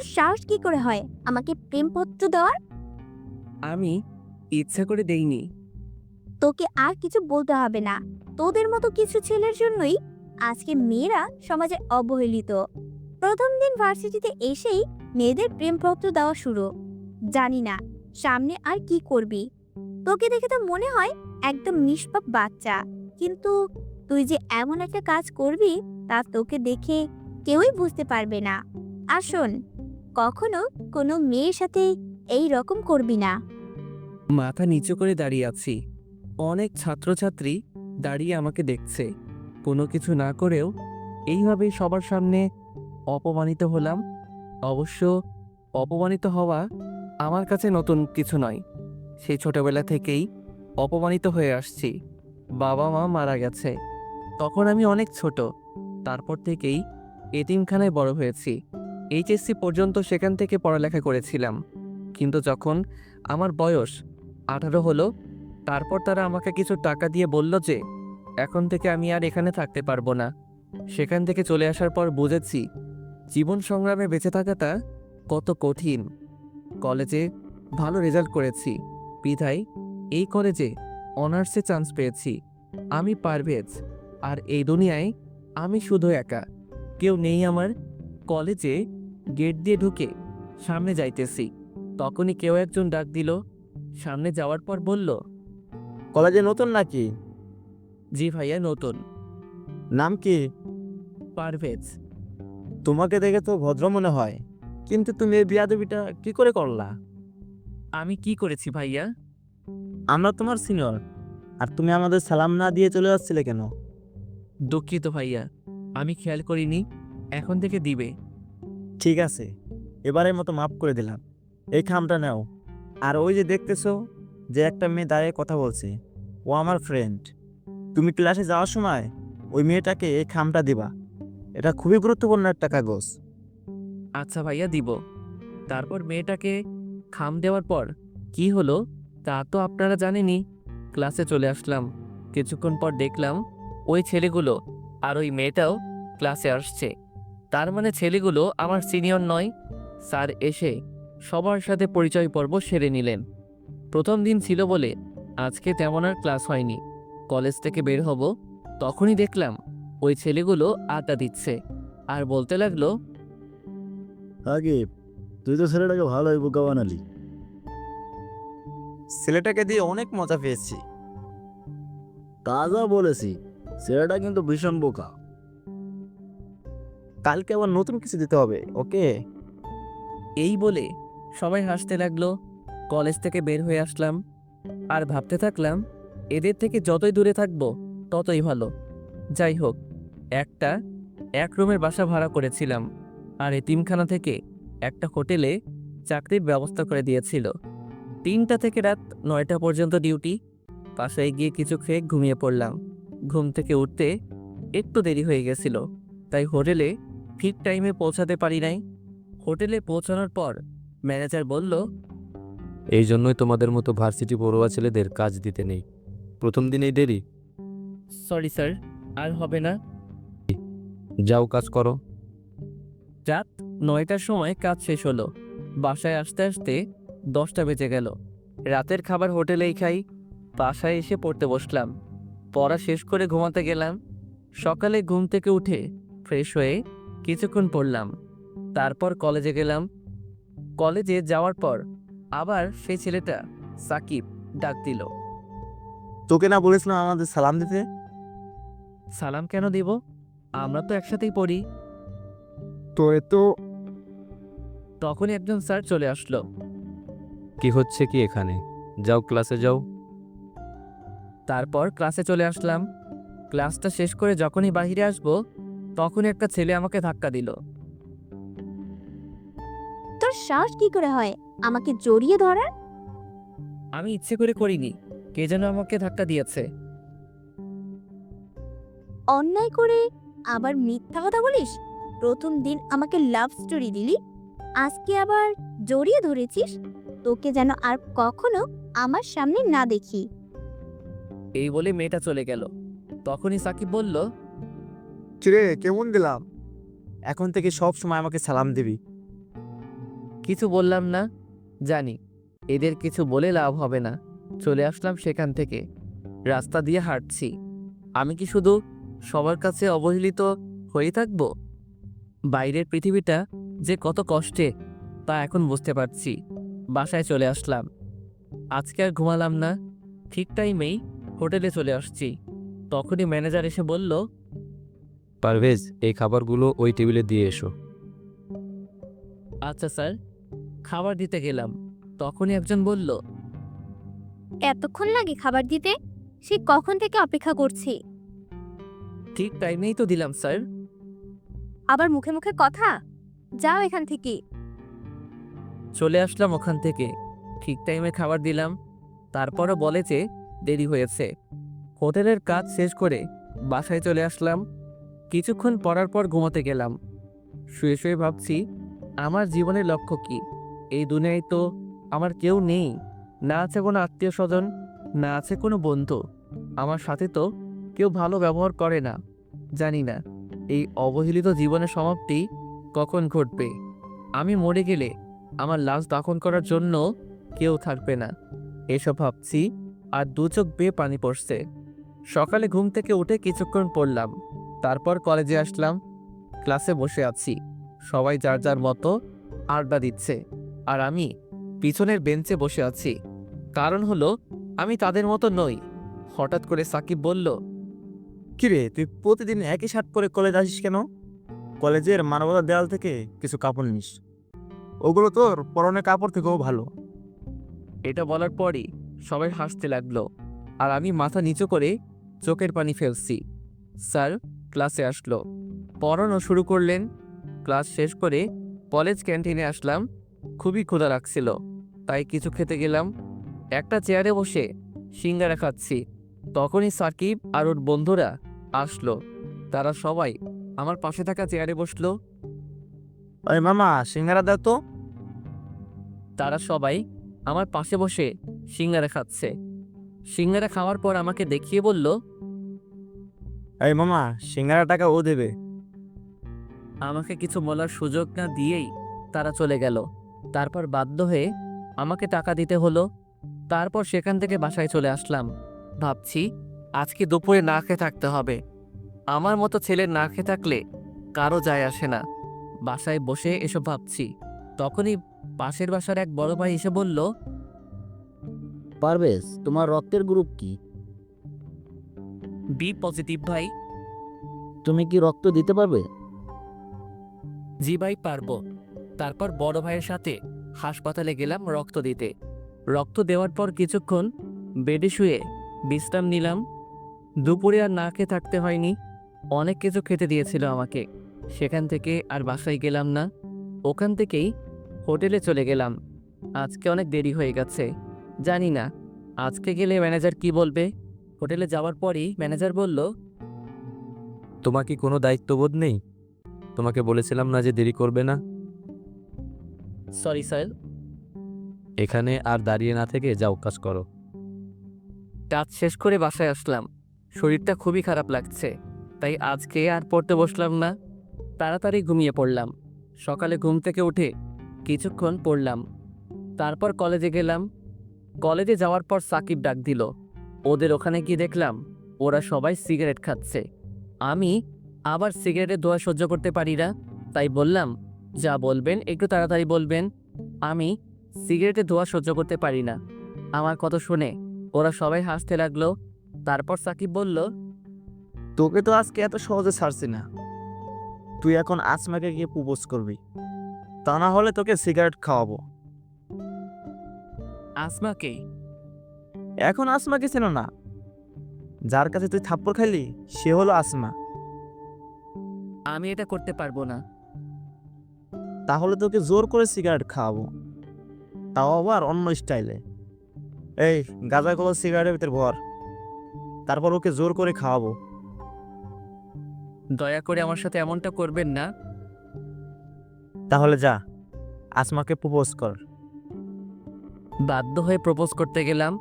তোর সাহস কি করে হয় আমাকে প্রেমপত্র দেওয়ার? আমি ইচ্ছা করে দেইনি। তোকে আর কিছু বলতে হবে না। তোদের মতো কিছু ছেলের জন্যই আজকে মেয়েরা সমাজে অবহেলিত। প্রথম দিন ভার্সিটিতে এসেই মেয়েদের প্রেমপত্র দেওয়া শুরু। জানি না সামনে আর কি করবি। তোকে দেখে তো মনে হয় একদম নিষ্পাপ বাচ্চা, কিন্তু তুই যে এমন একটা কাজ করবি তা তোকে দেখে কেউই বুঝতে পারবে না। আর শোন, কখনো কোনো মেয়ের সাথে এই রকম করবি না। মাথা নিচু করে দাঁড়িয়ে আছি। অনেক ছাত্রছাত্রী দাঁড়িয়ে আমাকে দেখছে। কোনো কিছু না করেও এইভাবে সবার সামনে অপমানিত হলাম। অবশ্য অপমানিত হওয়া আমার কাছে নতুন কিছু নয়। সেই ছোটবেলা থেকেই অপমানিত হয়ে আসছি। বাবা মা মারা গেছে তখন আমি অনেক ছোট। তারপর থেকেই এতিমখানায় বড় হয়েছি। এইচএসসি পর্যন্ত সেখান থেকে পড়ালেখা করেছিলাম। কিন্তু যখন আমার বয়স 18 হলো, তারপর তারা আমাকে কিছু টাকা দিয়ে বলল যে এখন থেকে আমি আর এখানে থাকতে পারবো না। সেখান থেকে চলে আসার পর বুঝেছি জীবন সংগ্রামে বেঁচে থাকাটা কত কঠিন। কলেজে ভালো রেজাল্ট করেছি বিধায় এই কলেজে অনার্সে চান্স পেয়েছি। আমি পারভেজ, আর এই দুনিয়ায় আমি শুধু একা। কেউ নেই আমার। কলেজে গেট দিয়ে ঢুকে সামনে যাইতেছি, তখনই কেউ একজন ডাক দিল। সামনে যাওয়ার পর বলল, কলেজে নতুন নাকি? জি ভাইয়া, নতুন। নাম কি? পারভেজ। তোমাকে দেখে তো ভদ্র মনে হয়, কিন্তু তুমি এই বিয়াদবিটা কি করে করলা? আমি কি করেছি ভাইয়া? আমরা তোমার সিনিয়র, আর তুমি আমাদের সালাম না দিয়ে চলে যাচ্ছিলে কেন? দুঃখিত ভাইয়া, আমি খেয়াল করিনি। এখন থেকে দিবে। ঠিক আছে, এবারের মতো মাফ করে দিলাম। এই খামটা নাও। আর ওই যে দেখতেছো, যে একটা মেয়ে দাঁড়িয়ে কথা বলছে, ও আমার ফ্রেন্ড। তুমি ক্লাসে যাওয়ার সময় ওই মেয়েটাকে এই খামটা দিবা। এটা খুবই গুরুত্বপূর্ণ একটা কাগজ। আচ্ছা ভাইয়া, দিব। তারপর মেয়েটাকে খাম দেওয়ার পর কি হলো তা তো আপনারা জানেনই। ক্লাসে চলে আসলাম। কিছুক্ষণ পর দেখলাম ওই ছেলেগুলো আর ওই মেয়েটাও ক্লাসে আসছে। তার মানে ছেলেগুলো আমার সিনিয়র নয়। স্যার এসে সবার সাথে পরিচয় পর্ব সেরে নিলেন। প্রথম দিন ছিল বলে আজকে তেমন আর ক্লাস হয়নি। কলেজ থেকে বের হব, তখনই দেখলাম ওই ছেলেগুলো আড্ডা দিচ্ছে আর বলতে লাগলো, আগে তুই তো ছেলেটাকে ভালোই বোকা বানালি। ছেলেটাকে দিয়ে অনেক মজা পেয়েছি। তা যা বলেছি, ছেলেটা কিন্তু ভীষণ বোকা। কালকে আবার নতুন কিছু দিতে হবে, ওকে? এই বলে সবাই হাসতে লাগলো। কলেজ থেকে বের হয়ে আসলাম আর ভাবতে থাকলাম এদের থেকে যতই দূরে থাকবো ততই ভালো। যাই হোক, এক রুমের বাসা ভাড়া করেছিলাম, আর এতিমখানা থেকে একটা হোটেলে চাকরির ব্যবস্থা করে দিয়েছিল। 3টা থেকে রাত 9টা পর্যন্ত ডিউটি। বাসায় গিয়ে কিছু খেয়ে ঘুমিয়ে পড়লাম। ঘুম থেকে উঠতে একটু দেরি হয়ে গেছিল, তাই হোটেলে ঠিক টাইমে পৌঁছাতে পারি নাই। হোটেলে পৌঁছানোর পর ম্যানেজার বলল, এই জন্যই তোমাদের মতো ভার্সিটি পড়ুয়া ছেলেদের কাজ দিতে নেই। প্রথম দিনেই দেরি। সরি স্যার, আর হবে না। যাও, কাজ করো। রাত 9টার সময় কাজ শেষ হলো। বাসায় আসতে আসতে 10টা বেজে গেল। রাতের খাবার হোটেলেই খাই। বাসায় এসে পড়তে বসলাম। পড়া শেষ করে ঘুমাতে গেলাম। সকালে ঘুম থেকে উঠে ফ্রেশ হয়ে কিছুক্ষণ পড়লাম। তারপর কলেজে গেলাম। কলেজে যাওয়ার পর আবার সেই ছেলেটা সাকিব ডাক দিল। তোকে না বলেছিলাম আমাদের সালাম দিতে? সালাম কেন দিব? আমরা তো একসাথেই পড়ি। তো তখনই একজন স্যার চলে আসলো। কি হচ্ছে কি এখানে? যাও, ক্লাসে যাও। তারপর ক্লাসে চলে আসলাম। ক্লাসটা শেষ করে যখনই বাইরে আসবো তখনই একটা ছেলে আমাকে ধাক্কা দিল। তোর সাহস কি করে হয় আমাকে জড়িয়ে ধরার? আমি ইচ্ছে করে করিনি, কে যেন আমাকে ধাক্কা দিয়েছে। অন্যায় করে আবার মিথ্যা কথা বলিস? প্রথম দিন আমাকে লাভ স্টোরি দিলি, আজকে আবার জড়িয়ে ধরেছিস। তোকে যেন আর কখনো আমার সামনে না দেখি। এই বলে মেয়েটা চলে গেল। তখনই সাকিব বলল, কিরে, কেমন দিলাম? এখন থেকে সব সময় আমাকে সালাম দিবি। কিছু বললাম না, জানি এদের কিছু বলে লাভ হবে না। চলে আসলাম সেখান থেকে। রাস্তা দিয়ে হাঁটছি। আমি কি শুধু সবার কাছে অবহেলিত হয়ে থাকব? বাইরের পৃথিবীটা যে কত কষ্টে তা এখন বুঝতে পারছি। বাসায় চলে আসলাম। আজকে আর ঘুমালাম না, ঠিক টাইমেই হোটেলে চলে আসছি। তখনই ম্যানেজার এসে বলল, পারভেজ, এই খাবারগুলো ওই টেবিলে দিয়ে এসো। আচ্ছা স্যার। খাবার দিতে গেলাম, তখনই একজন বলল, এতক্ষণ লাগে খাবার দিতে? সে কখন থেকে অপেক্ষা করছি। ঠিক টাইমেই তো দিলাম স্যার। আবার মুখে মুখে কথা, যাও এখান থেকে। চলে আসলাম ওখান থেকে, ঠিক টাইমে খাবার দিলাম। তারপরও বলে যে দেরি হয়েছে। হোটেলের কাজ শেষ করে বাসায় চলে আসলাম। কিছুক্ষণ পরার পর ঘুমাতে গেলাম। শুয়ে শুয়ে ভাবছি, আমার জীবনের লক্ষ্য কি? এই দুনিয়ায় তো আমার কেউ নেই, না আছে কোনো আত্মীয় স্বজন, না আছে কোনো বন্ধু। আমার সাথে তো কেউ ভালো ব্যবহার করে না। জানি না এই অবহেলিত জীবনের সমাপ্তি কখন ঘটবে। আমি মরে গেলে আমার লাশ দাফন করার জন্য কেউ থাকবে না। এসব ভাবছি আর দু চোখ বেয়ে পানি পড়ছে। সকালে ঘুম থেকে উঠে কিছুক্ষণ পড়লাম, তারপর কলেজে আসলাম। ক্লাসে বসে আছি, সবাই যার যার মতো আড্ডা দিচ্ছে, আর আমি পিছনের বেঞ্চে বসে আছি। কারণ হলো আমি তাদের মতো নই। হঠাৎ করে সাকিব বলল, কিরে, তুই প্রতিদিন একই শার্ট পরে কলেজ আসিস কেন? কলেজের মানবতা দেওয়াল থেকে কিছু কাপড় নিস, ওগুলো তোর পরনের কাপড় থেকেও ভালো। এটা বলার পরই সবাই হাসতে লাগলো, আর আমি মাথা নিচু করে চোখের পানি ফেলছি। স্যার ক্লাসে আসলো, পড়ানো শুরু করলেন। ক্লাস শেষ করে কলেজ ক্যান্টিনে আসলাম। খুবই ক্ষুধা লাগছিল, তাই কিছু খেতে গেলাম। একটা চেয়ারে বসে সিঙ্গারা খাচ্ছি। তখনই সাকিব আর ওর বন্ধুরা আসলো। তারা সবাই আমার পাশে থাকা চেয়ারে বসলো। ওই মামা, সিঙ্গারা দাও তো। তারা সবাই আমার পাশে বসে সিঙ্গারা খাচ্ছে। সিঙ্গারা খাওয়ার পর আমাকে দেখিয়ে বলল, এই মামা, সিঙ্গারা টাকা ও দেবে। আমাকে কিছু বলার সুযোগ না দিয়েই তারা চলে গেল। তারপর বাধ্য হয়ে আমাকে টাকা দিতে হলো। তারপর সেখান থেকে বাসায় চলে আসলাম। ভাবছি আজকে দুপুরে না খেয়ে থাকতে হবে। আমার মতো ছেলে না খেয়ে থাকলে কারো যায় আসে না। বাসায় বসে এসব ভাবছি, তখনই পাশের বাসার এক বড় ভাই এসে বলল, পারভেজ, তোমার রক্তের গ্রুপ কি? বি পজিটিভ ভাই। তুমি কি রক্ত দিতে পারবে? জি ভাই, পারবো। তারপর বড় ভাইয়ের সাথে হাসপাতালে গেলাম রক্ত দিতে। রক্ত দেওয়ার পর কিছুক্ষণ বেডে শুয়ে বিশ্রাম নিলাম। দুপুরে আর না খেয়ে থাকতে হয়নি, অনেক কিছু খেতে দিয়েছিল আমাকে। সেখান থেকে আর বাসায় গেলাম না, ওখান থেকেই হোটেলে চলে গেলাম। আজকে অনেক দেরি হয়ে গেছে, জানি না আজকে গেলে ম্যানেজার কি বলবে। হোটেলে যাওয়ার পরই ম্যানেজার বলল, তোমার কি কোনো দায়িত্ববোধ নেই? তোমাকে বলেছিলাম না যে দেরি করবে না? Sorry sir. এখানে আর দাঁড়িয়ে না থেকে যাও, কাজ করো। কাজ শেষ করে বাসায় আসলাম। শরীরটা খুবই খারাপ লাগছে, তাই আজকে আর পড়তে বসলাম না, তাড়াতাড়ি ঘুমিয়ে পড়লাম। সকালে ঘুম থেকে উঠে কিছুক্ষণ পড়লাম, তারপর কলেজে গেলাম। কলেজে যাওয়ার পর সাকিব ডাক দিল। ওদের ওখানে গিয়ে দেখলাম ওরা সবাই সিগারেট খাচ্ছে। আমি আবার সিগারেটের ধোঁয়া সহ্য করতে পারি না, তাই বললাম, যা বলবেন একটু তাড়াতাড়ি বলবেন। আমি সিগারেটের ধোঁয়া সহ্য করতে পারি না। আমার কথা শুনে ওরা সবাই হাসতে লাগলো। তারপর সাকিব বলল, তোকে তো আজকে এত সহজে ছাড়ছি না। তুই এখন আসমাকে গিয়ে প্রপোজ করবি, তা না হলে তোকে সিগারেট খাওয়াবো। আসমাকে? এখন আসমাকে চেনো না? যার কাছে তুই থাপ্পড় খাইলি সে হলো আসমা। আমি এটা করতে পারবো না। তাহলে তোকে জোর করে সিগারেট খাওয়াবো, তাও আবার অন্য স্টাইলে। এই গাঁজাগুলো সিগারেটের ভিতর ভর, তারপর ওকে জোর করে খাওয়াবো। দয়া করে আমার সাথে এমনটা করবেন না। তাহলে যা, আসমাকে প্রপোজ কর। বাধ্য হয়ে প্রপোজ করতে গেলাম।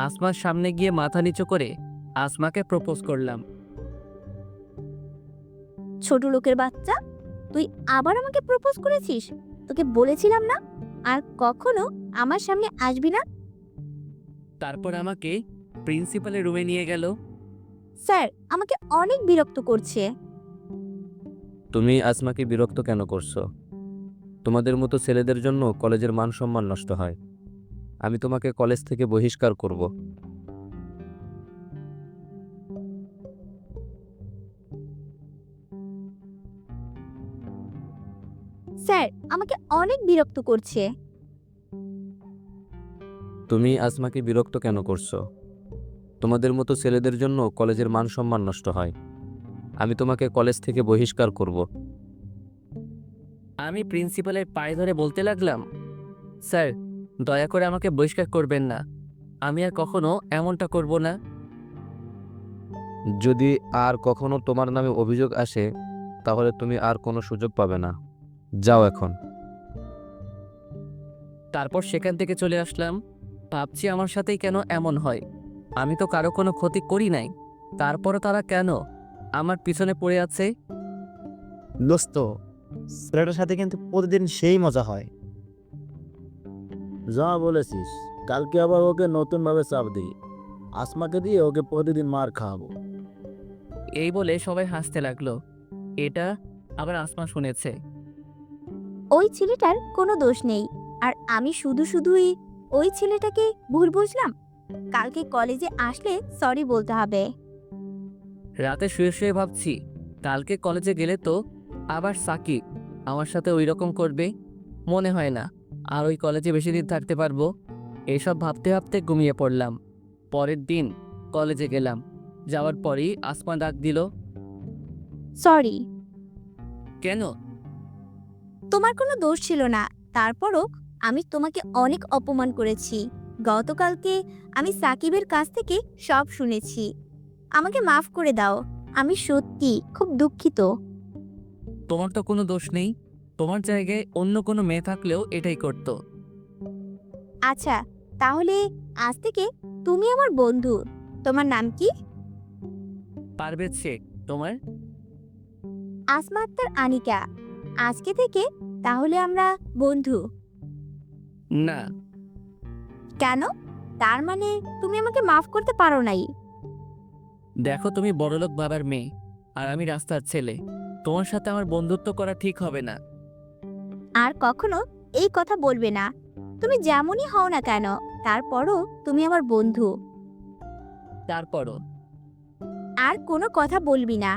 আসমার সামনে গিয়ে মাথা নিচু করে আসমাকে প্রপোজ করলাম। ছোট লোকের বাচ্চা, তুই আবার আমাকে প্রপোজ করেছিস? তোকে বলেছিলাম না আর কখনো আমার সামনে আসবি না। তারপর আমাকে প্রিন্সিপালের রুমে নিয়ে গেল। স্যার আমাকে অনেক বিরক্ত করছে। তুমি আসমাকে বিরক্ত কেন করছো? তোমাদের মতো ছেলেদের জন্য কলেজের মান সম্মান নষ্ট হয়। আমি তোমাকে কলেজ থেকে বহিষ্কার করব। স্যার আমাকে অনেক বিরক্ত করছে। তুমি আসমাকে বিরক্ত কেন করছো? তোমাদের মতো ছেলেদের জন্য কলেজের মান সম্মান নষ্ট হয়। আমি তোমাকে কলেজ থেকে বহিষ্কার করব। আমি প্রিন্সিপালের পায়ে ধরে বলতে লাগলাম, স্যার দয়া করে আমাকে বহিষ্কার করবেন না, আমি আর কখনো এমনটা করব না। যদি আর কখনো তোমার নামে অভিযোগ আসে তাহলে তুমি আর কোনো সুযোগ পাবে না। যাও এখন। তারপর সেখান থেকে চলে আসলাম। ভাবছি আমার সাথেই কেন এমন হয়, আমি তো কারো কোনো ক্ষতি করি নাই, তারপরও তারা কেন আমার পিছনে পড়ে আছে। দোস্ত, ছেলেটার সাথে কিন্তু প্রতিদিন সেই মজা হয়। যা বলেছিস, কালকে আবার ওকে নতুনভাবে চাপ দিই। আসমাকে দিয়ে ওকে প্রতিদিন মার খাওয়াবো। এই বলে সবাই হাসতে লাগলো। এটা আবার আসমা শুনেছে। ওই ছেলেটার কোনো দোষ নেই, আর আমি শুধুই ওই ছেলেটাকে ভুল বুঝলাম। কালকে কলেজে আসলে সরি বলতে হবে। রাতে শুয়ে শুয়ে ভাবছি, কালকে কলেজে গেলে তো আবার সাকিব আমার সাথে ওই রকম করবে। মনে হয় না আর ওই কলেজে বেশি দিন থাকতে পারবো। এইসব ভাবতে ভাবতে ঘুমিয়ে পড়লাম। পরের দিন কলেজে গেলাম। যাওয়ার পরেই আসমা ডাক দিল। সরি। কেন? তোমার কোনো দোষ ছিল না, তারপরও আমি তোমাকে অনেক অপমান করেছি। গতকালকে আমি সাকিবের কাছ থেকে সব শুনেছি। আমাকে মাফ করে দাও, আমি সত্যি খুব দুঃখিত। তোমার তো কোনো দোষ নেই, তোমার জায়গায় অন্য কোনো মেয়ে থাকলেও এটাই করতো। আচ্ছা, তাহলে আজ থেকে তুমি আমার বন্ধু। তোমার নাম কি? পারভেজ শেখ। তোমার? আসমা আক্তার আনিকা। আজকে থেকে তাহলে আমরা বন্ধু। না। কেন? তার মানে তুমি আমাকে মাফ করতে পারো নাই? দেখো, তুমি বড়লোক বাবার মেয়ে আর আমি রাস্তার ছেলে, তোমার সাথে আমার বন্ধুত্ব করা ঠিক হবে না। আর কখনো এই কথা বলবে না। তুমি যেমনই হও না কেন, তারপরও তুমি আমার বন্ধু। তারপরও আর কোনো কথা বলবি না।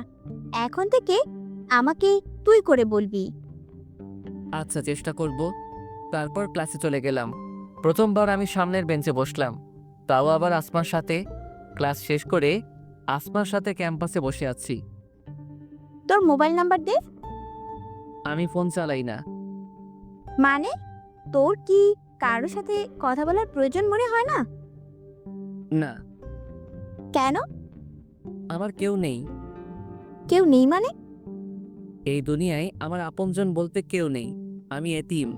এখন থেকে আমাকে তুই করে বলবি। আচ্ছা, চেষ্টা করব। তারপর ক্লাসে চলে গেলাম। প্রথমবার আমি সামনের বেঞ্চে বসলাম, তাও আবার আসমার সাথে। ক্লাস শেষ করে আসমার সাথে ক্যাম্পাসে বসে আছি। তোর মোবাইল নাম্বার দে। আমি ফোন চালাই না। মানে তোর কি কারোর সাথে কথা বলার প্রয়োজন মনে হয় না? না, কেন? আমার কেউ নেই। কেউ নেই মানে? এই দুনিয়ায় আমার আপনজন বলতে কেউ নেই। আমি এতিম।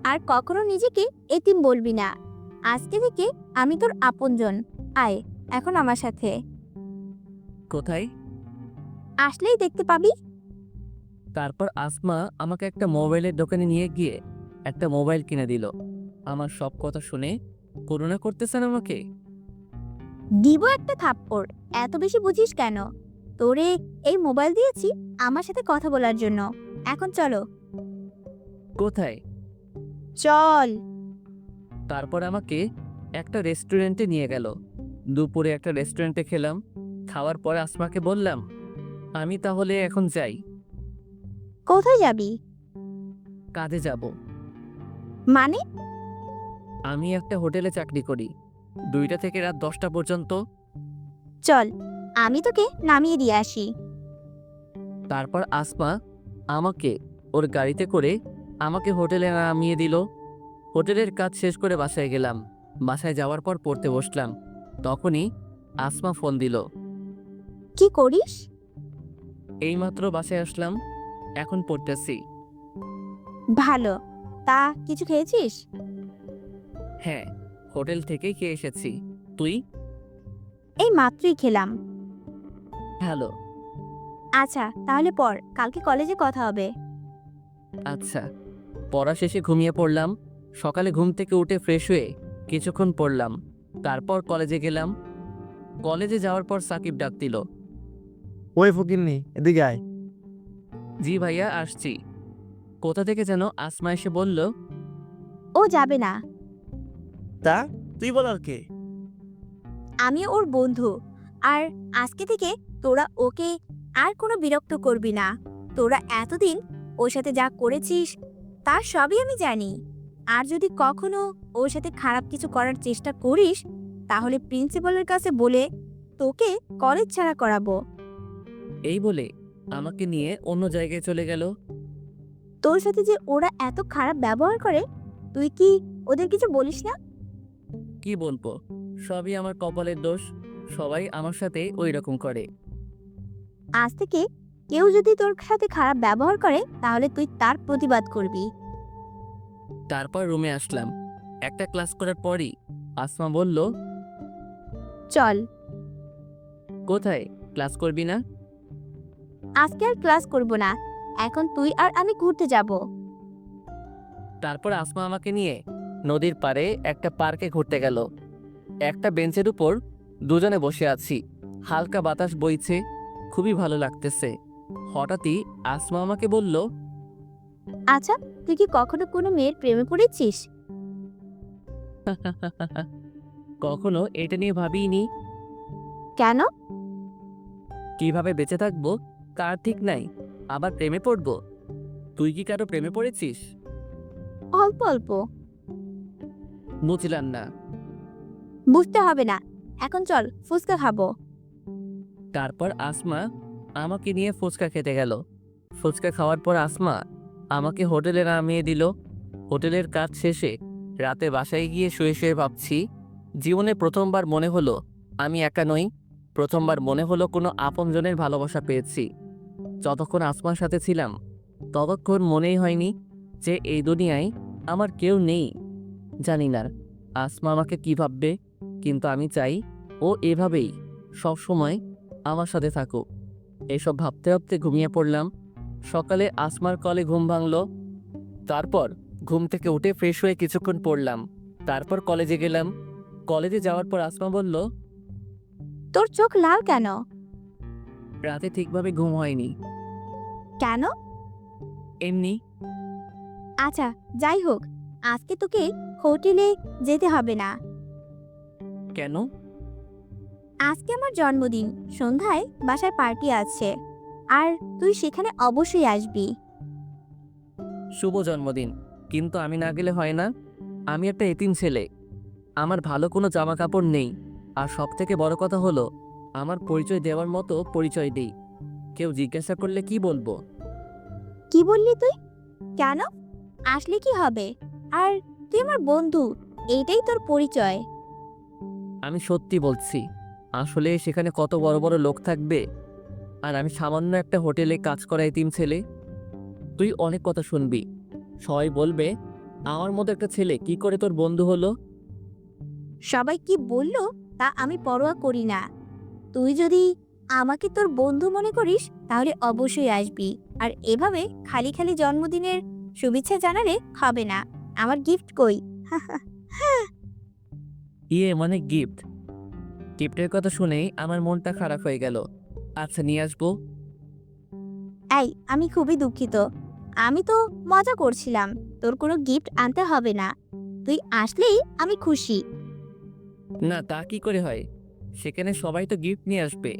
আর কখনো নিজেকে এতিম বলবি না। আজকে থেকে আমি তোর আপনজন। আয় এখন আমার সাথে। কোথায়? আসলেই দেখতে পাবি। তারপর আসমা আমাকে একটা মোবাইলের দোকানে নিয়ে গিয়ে একটা মোবাইল কিনে দিল। আমার সব কথা শুনে করুণা করতেছেন আমাকে। দিব একটা থাপ্পড়। এত বেশি বুঝিস কেন? তোরে এই মোবাইল দিয়েছি আমার সাথে কথা বলার জন্য। এখন চলো। কোথায়? চল। তারপর আমাকে একটা রেস্টুরেন্টে নিয়ে গেল। দুপুরে একটা রেস্টুরেন্টে খেলাম। খাওয়ার পরে আসমাকে বললাম, আমি তাহলে এখন যাই। কোথায় যাবি? কাজে যাব। মানে? আমি একটা হোটেলে চাকরি করি, 2টা থেকে রাত 10টা পর্যন্ত। চল, আমি তোকে নামিয়ে দিয়ে আসি। তারপর আসমা আমাকে ওর গাড়িতে করে আমাকে হোটেলে নামিয়ে দিল। হোটেলের কাজ শেষ করে বাসায় গেলাম। বাসায় যাওয়ার পর পড়তে বসলাম। তখনই আসমা ফোন দিল। কি করিস? এইমাত্র বাসায় আসলাম, এখন পড়তেছি। ভালো। তা কিছু খেয়েছিস? হ্যাঁ, হোটেল থেকেই খেয়ে এসেছি। তুই? এই মাত্রই খেলাম। হ্যালো। আচ্ছা তাহলে পর, কালকে কলেজে কথা হবে। আচ্ছা। পড়া শেষে ঘুমিয়ে পড়লাম। সকালে ঘুম থেকে উঠে ফ্রেশ হয়ে কিছুক্ষণ পড়লাম। তারপর কলেজে গেলাম। কলেজে যাওয়ার পর সাকিব ডাক দিল। ওই ফকিন্নি, এদিকে আয়। জি ভাইয়া, আসছি। কোথা থেকে যেন আসমা এসে বলল, ও যাবে না, তা তুই বলার কে? আমি ওর বন্ধু। আর আজকে থেকে তোরা ওকে আর কোনো বিরক্ত করবি না। তোরা এতদিন ওর সাথে যা করেছিস তার সবই আমি জানি। আর যদি কখনো ওর সাথে খারাপ কিছু করার চেষ্টা করিস তাহলে প্রিন্সিপালের কাছে বলে তোকে কলেজ ছাড়া করাবো। এই বলে আমাকে নিয়ে অন্য জায়গায় চলে গেল। তোর সাথে যে ওরা এত খারাপ ব্যবহার করে তুই কি ওদের কিছু বলিস না? কি বলবো, সবই আমার কপালের দোষ। সবাই আমার সাথে ওই রকম করে। আজ থেকে কেউ যদি তোর সাথে খারাপ ব্যবহার করে তাহলে তুই তার প্রতিবাদ করবি। তারপর রুমে আসলাম। একটা ক্লাস করার পরই আসমা বলল, চল, কোথায়? ক্লাস করবি না? আজকে আর ক্লাস করব না, এখন তুই আর আমি ঘুরতে যাব। তারপর আসমা আমাকে নিয়ে নদীর পাড়ে একটা পার্কে ঘুরতে গেল। একটা বেঞ্চের উপর দুজনে বসে আছি, হালকা বাতাস বইছে, খুবই ভালো লাগতেছে। হঠাৎই আসমা আমাকে বলল, আচ্ছা, তুই কি কখনো কোনো মেয়ের প্রেমে পড়েছিস? কখনো এটা নিয়ে ভাবিনি। কেন? কিভাবে বেঁচে থাকবো তার ঠিক নাই, আবার প্রেমে পড়বো? তুই কি কারো প্রেমে পড়েছিস? অল্প অল্প। বুঝলাম না। বুঝতে হবে না, এখন চল ফুচকা খাবো। তারপর আসমা আমাকে নিয়ে ফুচকা খেতে গেল। ফুচকা খাওয়ার পর আসমা আমাকে হোটেলে নামিয়ে দিল। হোটেলের কাজ শেষে রাতে বাসায় গিয়ে শুয়ে শুয়ে ভাবছি, জীবনে প্রথমবার মনে হলো আমি একা নই। প্রথমবার মনে হলো কোনো আপনজনের ভালোবাসা পেয়েছি। যতক্ষণ আসমার সাথে ছিলাম ততক্ষণ মনেই হয়নি যে এই দুনিয়ায় আমার কেউ নেই। জানি না আসমা আমাকে কী ভাববে, কিন্তু আমি চাই ও এভাবেই সব সময় আমার সাথে থাকুক। এসব ভাবতে ভাবতে ঘুমিয়ে পড়লাম। সকালে আসমার কলে ঘুম ভাঙলো। তারপর ঘুম থেকে উঠে ফ্রেশ হয়ে কিছুক্ষণ পড়লাম। তারপর কলেজে গেলাম। কলেজে যাওয়ার পর আসমা বলল, তোর চোখ লাল কেন? রাতে ঠিকভাবে ঘুম হয়নি। কেন? এমনি। আচ্ছা, যাই হোক, আজকে তোকে হোটেলে যেতে হবে না। কেন? আজকে আমার জন্মদিন, সন্ধ্যায় বাসায় পার্টি আছে, আর তুই সেখানে অবশ্যই আসবি। শুভ জন্মদিন, কিন্তু আমি না গেলে হয় না? আমি একটা এতিম ছেলে, আমার ভালো কোনো জামা কাপড় নেই। আর সব থেকে বড় কথা হলো আমার পরিচয় দেওয়ার মতো পরিচয় দেই। কেউ জিজ্ঞাসা করলে কি বলবো? কি বললি তুই? কেন? আসলে কি হবে? আর তুই আমার বন্ধু, এইটাই তোর পরিচয়। আমি সত্যি বলছি, আসলে সেখানে কত বড় বড় লোক থাকবে, আর আমি সামান্য একটা হোটেলে কাজ করা এতিম ছেলে। তুই অনেক কথা শুনবি, সবাই বলবে আমার মতো একটা ছেলে কি করে তোর বন্ধু হলো। সবাই কি বললো তা আমি পরোয়া করি না। তুই যদি আমাকে তোর বন্ধু মনে করিস তাহলে অবশ্যই আসবি। আর এভাবে খালি খালি জন্মদিনের শুভেচ্ছা জানালে হবে না। আমার গিফট কই? ইয়ে মানে গিফট? গিফটের কথা শুনেই আমার মনটা খারাপ হয়ে গেল। আচ্ছা, নিয়ে আসবো। এই, আমি খুবই দুঃখিত, আমি তো মজা করছিলাম। তোর কোনো গিফট আনতে হবে না, তুই আসলেই আমি খুশি। না, তা কি করে হয়? সেখানে সবাই তো গিফট নিয়ে আসবে।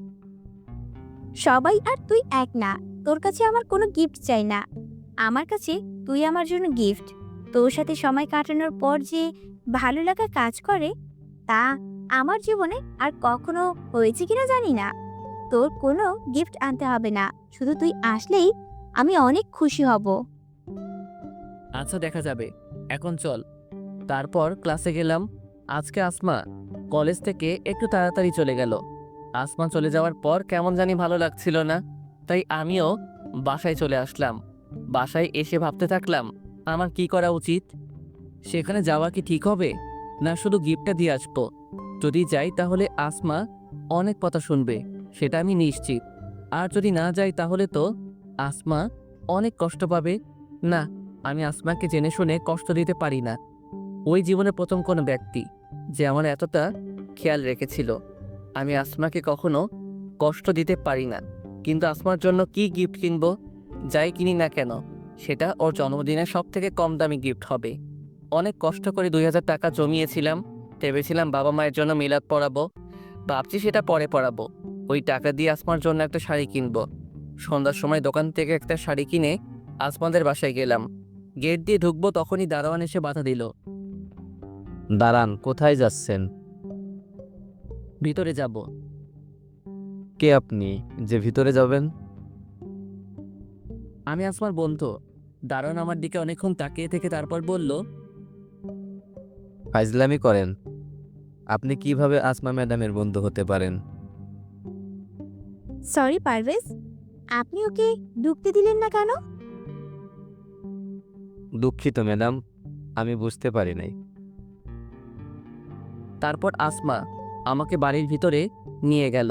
সবাই আর তুই এক না, তোর কাছে আমার কোনো গিফট চাই না। আমার কাছে তুই আমার জন্য গিফট। তোর সাথে সময় কাটানোর পর যে ভালো লাগা কাজ করে তা আমার জীবনে আর কখনো হয়েছে কিনা জানি না। তোর কোনো গিফট আনতে হবে না, শুধু তুই আসলেই আমি অনেক খুশি হব। আচ্ছা, দেখা যাবে, এখন চল। তারপর ক্লাসে গেলাম। আজকে আসমা কলেজ থেকে একটু তাড়াতাড়ি চলে গেল। আসমা চলে যাওয়ার পর কেমন জানি ভালো লাগছিল না, তাই আমিও বাসায় চলে আসলাম। বাসায় এসে ভাবতে থাকলাম আমার কি করা উচিত। সেখানে যাওয়া কি ঠিক হবে, না শুধু গিফটটা দিয়ে আসবো? যদি যাই তাহলে আসমা অনেক কথা শুনবে, সেটা আমি নিশ্চিত। আর যদি না যাই তাহলে তো আসমা অনেক কষ্ট পাবে। না, আমি আসমাকে জেনে শুনে কষ্ট দিতে পারি না। ওই জীবনের প্রথম কোনো ব্যক্তি যে আমার এতটা খেয়াল রেখেছিল। আমি আসমাকে কখনো কষ্ট দিতে পারি না, কিন্তু আসমার জন্য কি গিফট কিনবো? যাই কিনি না কেন, সেটা ওর জন্মদিনের সব থেকে কম দামি গিফট হবে। অনেক কষ্ট করে 2000 টাকা জমিয়েছিলাম, ভেবেছিলাম বাবা মায়ের জন্য মিলাদ পড়াবো। ভাবছি সেটা পরে পড়াবো। ওই টাকা দিয়ে আসমার জন্য একটা শাড়ি কিনবো। সন্ধ্যার সময় দোকান থেকে একটা শাড়ি কিনে আসমাদের বাসায় গেলাম। গেট দিয়ে ঢুকবো, তখনই দারোয়ান এসে বাধা দিল। দাঁড়ান, কোথায় যাচ্ছেন? ভিতরে যাব। কে আপনি যে ভিতরে যাবেন? আমি আসমার বন্ধু। দারোয়ান আমার দিকে অনেকক্ষণ তাকিয়ে থেকে তারপর বলল, ফাইজলামি করেন? আপনি কিভাবে আসমা ম্যাডামের বন্ধু হতে পারেন? সরি পারভেজ, আপনি ওকে ঢুকতে দিলেন না কেন? দুঃখিত ম্যাডাম, আমি বুঝতে পারি নাই। তারপর আসমা আমাকে বাড়ির ভিতরে নিয়ে গেল।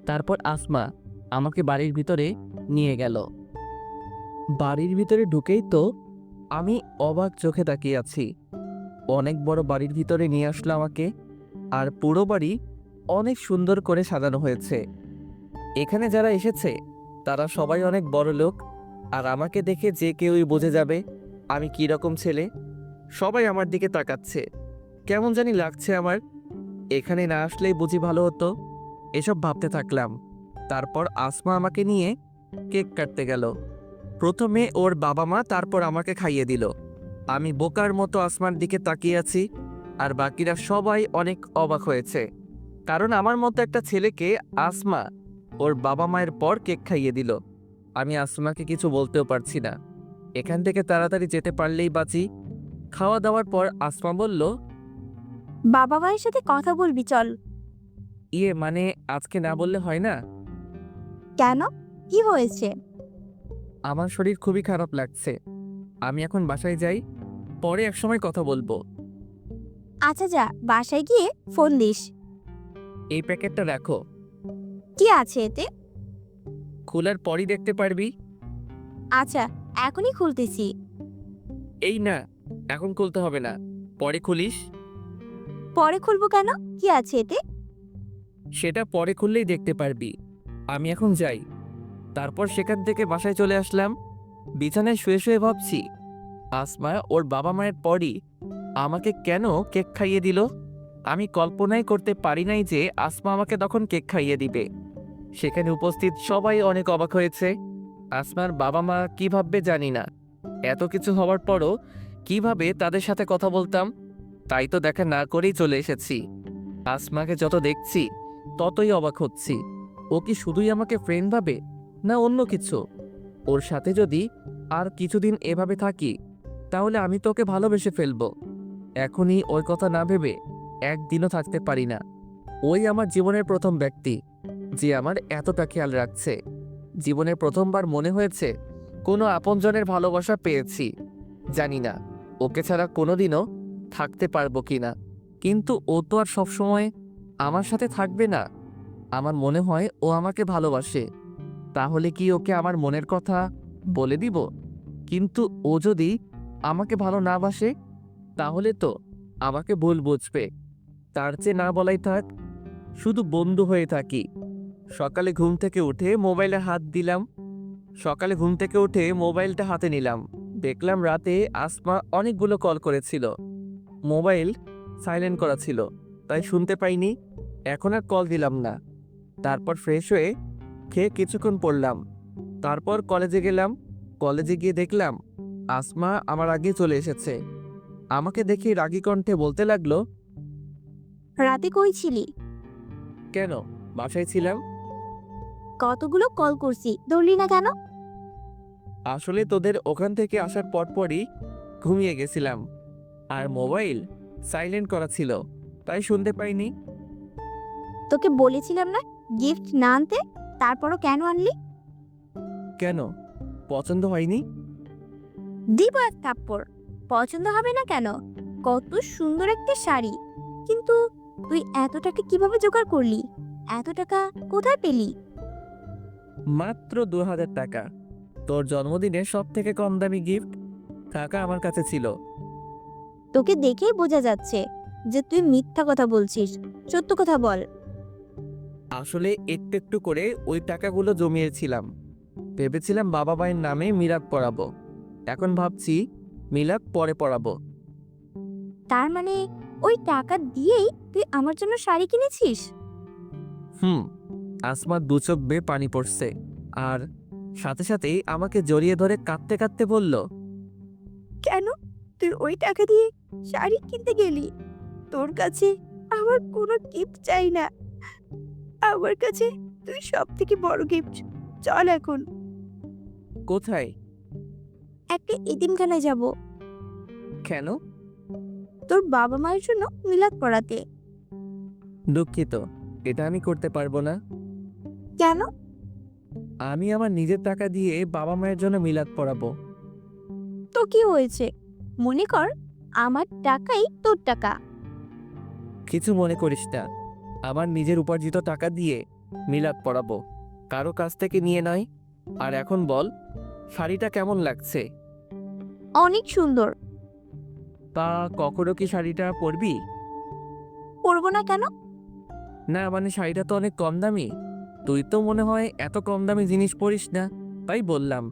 তারপর আসমা আমাকে বাড়ির ভিতরে নিয়ে গেল। বাড়ির ভিতরে ঢুকেই তো আমি অবাক চোখে তাকিয়ে আছি। অনেক বড় বাড়ির ভিতরে নিয়ে আসলো আমাকে, আর পুরো বাড়ি অনেক সুন্দর করে সাজানো হয়েছে। এখানে যারা এসেছে তারা সবাই অনেক বড় লোক, আর আমাকে দেখে যে কেউই বুঝে যাবে আমি কী রকম ছেলে। সবাই আমার দিকে তাকাচ্ছে, কেমন জানি লাগছে আমার। এখানে না আসলেই বুঝি ভালো হতো, এসব ভাবতে থাকলাম। তারপর আসমা আমাকে নিয়ে কেক কাটতে গেল। প্রথমে ওর বাবা মা, তারপর আমাকে খাইয়ে দিল। আমি বোকার মতো আসমার দিকে তাকিয়ে আছি, আর বাকিরা সবাই অনেক অবাক হয়েছে, কারণ আমার মতো একটা ছেলেকে আসমা ওর বাবা মায়ের পর কেক খাইয়ে দিল। আমি আসমাকে কিছু বলতেও পারছি না। এখান থেকে তাড়াতাড়ি যেতে পারলেই বাঁচি। খাওয়া দাওয়ার পর আসমা বলল, বাবা মায়ের সাথে কথা বলবি, চল। ইয়ে মানে আজকে না বললে হয় না? কেন, কি হয়েছে? আমার শরীর খুবই খারাপ লাগছে। আমি এখন বাসায় যাই, পরে একসময় কথা বলবো। আচ্ছা যা, বাসায় গিয়ে ফোন দিস। এই প্যাকেটটা রাখো, কি আছে এতে? খোলার পরই দেখতে পারবি। আচ্ছা, এখনই খুলতেছি। এই না, এখন খুলতে হবে না, পরে খুলিস। পরে খুলবো কেন? কি আছে এতে? সেটা পরে খুললেই দেখতে পারবি। আমি এখন যাই। তারপর সেখান থেকে বাসায় চলে আসলাম। বিছানায় শুয়ে শুয়ে ভাবছি, আসমা ওর বাবা মায়ের পরই আমাকে কেন কেক খাইয়ে দিল। আমি কল্পনাই করতে পারি নাই যে আসমা আমাকে তখন কেক খাইয়ে দিবে। সেখানে উপস্থিত সবাই অনেক অবাক হয়েছে। আসমার বাবা মা কি ভাববে জানি না। এত কিছু হওয়ার পরও কিভাবে তাদের সাথে কথা বলতাম, তাই তো দেখা না করেই চলে এসেছি। আসমাকে যত দেখছি ততই অবাক হচ্ছি। ও কি শুধুই আমাকে ফ্রেন্ড ভাবে, না অন্য কিছু? ওর সাথে যদি আর কিছুদিন এভাবে থাকি তাহলে আমি তোকে ভালোবেসে ফেলবো। এখনই ওর কথা না ভেবে একদিনও থাকতে পারি না। ওই আমার জীবনের প্রথম ব্যক্তি যে আমার এতটা খেয়াল রাখছে। জীবনের প্রথমবার মনে হয়েছে কোনো আপনজনের ভালোবাসা পেয়েছি। জানি না ওকে ছাড়া কোনোদিনও থাকতে পারবো কিনা, কিন্তু ও তো আর সবসময় আমার সাথে থাকবে না। আমার মনে হয় ও আমাকে ভালোবাসে। তাহলে কি ওকে আমার মনের কথা বলে দিব? কিন্তু ও যদি আমাকে ভালো না বাসে তাহলে তো আমাকে ভুল বুঝবে। তার চেয়ে না বলাই থাক, শুধু বন্ধু হয়ে থাকি। সকালে ঘুম থেকে উঠে মোবাইলটা হাতে নিলাম। দেখলাম রাতে আসমা অনেকগুলো কল করেছিল। মোবাইল সাইলেন্ট করা ছিল, তাই শুনতে পাইনি। এখন আর কল দিলাম না। তারপর ফ্রেশ হয়ে খেয়ে কিছুক্ষণ পড়লাম। তারপর কলেজে গেলাম। কলেজে গিয়ে দেখলাম আসমা আমার আগে চলে এসেছে। আমাকে দেখে রাগী কণ্ঠে বলতে লাগলো, রাতে কই ছিলি? কেন, বাসায় ছিলাম। কতগুলো কল করছি, ধরলি না কেন? আসলে তোদের ওখান থেকে আসার পরপরই ঘুমিয়ে গেছিলাম, আর মোবাইল সাইলেন্ট করা ছিল, তাই শুনতে পাইনি। তোকে বলেছিলাম না গিফট না আনতে, তারপরও কেন আনলি? কেন, পছন্দ হয়নি? দিব এক থাপ্পড়। পছন্দ হবে না কেন? কত সুন্দর একটা শাড়ি, কিন্তু তুই এত টাকা কিভাবে জোগাড় করলি? এত টাকা কোথায় পেলি? মাত্র 2000 টাকা। তোর জন্মদিনে সব থেকে কম দামি গিফট টাকা আমার কাছে ছিল। তোকে দেখেই বোঝা যাচ্ছে যে তুই মিথ্যা কথা বলছিস। সত্য কথা বল। আসলে একটু একটু করে ওই টাকাগুলো জমিয়েছিলাম। ভেবেছিলাম বাবা মায়ের নামে মিলাদ পড়াবো। এখন ভাবছি মিলাদ পরে পড়াবো। তার মানে ওই টাকা দিয়েই তুই আমার জন্য শাড়ি কিনেছিস? আসমার দু চোখ বেয়ে পানি পড়ছে, আর সাথে সাথেই আমাকে জড়িয়ে ধরে কাঁদতে কাঁদতে বলল, কেন তুই ওই টাকা দিয়ে শাড়ি কিনতে গেলি? তোর কাছে আমার কোনো গিফট চাই না। আমার কাছে তুই সব থেকে বড় গিফট। চল এখন কোথায়? একটা এতিমখানায় যাব, কেন? তোর বাবা মায়ের জন্য মিলাদ পড়াতে। দুঃখিত, এটা আমি করতে পারবো না। কেন? আমি আমার নিজের টাকা দিয়ে বাবা মায়ের জন্য মিলাদ পড়াবো। তো কি হয়েছে? মনে কর আমার টাকাই তোর টাকা। কিছু মনে করিস না, আমার নিজের উপার্জিত টাকা দিয়ে মিলাদ পড়াবো, কারো কাছ থেকে নিয়ে নয়। আর এখন বল, শাড়িটা কেমন লাগছে? অনেক সুন্দর। তা কখনো কি শাড়িটা পরবি? পরবো না কেন? না মানে শাড়িটা তো অনেক কম দামি। তুই তো মনে হয় এত কম দামি জিনিস পরিস না, তাই বললাম।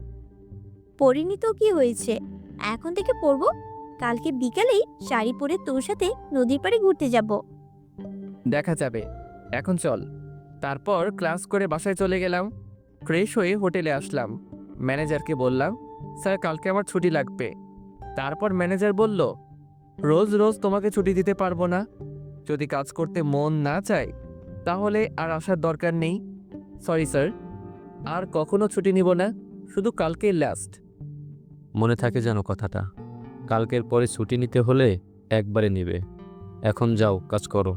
পরিনি তো কি হয়েছে, এখন থেকে পরবো। কালকে বিকালেই শাড়ি পরে তোর সাথে নদীর পাড়ে ঘুরতে যাব। দেখা যাবে, এখন চল। তারপর ক্লাস করে বাসায় চলে গেলাম। ফ্রেশ হয়ে হোটেলে আসলাম। ম্যানেজারকে বললাম, স্যার কালকে আমার ছুটি লাগবে। তারপর ম্যানেজার বলল, রোজ রোজ তোমাকে ছুটি দিতে পারবো না। যদি কাজ করতে মন না চায় তাহলে আর আসার দরকার নেই। সরি স্যার, আর কখনো ছুটি নিব না, শুধু কালকেই লাস্ট। মনে থাকে যেন কথাটা। কালকের পরে ছুটি নিতে হলে একবারে নিবে। এখন যাও, কাজ করো।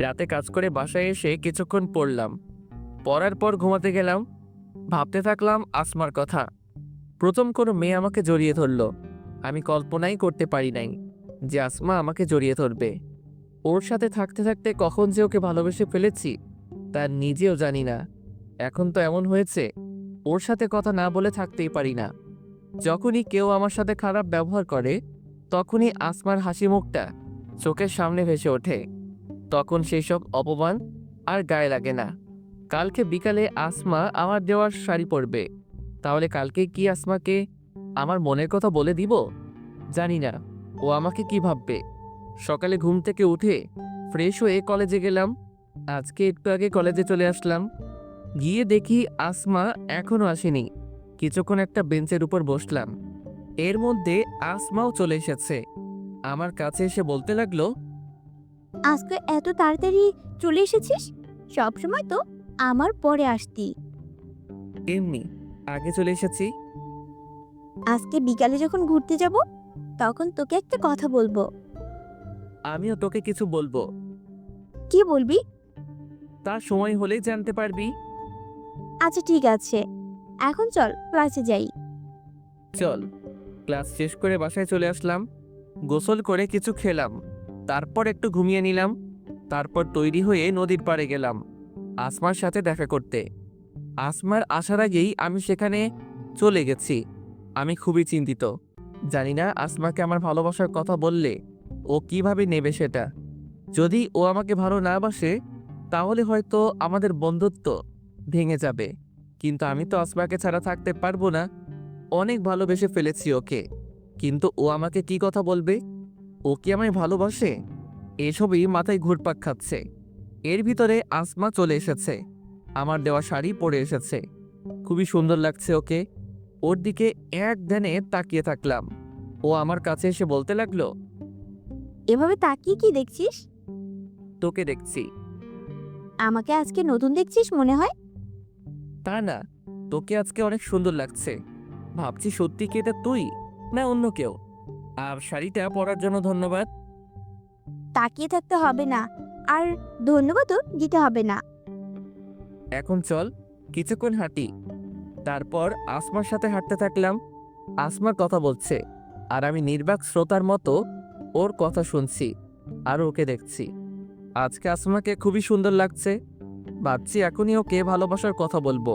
রাতে কাজ করে বাসায় এসে কিছুক্ষণ পড়লাম। পড়ার পর ঘুমাতে গেলাম। ভাবতে থাকলাম আসমার কথা। প্রথম কোনো মেয়ে আমাকে জড়িয়ে ধরল। আমি কল্পনাই করতে পারি নাই যে আসমা আমাকে জড়িয়ে ধরবে। ওর সাথে থাকতে থাকতে কখন যে ওকে ভালোবেসে ফেলেছি তা নিজেও জানি না। এখন তো এমন হয়েছে, ওর সাথে কথা না বলে থাকতেই পারি না। যখনই কেউ আমার সাথে খারাপ ব্যবহার করে তখনই আসমার হাসি মুখটা চোখের সামনে ভেসে ওঠে। তখন সেই সব অপমান আর গায়ে লাগে না। কালকে বিকালে আসমা আমার দেওয়ার শাড়ি পরবে, তাহলে কালকে কি আসমাকে আমার মনের কথা বলে দিব? জানি না ও আমাকে কি ভাববে। সকালে ঘুম থেকে উঠে ফ্রেশ হয়ে কলেজে গেলাম। আজকে একটু আগে কলেজে চলে আসলাম। গিয়ে দেখি আসমা এখনো আসেনি। কিছুক্ষণ একটা বেঞ্চের উপর বসলাম। এর মধ্যে আসমাও চলে এসেছে। আমার কাছে এসে বলতে লাগলো, আজকে এত তাড়াতাড়ি চলে এসেছিস? সবসময় তো আমার পরে আসতি। এমনি আগে চলে এসেছি। আজকে বিকালে যখন ঘুরতে যাব তখন তোকে একটা কথা বলবো। আমিও তোকে কিছু বলবো, কি বলবি? তার সময় হলেই জানতে পারবি। আচ্ছা ঠিক আছে, এখন চল ক্লাসে যাই। চল। ক্লাস শেষ করে বাসায় চলে আসলাম। গোসল করে কিছু খেলাম, তারপর একটু ঘুমিয়ে নিলাম। তারপর তৈরি হয়ে নদীর পাড়ে গেলাম আসমার সাথে দেখা করতে। আসমার আসার আগেই আমি সেখানে চলে গেছি। আমি খুবই চিন্তিত। জানি না আসমাকে আমার ভালোবাসার কথা বললে ও কিভাবে নেবে সেটা। যদি ও আমাকে ভালো না বাসে তাহলে হয়তো আমাদের বন্ধুত্ব ভেঙে যাবে। কিন্তু আমি তো আসমাকে ছাড়া থাকতে পারবো না। অনেক ভালোবেসে ফেলেছি ওকে, কিন্তু ও আমাকে কি কথা বলবে? ও কি আমায় ভালোবাসে? এসবই মাথায় ঘুরপাক খাচ্ছে। এর ভিতরে আসমা চলে এসেছে। আমার দেওয়া শাড়ি পরে এসেছে। খুবই সুন্দর লাগছে ওকে। ওর দিকে এক ধ্যানে তাকিয়ে থাকলাম। ও আমার কাছে এসে বলতে লাগলো, এভাবে তাকিয়ে কি দেখছিস? তোকে দেখছি। আমাকে আজকে নতুন দেখছিস মনে হয়। তা না, তোকে আজকে অনেক সুন্দর লাগছে। ভাবছি সত্যি কি এটা তুই না অন্য কেউ। আর শাড়িটা পরার জন্য ধন্যবাদ। তাকিয়ে থাকতে হবে না, আর ধন্যবাদও দিতে হবে না। এখন চল কিছুক্ষণ হাঁটি। তারপর আসমার সাথে হাঁটতে থাকলাম। আসমা কথা বলছে আর আমি নির্বাক শ্রোতার মতো ওর কথা শুনছি আর ওকে দেখছি। আজকে আসমাকে খুবই সুন্দর লাগছে। ভাবছি এখনই ওকে ভালোবাসার কথা বলবো,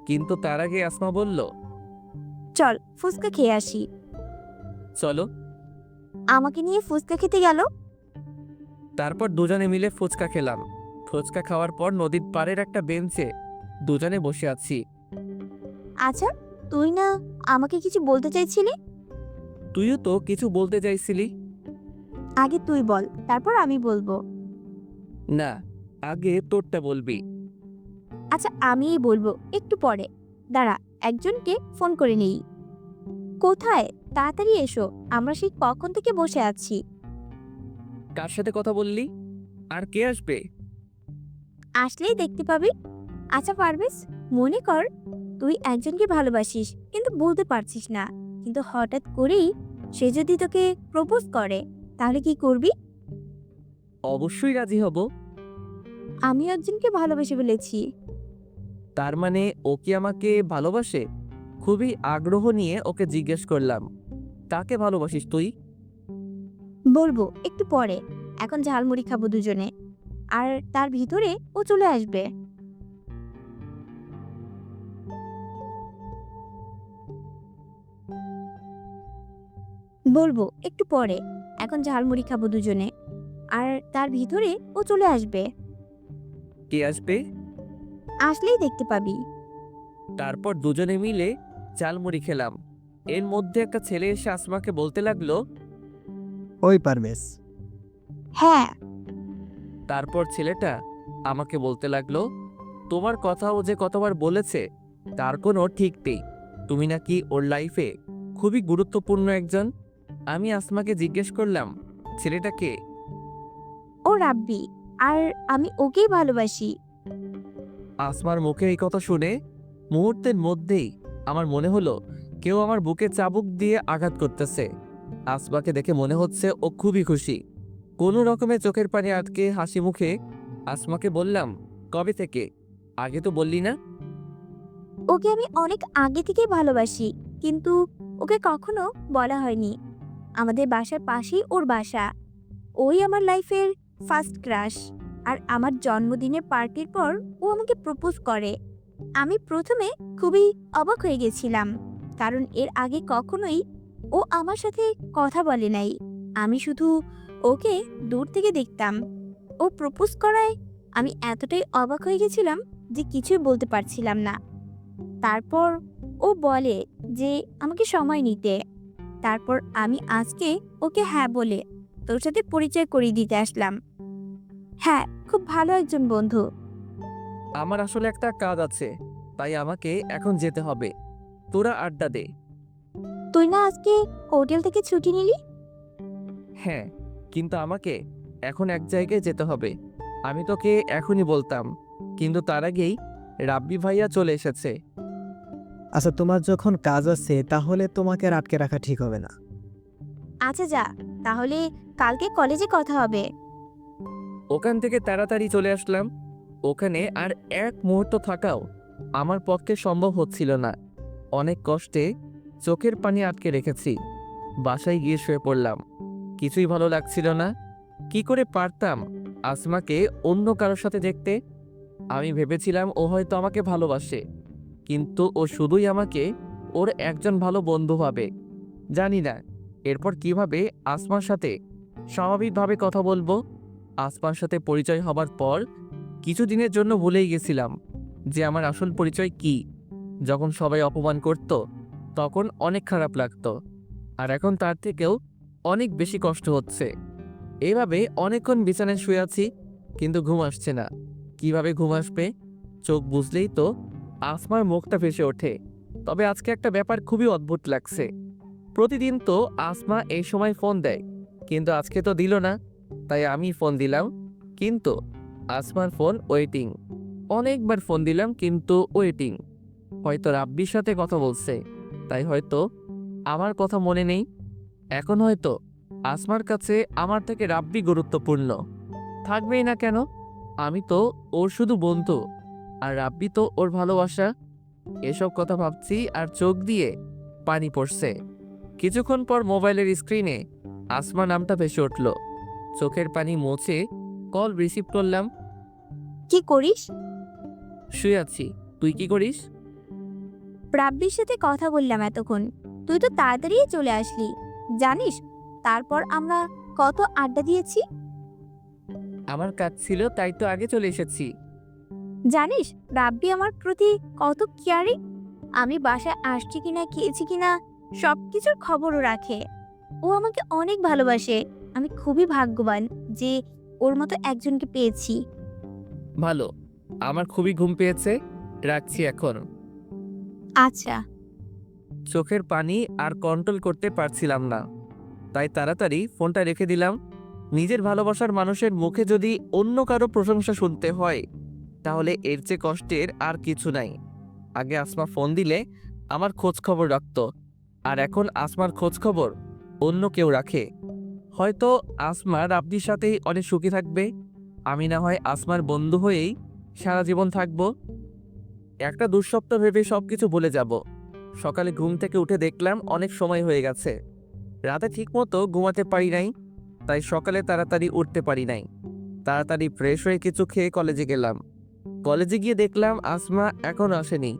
কিন্তু তার আগে আসমা বলল, চল ফুচকা খেয়ে আসি। চলো। আমাকে নিয়ে ফুচকা খেতে গেল। তারপর দুজনে মিলে ফুচকা খেলাম। ফুচকা খাওয়ার পর নদীর পাড়ের একটা বেঞ্চে দুজনে বসে আছি। আচ্ছা, তুই না আমাকে কিছু বলতে চাইছিলি? তুইও তো কিছু বলতে চাইছিলি। আগে তুই বল, তারপর আমি বলবো। না, আগে তোরটা বলবি। আচ্ছা, আমিই বলবো একটু পরে। দাঁড়া, একজনকে ফোন করে নেই। কোথায়? তাড়াতাড়ি এসো, আমরা সেই কখন থেকে বসে আছি। কার সাথে কথা বললি? আর কে আসবে? আসলেই দেখতে পাবি। আচ্ছা পারভেজ, মনে কর তুই একজনকে ভালোবাসিস কিন্তু বলতে পারছিস না, কিন্তু হঠাৎ করেই সে যদি তোকে প্রপোজ করে, তাহলে কি করবি? অবশ্যই রাজি হব। আমিও একজনকে ভালোবেসে ফেলেছি। তার মানে ও কি আমাকে ভালোবাসে? খুবই আগ্রহ নিয়ে ওকে জিজ্ঞেস করলাম, কাকে ভালোবাসিস তুই? বলবো একটু পরে, এখন ঝালমুড়ি খাবো দুজনে, আর তার ভিতরে ও চলে আসবে। বলবো একটু পরে, এখন ঝালমুড়ি খাবো দুজনে, আর তার ভিতরে ও চলে আসবে। কে আসবে? আসলেই দেখতে পাবি। তারপর দুজনে মিলে ঝালমুড়ি খেলাম। এর মধ্যে একটা ছেলে এসে আসমাকে বলতে লাগলো, ওই পারভেজ, হ্যাঁ। তারপর ছেলেটা আমাকে বলতে লাগলো, তোমার কথা ও যে কতবার বলেছে তার কোনো ঠিক নেই। তুমি নাকি ওর লাইফে খুবই গুরুত্বপূর্ণ একজন। আমি আসমাকে জিজ্ঞেস করলাম, ছেলেটা কে? ও রাব্বি, আর আমি ওকেই ভালোবাসি। আসমার মুখে এই কথা শুনে মুহূর্তের মধ্যেই আমার মনে হলো কেউ আমার বুকে চাবুক দিয়ে আঘাত করতেছে। আসমাকে দেখে মনে হচ্ছে ও খুবই খুশি। কোনো রকমে চোখের পানি আটকে হাসি মুখে আসমাকে বললাম, কবে থেকে? আগে তো বললি না। ওকে আমি অনেক আগে থেকেই ভালোবাসি, কিন্তু ওকে কখনো বলা হয়নি। আমাদের বাসার পাশেই ওর বাসা। ওই আমার লাইফের ফার্স্ট ক্রাশ। আর আমার জন্মদিনের পার্টির পর ও আমাকে প্রপোজ করে। আমি প্রথমে খুবই অবাক হয়ে গেছিলাম, কারণ এর আগে কখনোই ও আমার সাথে কথা বলে নাই। আমি শুধু ওকে দূর থেকে দেখতাম। ও প্রপোজ করায় আমি এতটাই অবাক হয়ে গেছিলাম যে কিছুই বলতে পারছিলাম না। তারপর ও বলে যে আমাকে সময় নিতে। তারপর আমি আজকে ওকে হ্যাঁ বলে তোর সাথে পরিচয় করিয়ে দিতে আসলাম। হ্যাঁ, খুব ভালো একজন বন্ধু। আমার আসলে একটা কাজ আছে, তাই আমাকে এখন যেতে হবে। তোরা আড্ডা দে। তুই না আজকে হোটেল থেকে ছুটি নিলি? হ্যাঁ, কিন্তু আমাকে এখন এক জায়গায় যেতে হবে। আমি তোকে এখনই বলতাম, কিন্তু তার আগেই রাব্বি ভাইয়া চলে এসেছে। আচ্ছা তোমার যখন কাজ আছে তাহলে তোমাকে আর আটকে রাখা ঠিক হবে না। আচ্ছা যা, তাহলে কালকে কলেজে কথা হবে। ওখান থেকে তাড়াতাড়ি চলে আসলাম। ওখানে আর এক মুহূর্ত থাকাও আমার পক্ষে সম্ভব হচ্ছিল না। অনেক কষ্টে চোখের পানি আটকে রেখেছি। বাসায় গিয়ে শুয়ে পড়লাম। কিছুই ভালো লাগছিল না। কি করে পারতাম আসমাকে অন্য কারোর সাথে দেখতে? আমি ভেবেছিলাম ও হয়তো আমাকে ভালোবাসে, কিন্তু ও শুধুই আমাকে ওর একজন ভালো বন্ধু ভাবে। জানি না এরপর কিভাবে আসমার সাথে স্বাভাবিকভাবে কথা বলবো। আসমার সাথে পরিচয় হবার পর কিছুদিনের জন্য ভুলেই গেছিলাম যে আমার আসল পরিচয় কি। যখন সবাই অপমান করত তখন অনেক খারাপ লাগতো, আর এখন তার থেকেও অনেক বেশি কষ্ট হচ্ছে। এভাবে অনেকক্ষণ বিছানায় শুয়ে আছি, কিন্তু ঘুম আসছে না। কিভাবে ঘুম আসবে? চোখ বুঝলেই তো আসমার মুখটা ভেসে ওঠে। তবে আজকে একটা ব্যাপার খুবই অদ্ভুত লাগছে। প্রতিদিন তো আসমা এই সময় ফোন দেয়, কিন্তু আজকে তো দিল না। তাই আমি ফোন দিলাম, কিন্তু আসমার ফোন ওয়েটিং। অনেকবার ফোন দিলাম, কিন্তু ওয়েটিং। হয়তো রাব্বির সাথে কথা বলছে, তাই হয়তো আমার কথা মনে নেই। এখন হয়তো আসমার কাছে আমার থেকে রাব্বি গুরুত্বপূর্ণ। থাকবেই না কেন? আমি তো ওর শুধু বন্ধু, আর রাব্বি তো ওর ভালোবাসা। এসব কথা ভাবছি আর চোখ দিয়ে পানি পড়ছে। কিছুক্ষণ পর মোবাইলের স্ক্রিনে আসমা নামটা ভেসে উঠল। চোখের পানি মুছে কল রিসিভ করলাম। কি করিস? শুয়ে আছি। তুই কি করিস? রাব্বির সাথে কথা বললাম এতক্ষণ, তুই তো তাড়াতাড়ি চলে আসলি। জানিস তারপর আমরা কত আড্ডা দিয়েছি? আমার কাজ ছিল তাই তো আগে চলে এসেছি। জানিস রাব্বি আমার প্রতি কত কেয়ারিং। আমি বাসায় আসছি কিনা, খেয়েছি কিনা সবকিছুর খবরও রাখে। ও আমাকে অনেক ভালোবাসে। আমি খুবই ভাগ্যবান যে ওর মতো একজনকে পেয়েছি। ভালো, আমার খুবই ঘুম পেয়েছে, রাখছি এখন। আচ্ছা। চোখের পানি আর কন্ট্রোল করতে পারছিলাম না, তাই তাড়াতাড়ি ফোনটা রেখে দিলাম। নিজের ভালোবাসার মানুষের মুখে যদি অন্য কারো প্রশংসা শুনতে হয়, তাহলে এর চেয়ে কষ্টের আর কিছু নাই। আগে আসমা ফোন দিলে আমার খোঁজ খবর রাখত, আর এখন আসমার খোঁজ খবর অন্য কেউ রাখে। হয়তো আসমা রাব্বির সাথেই অনেক সুখী থাকবে, আমি না হয় আসমার বন্ধু হয়েই সারা জীবন থাকব। একটা দুঃস্বপ্ন ভেবে সবকিছু ভুলে যাব। সকালে ঘুম থেকে উঠে দেখলাম অনেক সময় হয়ে গেছে। রাতে ঠিকমতো ঘুমাতে পারি নাই, তাই সকালে তাড়াতাড়ি উঠতে পারি নাই। তাড়াতাড়ি ফ্রেশ হয়ে কিছু খেয়ে কলেজে গেলাম। কলেজে গিয়ে দেখলাম আসমা এখনো আসেনি।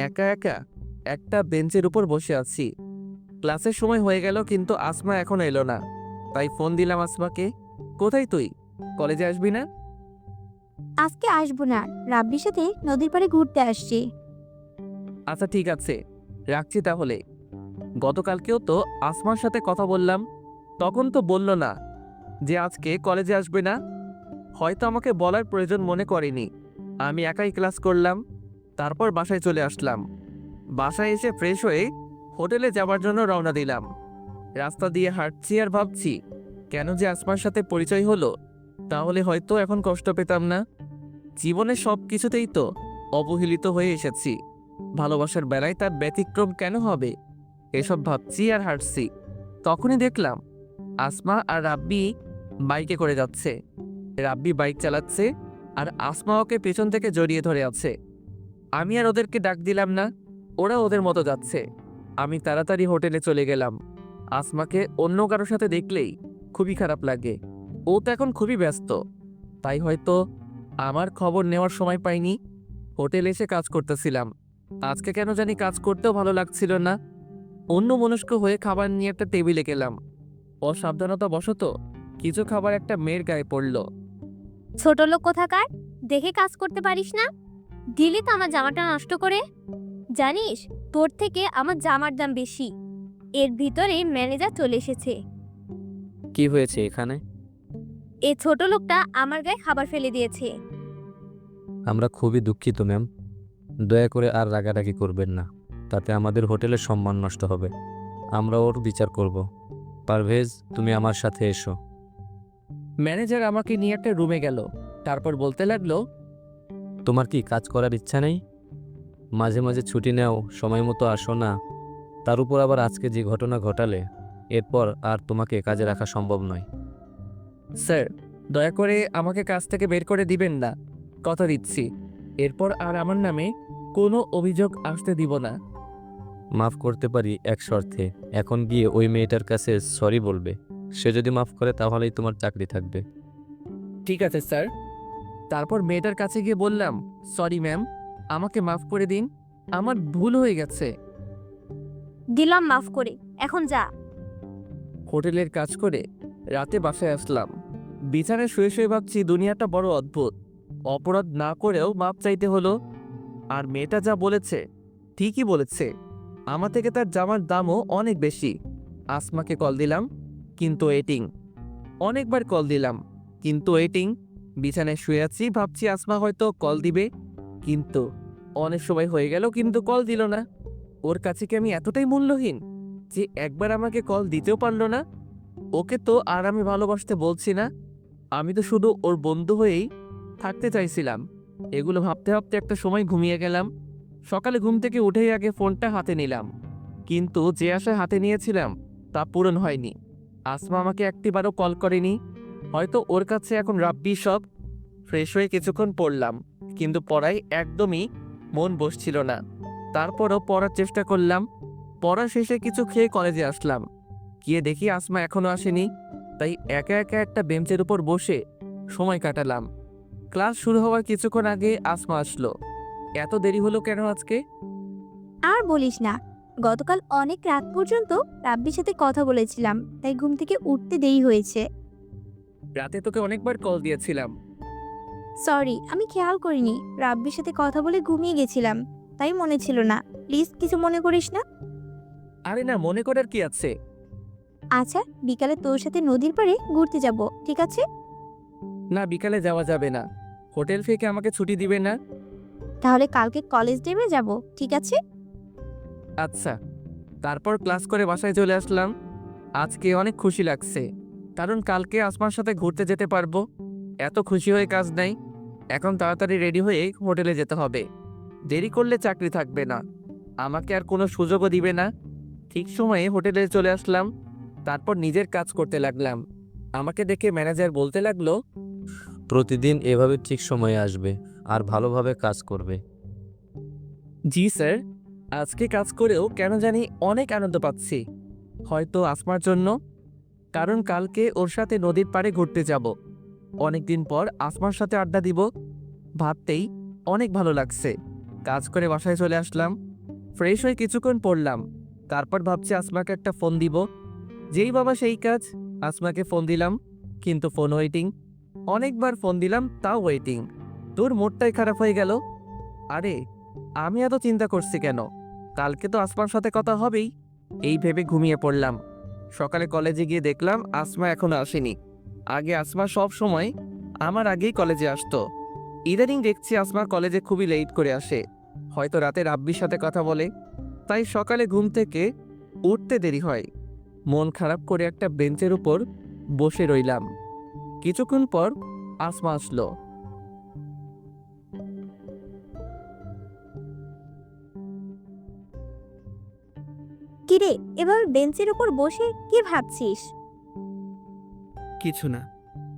একা একা একটা বেঞ্চের উপর বসে আছি। ক্লাসের সময় হয়ে গেল কিন্তু আসমা এখনো এলো না, তাই ফোন দিলাম আসমাকে। কোথায় তুই? কলেজে আসবি না? আজকে আসবো না, রাব্বির সাথে নদীর পাড়ে ঘুরতে আসছি। আচ্ছা ঠিক আছে, রাখছি তাহলে। গতকালকেও তো আসমার সাথে কথা বললাম, তখন তো বলল না যে আজকে কলেজে আসবে না। হয়তো আমাকে বলার প্রয়োজন মনে করেনি। আমি একাই ক্লাস করলাম, তারপর বাসায় চলে আসলাম। বাসায় এসে ফ্রেশ হয়ে হোটেলে যাওয়ার জন্য রওনা দিলাম। রাস্তা দিয়ে হাঁটছি আর ভাবছি, কেন যে আসমার সাথে পরিচয় হলো, তাহলে হয়তো এখন কষ্ট পেতাম না। জীবনের সব কিছুতেই তো অবহেলিত হয়ে এসেছি, ভালোবাসার বেলায় তার ব্যতিক্রম কেন হবে? এসব ভাবছি আর হাঁটছি। তখনই দেখলাম আসমা আর রাব্বি বাইকে করে যাচ্ছে। রাব্বি বাইক চালাচ্ছে আর আসমা ওকে পেছন থেকে জড়িয়ে ধরে আছে। আমি আর ওদেরকে ডাক দিলাম না, ওরা ওদের মতো যাচ্ছে। আমি তাড়াতাড়ি হোটেলে চলে গেলাম। আসমাকে অন্য কারোর সাথে দেখলেই খুবই খারাপ লাগে। ও তো এখন খুবই ব্যস্ত, তাই হয়তো আমার খবর নেওয়ার সময় পাইনি। হোটেলে এসে কাজ করতেছিলাম। আজকে কেন জানি কাজ করতেও ভালো লাগছিল না। অন্য মনস্ক হয়ে খাবার নিয়ে একটা টেবিলে গেলাম। অসাবধানতা বশত কিছু খাবার একটা মেয়ের গায়ে পড়ল। ছোট লোক কোথাকার, দেখে কাজ করতে পারিস না? দিলি তো আমার জামাটা নষ্ট করে। জানিস তোর থেকে আমার জামার দাম বেশি। এর ভিতরে ম্যানেজার চলে এসেছে। কি হয়েছে এখানে? এ ছোট লোকটা আমার গায়ে খাবার ফেলে দিয়েছে। আমরা খুবই দুঃখিত ম্যাম, দয়া করে আর রাগারাগি করবেন না, তাতে আমাদের হোটেলের সম্মান নষ্ট হবে। আমরা ওর বিচার করব। পারভেজ, তুমি আমার সাথে এসো। ম্যানেজার আমাকে নিয়ে একটা রুমে গেল, তারপর বলতে লাগলো, তোমার কি কাজ করার ইচ্ছা নেই? মাঝে মাঝে ছুটি নাও, সময় মতো আসো না। তার উপর আবার আজকে যে ঘটনা ঘটালে, এরপর আর তোমাকে কাজে রাখা সম্ভব নয়। স্যার দয়া করে আমাকে কাজ থেকে বের করে দিবেন না, কথা দিচ্ছি এরপর আর আমার নামে কোনো অভিযোগ আসতে দিব না। মাফ করতে পারি এক শর্তে, এখন গিয়ে ওই মেয়েটার কাছে সরি বলবে। সে যদি মাফ করে তাহলেই তোমার চাকরি থাকবে। ঠিক আছে স্যার। তারপর মেয়েটার কাছে গিয়ে বললাম, সরি ম্যাম, আমাকে মাফ করে দিন, আমার ভুল হয়ে গেছে। দিলাম মাফ করে, এখন যা। হোটেলের কাজ করে রাতে বাসায় আসলাম। বিছানায় শুয়ে শুয়ে ভাবছি দুনিয়াটা বড় অদ্ভুত। অপরাধ না করেও মাপ চাইতে হলো। আর মেয়েটা যা বলেছে ঠিকই বলেছে, আমার থেকে তার জামার দামও অনেক বেশি। আসমাকে কল দিলাম কিন্তু ওয়েটিং। অনেকবার কল দিলাম কিন্তু ওয়েটিং। বিছানায় শুয়ে আছি, ভাবছি আসমা হয়তো কল দিবে, কিন্তু অনেক সময় হয়ে গেল কিন্তু কল দিল না। ওর কাছে কি আমি এতটাই মূল্যহীন যে একবার আমাকে কল দিতেও পারলো না? ওকে তো আর আমি ভালোবাসতে বলছি না, আমি তো শুধু ওর বন্ধু হয়েই থাকতে চাইছিলাম। এগুলো ভাবতে ভাবতে একটা সময় ঘুমিয়ে গেলাম। সকালে ঘুম থেকে উঠেই আগে ফোনটা হাতে নিলাম, কিন্তু যে আশা হাতে নিয়েছিলাম তা পূরণ হয়নি। আসমা আমাকে একটিবারও কল করেনি, হয়তো ওর কাছে এখন রাব্বি সব। ফ্রেশ হয়ে কিছুক্ষণ পড়লাম, কিন্তু পড়ায় একদমই মন বসছিল না। তারপরও পড়ার চেষ্টা করলাম। পড়া শেষে কিছু খেয়ে কলেজে আসলাম। গিয়ে দেখি আসমা এখনো আসেনি, তাই একা একা একটা বেঞ্চের উপর বসে সময় কাটালাম। ক্লাস শুরু হওয়ার কিছুক্ষণ আগে আসমা আসলো। এত দেরি হলো কেন আজকে? আর বলিস না, গতকাল অনেক রাত পর্যন্ত রাব্বির সাথে কথা বলেছিলাম, তাই ঘুম থেকে উঠতে দেরি হয়েছে। রাতে তোকে অনেকবার কল দিয়েছিলাম। সরি, আমি খেয়াল করিনি। রাব্বির সাথে কথা বলে ঘুমিয়ে গেছিলাম, তাই মনে ছিল না। প্লিজ কিছু মনে করিস না। আরে না, মনে করার কি আছে? আচ্ছা, বিকালে তোর সাথে নদীর পাড়ে ঘুরতে যাব, ঠিক আছে? না, বিকালে যাওয়া যাবে না। হোটেল থেকে আমাকে ছুটি দিবে না। তাহলে কালকে কলেজ ডেমে যাব, ঠিক আছে? আচ্ছা। তারপর ক্লাস করে বাসায় চলে আসলাম। আজকে অনেক খুশি লাগছে, কারণ কালকে আসমার সাথে ঘুরতে যেতে পারবো। এত খুশি হয়ে কাজ নাই। এখন তাড়াতাড়ি রেডি হয়ে হোটেলে যেতে হবে। দেরি করলে চাকরি থাকবে না, আমাকে আর কোনো সুযোগও দিবে না। ঠিক সময়ে হোটেলে চলে আসলাম। তারপর নিজের কাজ করতে লাগলাম। আমাকে দেখে ম্যানেজার বলতে লাগলো, প্রতিদিন এভাবে ঠিক সময়ে আসবে আর ভালোভাবে কাজ করবে। জি স্যার। আজকে কাজ করেও কেন জানি অনেক আনন্দ পাচ্ছি। হয়তো আসমার জন্য, কারণ কালকে ওর সাথে নদীর পাড়ে ঘুরতে যাব। অনেকদিন পর আসমার সাথে আড্ডা দিব, ভাবতেই অনেক ভালো লাগছে। কাজ করে বাসায় চলে আসলাম। ফ্রেশ হয়ে কিছুক্ষণ পড়লাম। তারপর ভাবছি আসমাকে একটা ফোন দিব। যেই বাবা সেই কাজ, আসমাকে ফোন দিলাম, কিন্তু ফোন ওয়েটিং। অনেকবার ফোন দিলাম, তাও ওয়েটিং। তোর মোডটাই খারাপ হয়ে গেল। আরে, আমি এত চিন্তা করছি কেন? কালকে তো আসমার সাথে কথা হবেই, এই ভেবে ঘুমিয়ে পড়লাম। সকালে কলেজে গিয়ে দেখলাম আসমা এখনো আসেনি। আগে আসমা সব সময় আমার আগেই কলেজে আসতো। ইদানিং দেখছি আসমা কলেজে খুবই লেট করে আসে। হয়তো রাতে রাব্বির সাথে কথা বলে, তাই সকালে ঘুম থেকে উঠতে দেরি হয়। মন খারাপ করে একটা বেঞ্চের উপর বসে রইলাম। কিছুক্ষণ পর আসমা আসলো। কিরে, এভাবে বেঞ্চের উপর বসে কি ভাবছিস? কিছু না,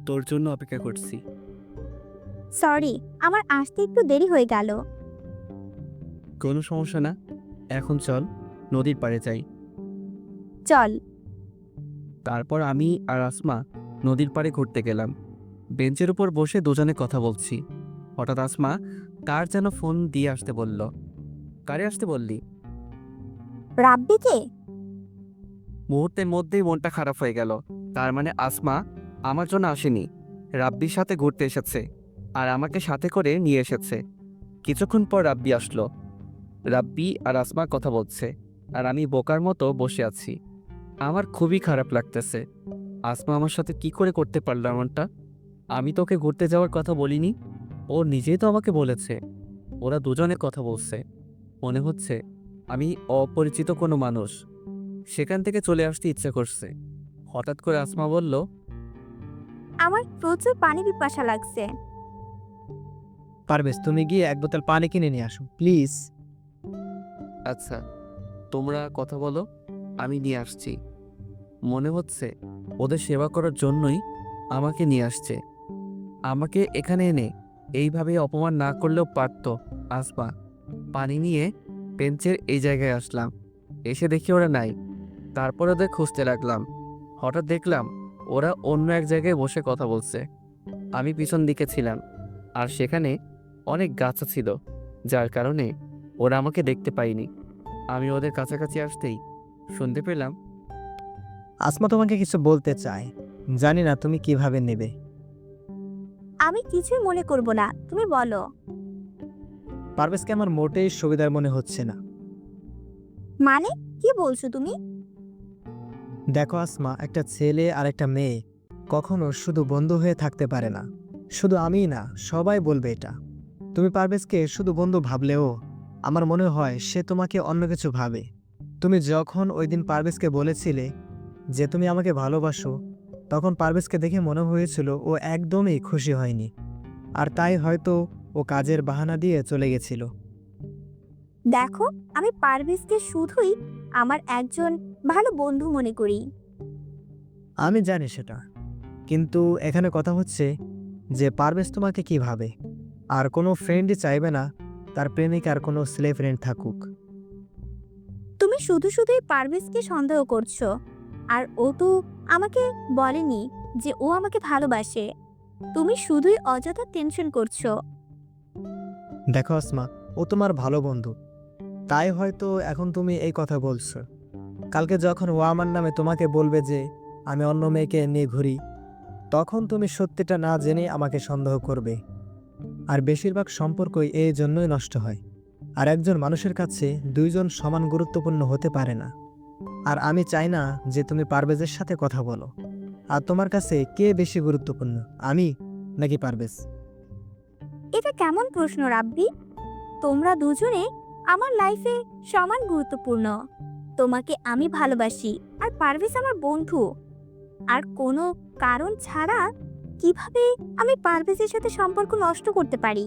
তোর জন্য অপেক্ষা করছি। সরি, আমার আসতে একটু দেরি হয়ে গেল। কোনো সমস্যা না। এখন চল নদীর পাড়ে যাই। চল। তারপর আমি আর আসমা নদীর পাড়ে ঘুরতে গেলাম। বেঞ্চের উপর বসে দুজনে কথা বলছি। হঠাৎ আসমা কার যেন ফোন দিয়ে আসতে বলল। কারে আসতে বললি? রাব্বিকে? মুহূর্তের মধ্যেই মনটা খারাপ হয়ে গেল। তার মানে আসমা আমার জন্য আসেনি, রাব্বির সাথে ঘুরতে এসেছে, আর আমাকে সাথে করে নিয়ে এসেছে। কিছুক্ষণ পর রাব্বি আসলো। রাব্বি আর আসমা কথা বলছে, আর আমি বোকার মতো বসে আছি। আমার খুবই খারাপ লাগতেছে। আসমা আমার সাথে কি করে করতে পারলো এমনটা? আমি তোকে ঘুরতে যাওয়ার কথা বলিনি, ও নিজেই তো আমাকে বলেছে। ওরা দুজনে কথা বলছে, মনে হচ্ছে আমি অপরিচিত কোনো মানুষ। সেখান থেকে চলে আসতে ইচ্ছে করছে। হঠাৎ করে আসমা বলল, আমার প্রচুর পানি পিপাসা লাগছে। পারভেজ, তুমি গিয়ে এক বোতল পানি কিনে নিয়ে আসো প্লিজ। আচ্ছা, তোমরা কথা বলো, আমি নিয়ে আসছি। মনে হচ্ছে ওদের সেবা করার জন্যই আমাকে নিয়ে আসছে। আমাকে এখানে এনে এইভাবে অপমান না করলেও পারত আসমা। পানি নিয়ে বেঞ্চের এই জায়গায় আসলাম। এসে দেখি ওরা নাই। তারপর ওদের খুঁজতে লাগলাম। হঠাৎ দেখলাম ওরা অন্য এক জায়গায় বসে কথা বলছে। আমি পিছন দিকে ছিলাম, আর সেখানে অনেক গাছা ছিল, যার কারণে ওরা আমাকে দেখতে পায়নি। আমি ওদের কাছাকাছি আসতেই শুনতে পেলাম, আসমা তোমাকে কিছু বলতে চায়, জানি না তুমি কিভাবে নেবে। আমি কিছুই মনে করব না, তুমি বলো। পারভেজকে আমার মোটেই সুবিধার মনে হচ্ছে না। মানে কি বলছো তুমি? দেখো আসমা, একটা ছেলে আর একটা মেয়ে কখনো শুধু বন্ধু হয়ে থাকতে পারে না। শুধু আমিই না, সবাই বলবে এটা। তুমি পারভেজকে শুধু বন্ধু ভাবলেও আমার মনে হয় সে তোমাকে অন্য কিছু ভাবে। তুমি যখন ওই দিন পারভেজকে বলেছিলে যে তুমি আমাকে ভালোবাসো, তখন পারভেজকে দেখে মনে হয়েছিল ও একদমই খুশি হয়নি, আর তাই হয়তো ও কাজের বাহানা দিয়ে চলে গেছিল। দেখো, আমি পারভেজকে শুধুই আমার একজন ভালো বন্ধু মনে করি। আমি জানি সেটা, কিন্তু এখানে কথা হচ্ছে যে পারভেজ তোমাকে কি ভাবে। আর কোনো ফ্রেন্ডই চাইবে না তার প্রেমিকার কোনো ছেলে ফ্রেন্ড থাকুক। তুমি শুধু শুধুই পারভেজকে সন্দেহ করছো, আর ও তো আমাকে বলেনি যে ও আমাকে ভালোবাসে। তুমি শুধুই অযথা টেনশন করছো। দেখো আসমা, ও তোমার ভালো বন্ধু, তাই হয়তো এখন তুমি এই কথা বলছো। কালকে যখন ও আমার নামে তোমাকে বলবে যে আমি অন্য মেয়েকে নিয়ে ঘুরি, তখন তুমি সত্যিটা না জেনে আমাকে সন্দেহ করবে। আর বেশিরভাগ সম্পর্কই এই জন্যই নষ্ট হয়। আর একজন মানুষের কাছে দুইজন সমান গুরুত্বপূর্ণ হতে পারে না। আর আমি চাই না যে তুমি পারভেজের সাথে কথা বলো। আর তোমার কাছে কে বেশি গুরুত্বপূর্ণ, আমি নাকি পারভেজ? এটা কেমন প্রশ্ন রাব্বি? তোমরা দুজনে আমার লাইফে সমান গুরুত্বপূর্ণ। তোমাকে আমি ভালোবাসি আর পারভেজ আমার বন্ধু। আর কোনো কারণ ছাড়া কিভাবে আমি পারভেজের সাথে সম্পর্ক নষ্ট করতে পারি?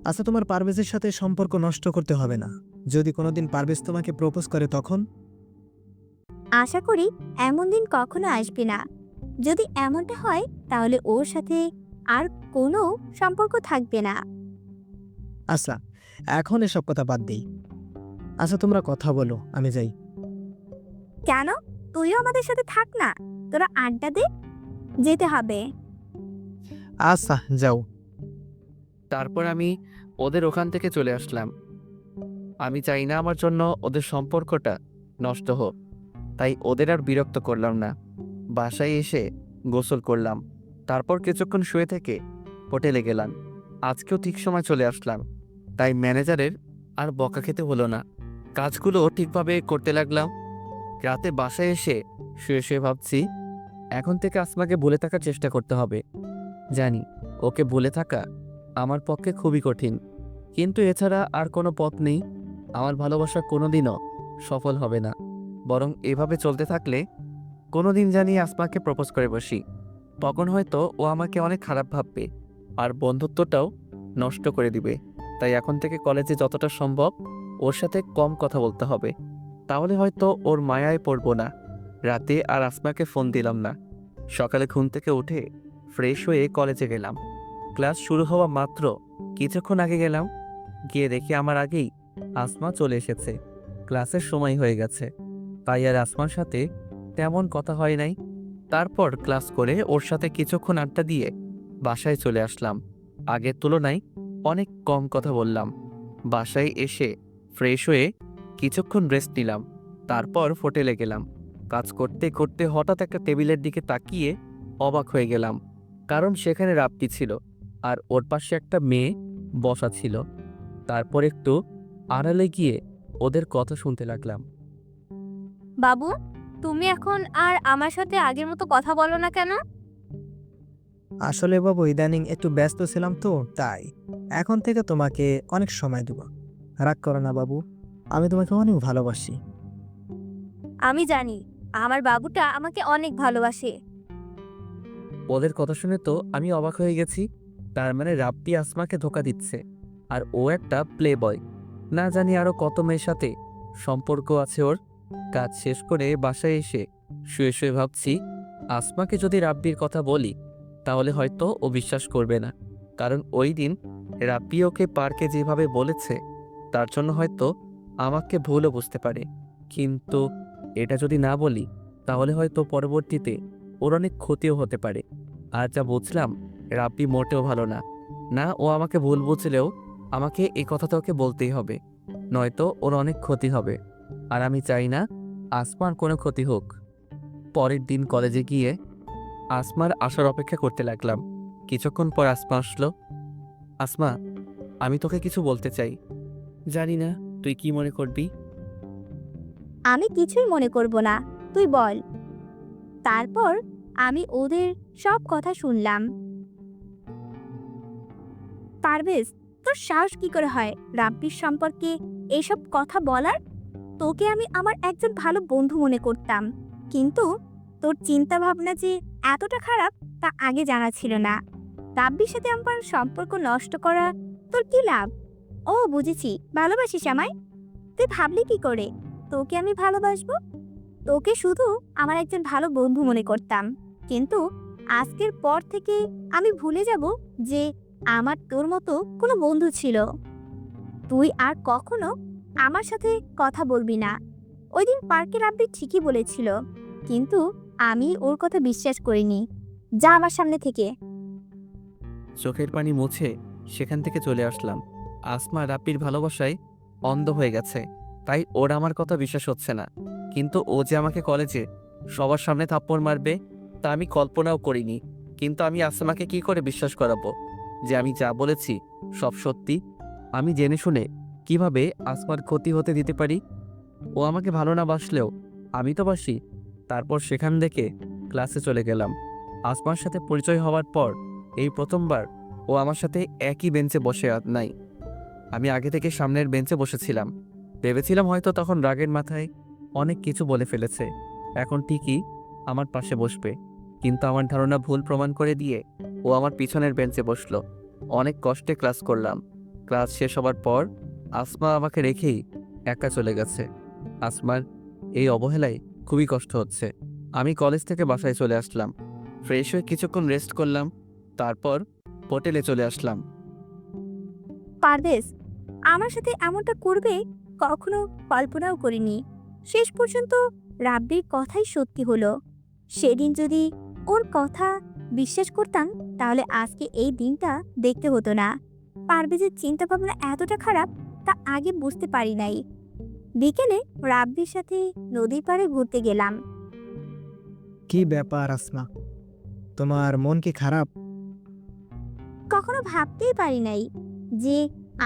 আচ্ছা, তোমার পারভেজের সাথে সম্পর্ক নষ্ট করতে হবে না। যদি কোনোদিন পারভেজ তোমাকে প্রপোজ করে তখন? আশা করি এমন দিন কখনো আসবে না। যদি এমনটা হয় তাহলে ওর সাথে আর কোনো সম্পর্ক থাকবে না। আচ্ছা, এখন এসব কথা বাদ দিই। আচ্ছা, তোমরা কথা বলো, আমি যাই। কেন? তুইও আমাদের সাথে থাক না, তোরা আড্ডা দে। যেতে হবে। আচ্ছা, যাও। তারপর আমি ওদের ওখান থেকে চলে আসলাম। আমি চাই না আমার জন্য ওদের সম্পর্কটা নষ্ট হোক, তাই ওদের আর বিরক্ত করলাম না। বাসায় এসে গোসল করলাম, তারপর কিছুক্ষণ শুয়ে থেকে হোটেলে গেলাম। আজকেও ঠিক সময় চলে আসলাম, তাই ম্যানেজারের আর বকা খেতে হলো না। কাজগুলো ঠিকভাবে করতে লাগলাম। রাতে বাসায় এসে শুয়ে শুয়ে ভাবছি, এখন থেকে আসমাকে বলে থাকার চেষ্টা করতে হবে। জানি ওকে বলে থাকা আমার পক্ষে খুবই কঠিন, কিন্তু এছাড়া আর কোনো পথ নেই। আমার ভালোবাসা কোনোদিনও সফল হবে না, বরং এভাবে চলতে থাকলে কোনোদিন জানি আসমাকে প্রপোজ করে বসি। তখন হয়তো ও আমাকে অনেক খারাপ ভাববে আর বন্ধুত্বটাও নষ্ট করে দিবে। তাই এখন থেকে কলেজে যতটা সম্ভব ওর সাথে কম কথা বলতে হবে, তাহলে হয়তো ওর মায়ায় পড়বো না। রাতে আর আসমাকে ফোন দিলাম না। সকালে ঘুম থেকে উঠে ফ্রেশ হয়ে কলেজে গেলাম। ক্লাস শুরু হওয়া মাত্র কিছুক্ষণ আগে গেলাম, গিয়ে দেখি আমার আগেই আসমা চলে এসেছে। ক্লাসের সময় হয়ে গেছে, তাই আর আসমার সাথে তেমন কথা হয় নাই। তারপর ক্লাস করে ওর সাথে কিছুক্ষণ আড্ডা দিয়ে বাসায় চলে আসলাম। আগের তুলনায় অনেক কম কথা বললাম। বাসায় এসে ফ্রেশ হয়ে কিছুক্ষণ রেস্ট নিলাম, তারপর হোটেলে গেলাম। কাজ করতে করতে হঠাৎ একটা টেবিলের দিকে তাকিয়ে অবাক হয়ে গেলাম, কারণ সেখানে রাপ্তি ছিল আর ওর পাশে একটা মেয়ে বসা ছিল। তারপর একটু আড়ালে গিয়ে ওদের কথা শুনতে লাগলাম। বাবু, তুমি এখন আর আমার সাথে আগের মতো কথা বলো না কেন? আসলে বাবু, ইদানিং একটু ব্যস্ত ছিলাম তো, তাই এখন থেকে তোমাকে অনেক সময় দেব। রাগ করো না বাবু, আমি তোমাকে অনেক ভালোবাসি। আমি জানি আমার বাবুটা আমাকে অনেক ভালোবাসে। ওদের কথা শুনে তো আমি অবাক হয়ে গেছি। তার মানে রাপ্তি আসমাকে ধোকা দিচ্ছে, আর ও একটা প্লে বয়। না জানি আরো কত মেয়ের সাথে সম্পর্ক আছে ওর। কাজ শেষ করে বাসায় এসে শুয়ে শুয়ে ভাবছি, আসমাকে যদি রাব্বির কথা বলি তাহলে হয়তো ও বিশ্বাস করবে না, কারণ ওই দিন রাব্বি ওকে পার্কে যেভাবে বলেছে তার জন্য হয়তো আমাকে ভুলও বুঝতে পারে। কিন্তু এটা যদি না বলি তাহলে হয়তো পরবর্তীতে ওর অনেক ক্ষতিও হতে পারে। আর যা বুঝলাম, রাব্বি মোটেও ভালো না। না, ও আমাকে ভুল বুঝলেও আমাকে এই কথাটা ওকে বলতেই হবে, নয়তো ওর অনেক ক্ষতি হবে। আর আমি চাই না আসমার কোনো ক্ষতি হোক। পরের দিন কলেজে গিয়ে আসমার আসার অপেক্ষা করতে লাগলাম। কিছুক্ষণ পর আসমা আসলো। আসমা, আমি তোকে কিছু বলতে চাই। জানি না তুই কি মনে করবি। আমি কিছুই মনে করব না, তুই বল। তারপর আমি ওদের সব কথা শুনলাম। পারভেজ, তোর সাহস কি করে হয় রাব্বির সম্পর্কে এইসব কথা বলার? তোকে আমি আমার একজন ভালো বন্ধু মনে করতাম, কিন্তু তোর চিন্তা ভাবনা যে এতটা খারাপ তা আগে জানা ছিল না। রাব্বির সাথে আমার সম্পর্ক নষ্ট করা তোর কি লাভ? ও বুঝেছি, ভালোবাসিস আমায়। তুই ভাবলি কি করে তোকে আমি ভালোবাসবো? তোকে শুধু আমার একজন ভালো বন্ধু মনে করতাম, কিন্তু আজকের পর থেকে আমি ভুলে যাব যে আমার তোর মতো কোনো বন্ধু ছিল। তুই আর কখনো আমার সাথে কথা বলবি না। ওই দিন পার্কে রাব্বি ঠিকই বলেছিল, কিন্তু আমি ওর কথা বিশ্বাস করিনি। যা আমার সামনে থেকে। চোখের পানি মুছে সেখান থেকে চলে আসলাম। আসমা রাব্বির ভালোবাসায় অন্ধ হয়ে গেছে, তাই ওর আমার কথা বিশ্বাস হচ্ছে না। কিন্তু ও যে আমাকে কলেজে সবার সামনে থাপ্পড় মারবে তা আমি কল্পনাও করিনি। কিন্তু আমি আসমাকে কি করে বিশ্বাস করাবো যে আমি যা বলেছি সব সত্যি? আমি জেনে শুনে কিভাবে আসমার ক্ষতি হতে দিতে পারি? ও আমাকে ভালো না বাসলেও আমি তো বাসি। তারপর সেখান থেকে ক্লাসে চলে গেলাম। আসমার সাথে পরিচয় হওয়ার পর এই প্রথমবার ও আমার সাথে একই বেঞ্চে বসে নাই। আমি আগে থেকে সামনের বেঞ্চে বসেছিলাম। ভেবেছিলাম হয়তো তখন রাগের মাথায় অনেক কিছু বলে ফেলেছে, এখন ঠিকই আমার পাশে বসবে। কিন্তু আমার ধারণা ভুল প্রমাণ করে দিয়ে ও আমার পিছনের বেঞ্চে বসলো। অনেক কষ্টে ক্লাস করলাম। ক্লাস শেষ হবার পর আসমা আমাকে রেখেই একা চলে গেছে। আসমার এই অবহেলায় খুবই কষ্ট হচ্ছে। আমি কলেজ থেকে বাসায় চলে আসলাম। ফ্রেশ হয়ে কিছুক্ষণ রেস্ট করলাম, তারপর হোটেলে চলে আসলাম। পারভেজ আমার সাথে এমনটা করবে কখনো কল্পনাও করিনি। শেষ পর্যন্ত রাব্বির কথাই সত্যি হলো। সেদিন যদি ওর কথা বিশ্বাস করতাম তাহলে আজকে এই দিনটা দেখতে হতো না। পারভেজের চিন্তা ভাবনা এতটা খারাপ তা আগে বুঝতে পারি নাই। বিকেলে রাব্বির সাথে নদীর পাড়ে ঘুরতে গেলাম। কি ব্যাপার আসমা, তোমার মন কি খারাপ? কখনো ভাবতেই পারি নাই যে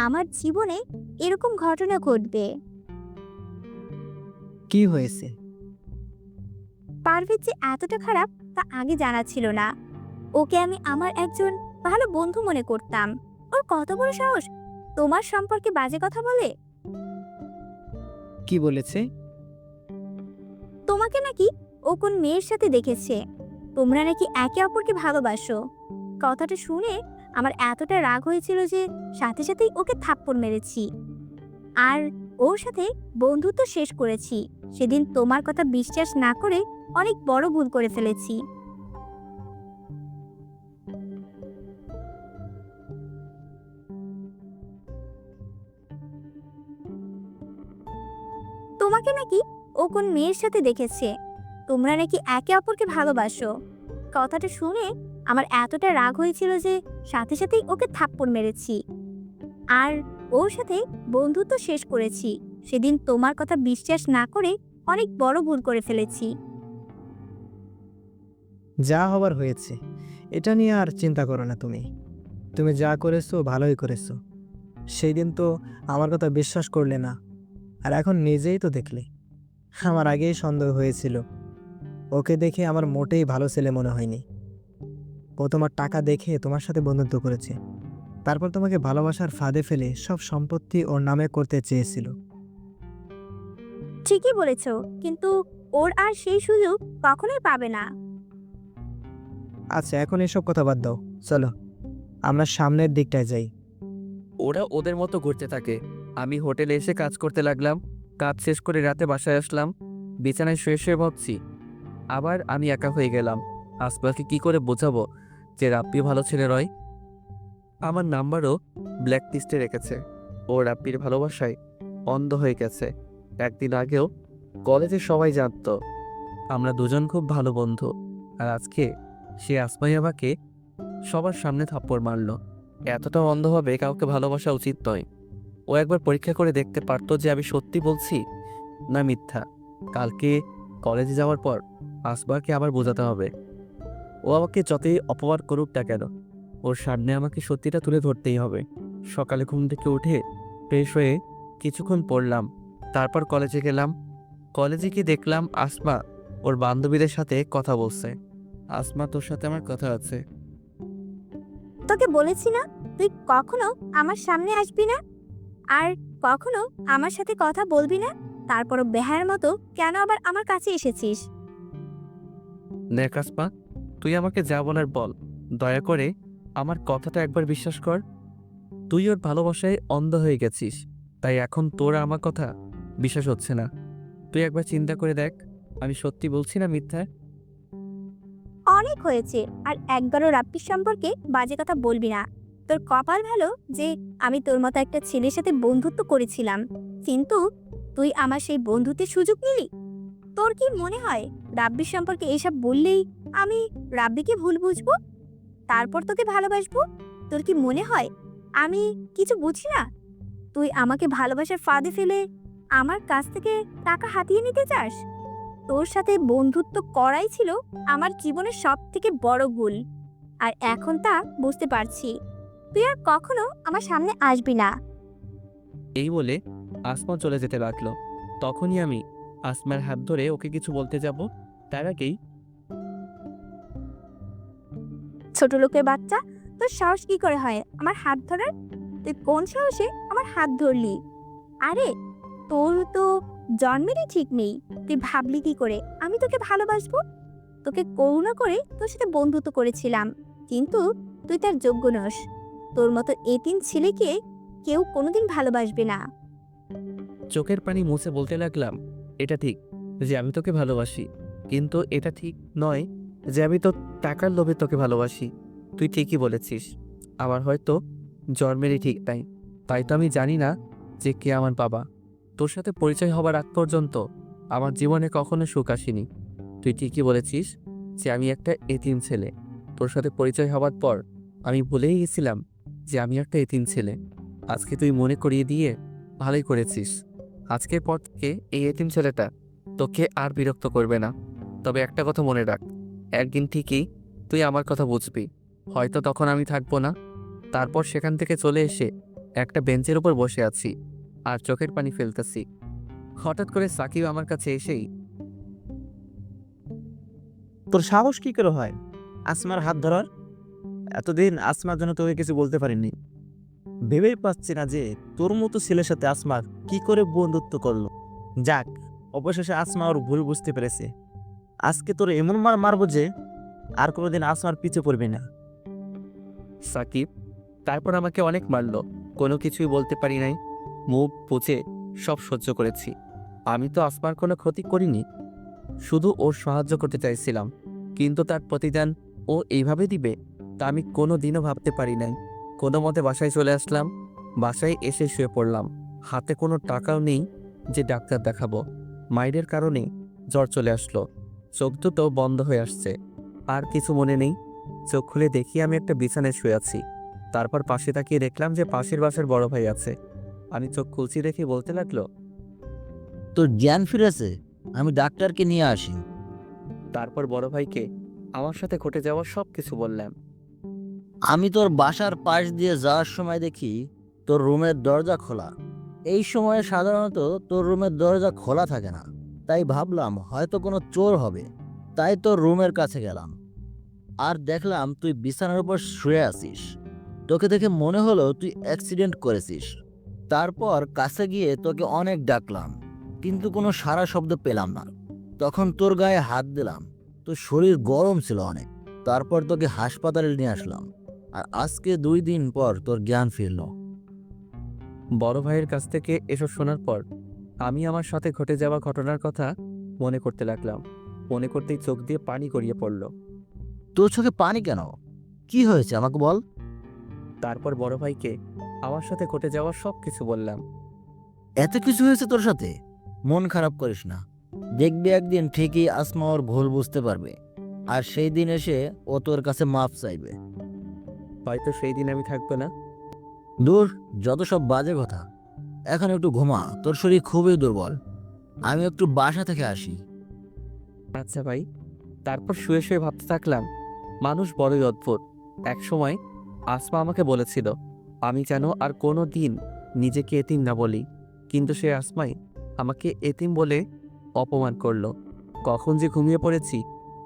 আমার জীবনে এরকম ঘটনা ঘটবে। কি হয়েছে? পারভেজ যে এতটা খারাপ তা আগে জানা ছিল না। ওকে আমি আমার একজন ভালো বন্ধু মনে করতাম। ওর কত বড় সাহস তোমার সম্পর্কে বাজে কথা বলে। কি বলেছে? তোমাকে নাকি ও কোন মেয়ের সাথে দেখেছে, তোমরা নাকি একে অপরকে ভালোবাসো। কথাটা শুনে আমার এতটা রাগ হয়েছিল যে সাথে সাথেই ওকে থাপ্পড় মেরেছি আর ওর সাথে বন্ধুত্ব শেষ করেছি। সেদিন তোমার কথা বিশ্বাস না করে অনেক বড় ভুল করে ফেলেছি। তোমাকে নাকি ও কোন মেয়ের সাথে দেখেছে, তোমরা নাকি একে অপরকে ভালোবাসো। কথাটা শুনে আমার এতটা রাগ হয়েছিল যে সাথে সাথেই ওকে থাপ্পড় মেরেছি আর ওর সাথে বন্ধুত্ব শেষ করেছি। সেদিন তোমার কথা বিশ্বাস না করে অনেক বড় ভুল করে ফেলেছি। যা হবার হয়েছে, এটা নিয়ে আর চিন্তা করো না। তুমি তুমি যা করেছো ভালোই করেছো। সেই দিন তো আমার কথা বিশ্বাস করলে না, আর এখন নিজেই তো দেখলে। আমার আগেই সন্দেহ হয়েছিল। ওকে দেখে আমার মোটেই ভালো ছেলে মনে হয়নি। ও তোমার টাকা দেখে তোমার সাথে বন্ধুত্ব করেছে, তারপর তোমাকে ভালোবাসার ফাঁদে ফেলে সব সম্পত্তি ওর নামে করতে চেয়েছিল। ঠিকই বলেছ, কিন্তু ওর আর সেই সুযোগ কখনোই পাবে না। আচ্ছা, এখন এসব কথা বাদ দাও, চলো আমরা সামনের দিকটায় যাই। ওরা ওদের মতো ঘুরতে থাকে। আমি হোটেলে এসে কাজ করতে লাগলাম। কাজ শেষ করে রাতে বাসায় আসলাম। বিছানায় শুয়ে শুয়ে ভাবছি, আবার আমি একা হয়ে গেলাম। আসমাকে কি করে বোঝাবো যে রাব্বি ভালো ছেলে রয়? আমার নাম্বারও ব্ল্যাক লিস্টে রেখেছে। ও রাব্বির ভালোবাসায় অন্ধ হয়ে গেছে। একদিন আগেও কলেজে সবাই জানতো আমরা দুজন খুব ভালো বন্ধু, আর আজকে সে আসমাই আমাকে সবার সামনে থাপ্পড় মারলো। এতটা অন্ধভাবে কাউকে ভালোবাসা উচিত নয়। ও একবার পরীক্ষা করে দেখতে পারতো যে আমি সত্যি বলছি না মিথ্যা। কালকে কলেজে যাওয়ার পর আসবারকে আবার বোঝাতে হবে। ও আমাকে যতই অপমান করুক না কেন, ওর সামনে আমাকে সত্যিটা তুলে ধরতেই হবে। সকালে ঘুম থেকে উঠে ফ্রেশ হয়ে কিছুক্ষণ পড়লাম, তারপর কলেজে গেলাম। কলেজে গিয়ে দেখলাম আসমা ওর বান্ধবীদের সাথে কথা বলছে। আসমা, তোর সাথে আমার কথা আছে। তোকে বলেছি না তুই কখনো আমার সামনে আসবি না আর কখনো আমার সাথে কথা বলবি না, তারপরও বেহায়ার মতো কেন আবার আমার কাছে এসেছিস? দেখ আসমা, তুই আমাকে যা বলার বল, দয়া করে আমার কথাটা একবার বিশ্বাস কর। তুই ওর ভালোবাসায় অন্ধ হয়ে গেছিস, তাই এখন তোর আমার কথা বিশ্বাস হচ্ছে না। তুই একবার চিন্তা করে দেখ, আমি সত্যি বলছি না মিথ্যা। অনেক হয়েছে, আর একবারও রাব্বির সম্পর্কে বাজে কথা বলবি না। তোর কপাল ভালো যে আমি তোর মতো একটা ছেলের সাথে বন্ধুত্ব করেছিলাম, কিন্তু তুই আমার সেই বন্ধুত্বের সুযোগ নিলি। তোর কি মনে হয় রাব্বির সম্পর্কে এইসব বললেই আমি রাব্বিকে ভুল বুঝবো, তারপর তোকে ভালোবাসবো? তোর কি মনে হয় আমি কিছু বুঝি না? তুই আমাকে ভালোবাসার ফাঁদে ফেলে আমার কাছ থেকে টাকা হাতিয়ে নিতে চাস? তোর সাথে বন্ধুত্ব করাই ছিল আমার জীবনের সবথেকে বড় ভুল, আর এখন তা বুঝতে পারছি। তুই আর কখনো আমার সামনে আসবি না। এই বলে আসমা চলে যেতে লাগলো। তখনই আমি আসমার হাত ধরে ওকে কিছু বলতে যাব, তার আগেই ছোট লোকের বাচ্চা, তোর সাহস কি করে হয় আমার হাত ধরার? তুই কোন সাহসে আমার হাত ধরলি? আরে তোর তো জন্মেরই ঠিক নেই। তুই ভাবলি কি করে আমি তোকে ভালোবাসবো? তোকে করুণা করে তোর সাথে বন্ধুত্ব করেছিলাম, কিন্তু তুই তার যোগ্য নস। তোর মতো এতিম ছেলেকে কেউ কোনোদিন ভালোবাসবে না। চোখের পানি মুছে বলতে লাগলাম, এটা ঠিক যে আমি তোকে ভালোবাসি, কিন্তু এটা ঠিক নয় যে আমি তো টাকার লোভে তোকে ভালোবাসি। তুই ঠিকই বলেছিস, আমার হয়তো জন্মেরই ঠিক নাই। তাই তো আমি জানি না যে কে আমার বাবা। তোর সাথে পরিচয় হবার আগ পর্যন্ত আমার জীবনে কখনো সুখ আসেনি। তুই ঠিকই বলেছিস যে আমি একটা এতিম ছেলে। তোর সাথে পরিচয় হবার পর আমি ভুলেই গেছিলাম যে আমি একটা এতিম ছেলে। আজকে তুই মনে করিয়ে দিয়ে ভালোই করেছিস। আজকের পর থেকে এই এতিম ছেলেটা তোকে আর বিরক্ত করবে না। তবে একটা কথা মনে রাখ, একদিন ঠিকই তুই আমার কথা বুঝবি। হয়তো তখন আমি থাকবো না। তারপর সেখান থেকে চলে এসে একটা বেঞ্চের উপর বসে আছি আর চোখের পানি ফেলতেছি। হঠাৎ করে সাকিব আমার কাছে এসেই, তোর সাহস কি করে হয় আসমার হাত ধরার? এতদিন আসমার জন্য তোকে কিছু বলতে পারিনি। ভেবেই পাচ্ছি না যে তোর মতো ছেলের সাথে আসমার কি করে বন্ধুত্ব করলো। যাক, অবশেষে আসমা ওর ভুল বুঝতে পেরেছে। আজকে তোর এমন মার মারবো যে আর কোনোদিন আসমার পিছে পড়বি না। সাকিব তারপর আমাকে অনেক মারলো, কোনো কিছুই বলতে পারি নাই। মুখ পুছে সব সহ্য করেছি। আমি তো আসমার কোনো ক্ষতি করিনি, শুধু ওর সাহায্য করতে চাইছিলাম। কিন্তু তার প্রতিদান ও এইভাবে দিবে তা আমি কোনো দিনও ভাবতে পারি নাই। কোনো মতে বাসায় চলে আসলাম। বাসায় এসে শুয়ে পড়লাম। হাতে কোনো টাকাও নেই যে ডাক্তার দেখাবো। মায়ের কারণে জ্বর চলে আসলো। চোখ দুটো বন্ধ হয়ে আসছে। আর কিছু মনে নেই। চোখ খুলে দেখি আমি একটা বিছানায় শুয়ে আছি। তারপর পাশে তাকিয়ে দেখলাম যে পাশের বাসার বড় ভাই আছে। আমি চোখ খুলছি দেখে বলতে লাগলো, তোর জ্ঞান ফিরেছে, আমি ডাক্তারকে নিয়ে আসি। তারপর বড় ভাইকে আমার সাথে ঘটে যাওয়া সব কিছু বললাম। আমি তোর বাসার পাশ দিয়ে যাওয়ার সময় দেখি তোর রুমের দরজা খোলা। এই সময়ে সাধারণত তোর রুমের দরজা খোলা থাকে না, তাই ভাবলাম হয়তো কোনো চোর হবে। তাই তোর রুমের কাছে গেলাম আর দেখলাম তুই বিছানার উপর শুয়ে আছিস। তোকে দেখে মনে হলো তুই অ্যাক্সিডেন্ট করেছিস। তারপর কাছে গিয়ে তোকে অনেক ডাকলাম, কিন্তু কোনো সাড়া শব্দ পেলাম না। তখন তোর গায়ে হাত দিলাম, তোর শরীর গরম ছিল অনেক। তারপর তোকে হাসপাতালে নিয়ে আসলাম, আর আজকে 2 দিন পর তোর জ্ঞান ফিরল। বড় ভাইয়ের কাছ থেকে এসব শোনার পর আমি আমার সাথে ঘটে যাওয়া ঘটনার কথা মনে করতে লাগলাম। মনে করতেই চোখ দিয়ে পানি গড়িয়ে পড়ল। তোর চোখে পানি কেন? কি হয়েছে আমাকে বল। তারপর বড় ভাইকে আমার সাথে ঘটে যাওয়া সব কিছু বললাম। এত কিছু হয়েছে তোর সাথে? মন খারাপ করিস না, দেখবি একদিন ঠিকই আসমা ওর ভুল বুঝতে পারবে, আর সেই দিন এসে ও তোর কাছে মাফ চাইবে। হয়তো সেই দিন আমি থাকবো না। দূর, যত সব বাজে কথা। এখন একটু ঘুমা, তোর শরীর খুবই দুর্বল। আমি একটু বাসা থেকে আসি। আচ্ছা ভাই। তারপর শুয়ে শুয়ে ভাবতে থাকলাম, মানুষ বড়ই অদ্ভুত। এক সময় আসমা আমাকে বলেছিল আমি যেন আর কোনো দিন নিজেকে এতিম না বলি, কিন্তু সে আসমাই আমাকে এতিম বলে অপমান করলো। কখন যে ঘুমিয়ে পড়েছি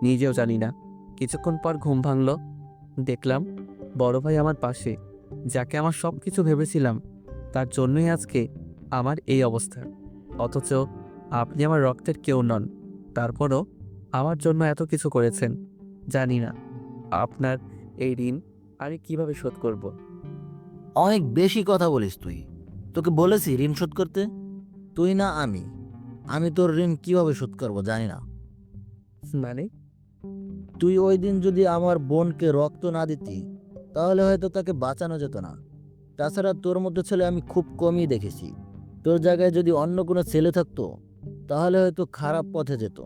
নিজেও জানি না। কিছুক্ষণ পর ঘুম ভাঙল। দেখলাম বড় ভাই আমার পাশে। যাকে আমার সব কিছু ভেবেছিলাম তার জন্যই আজকে আমার এই অবস্থা। অথচ আপনি আমার রক্তের কেউ নন, তারপরও আমার জন্য এত কিছু করেছেন। জানি না আপনার এই ঋণ আমি কিভাবে শোধ করব। অনেক বেশি কথা বলিস তুই। তোকে বলেছি ঋণ শোধ করতে? তুই না আমি। আমি তোর ঋণ কিভাবে শোধ করবো জানি না। মানে? তুই ওই দিন যদি আমার বোনকে রক্ত না দিতি, তাহলে হয়তো তাকে বাঁচানো যেত না। তাছাড়া তোর মতো ছেলে আমি খুব কমই দেখেছি। তোর জায়গায় যদি অন্য কোনো ছেলে থাকতো, তাহলে হয়তো খারাপ পথে যেত।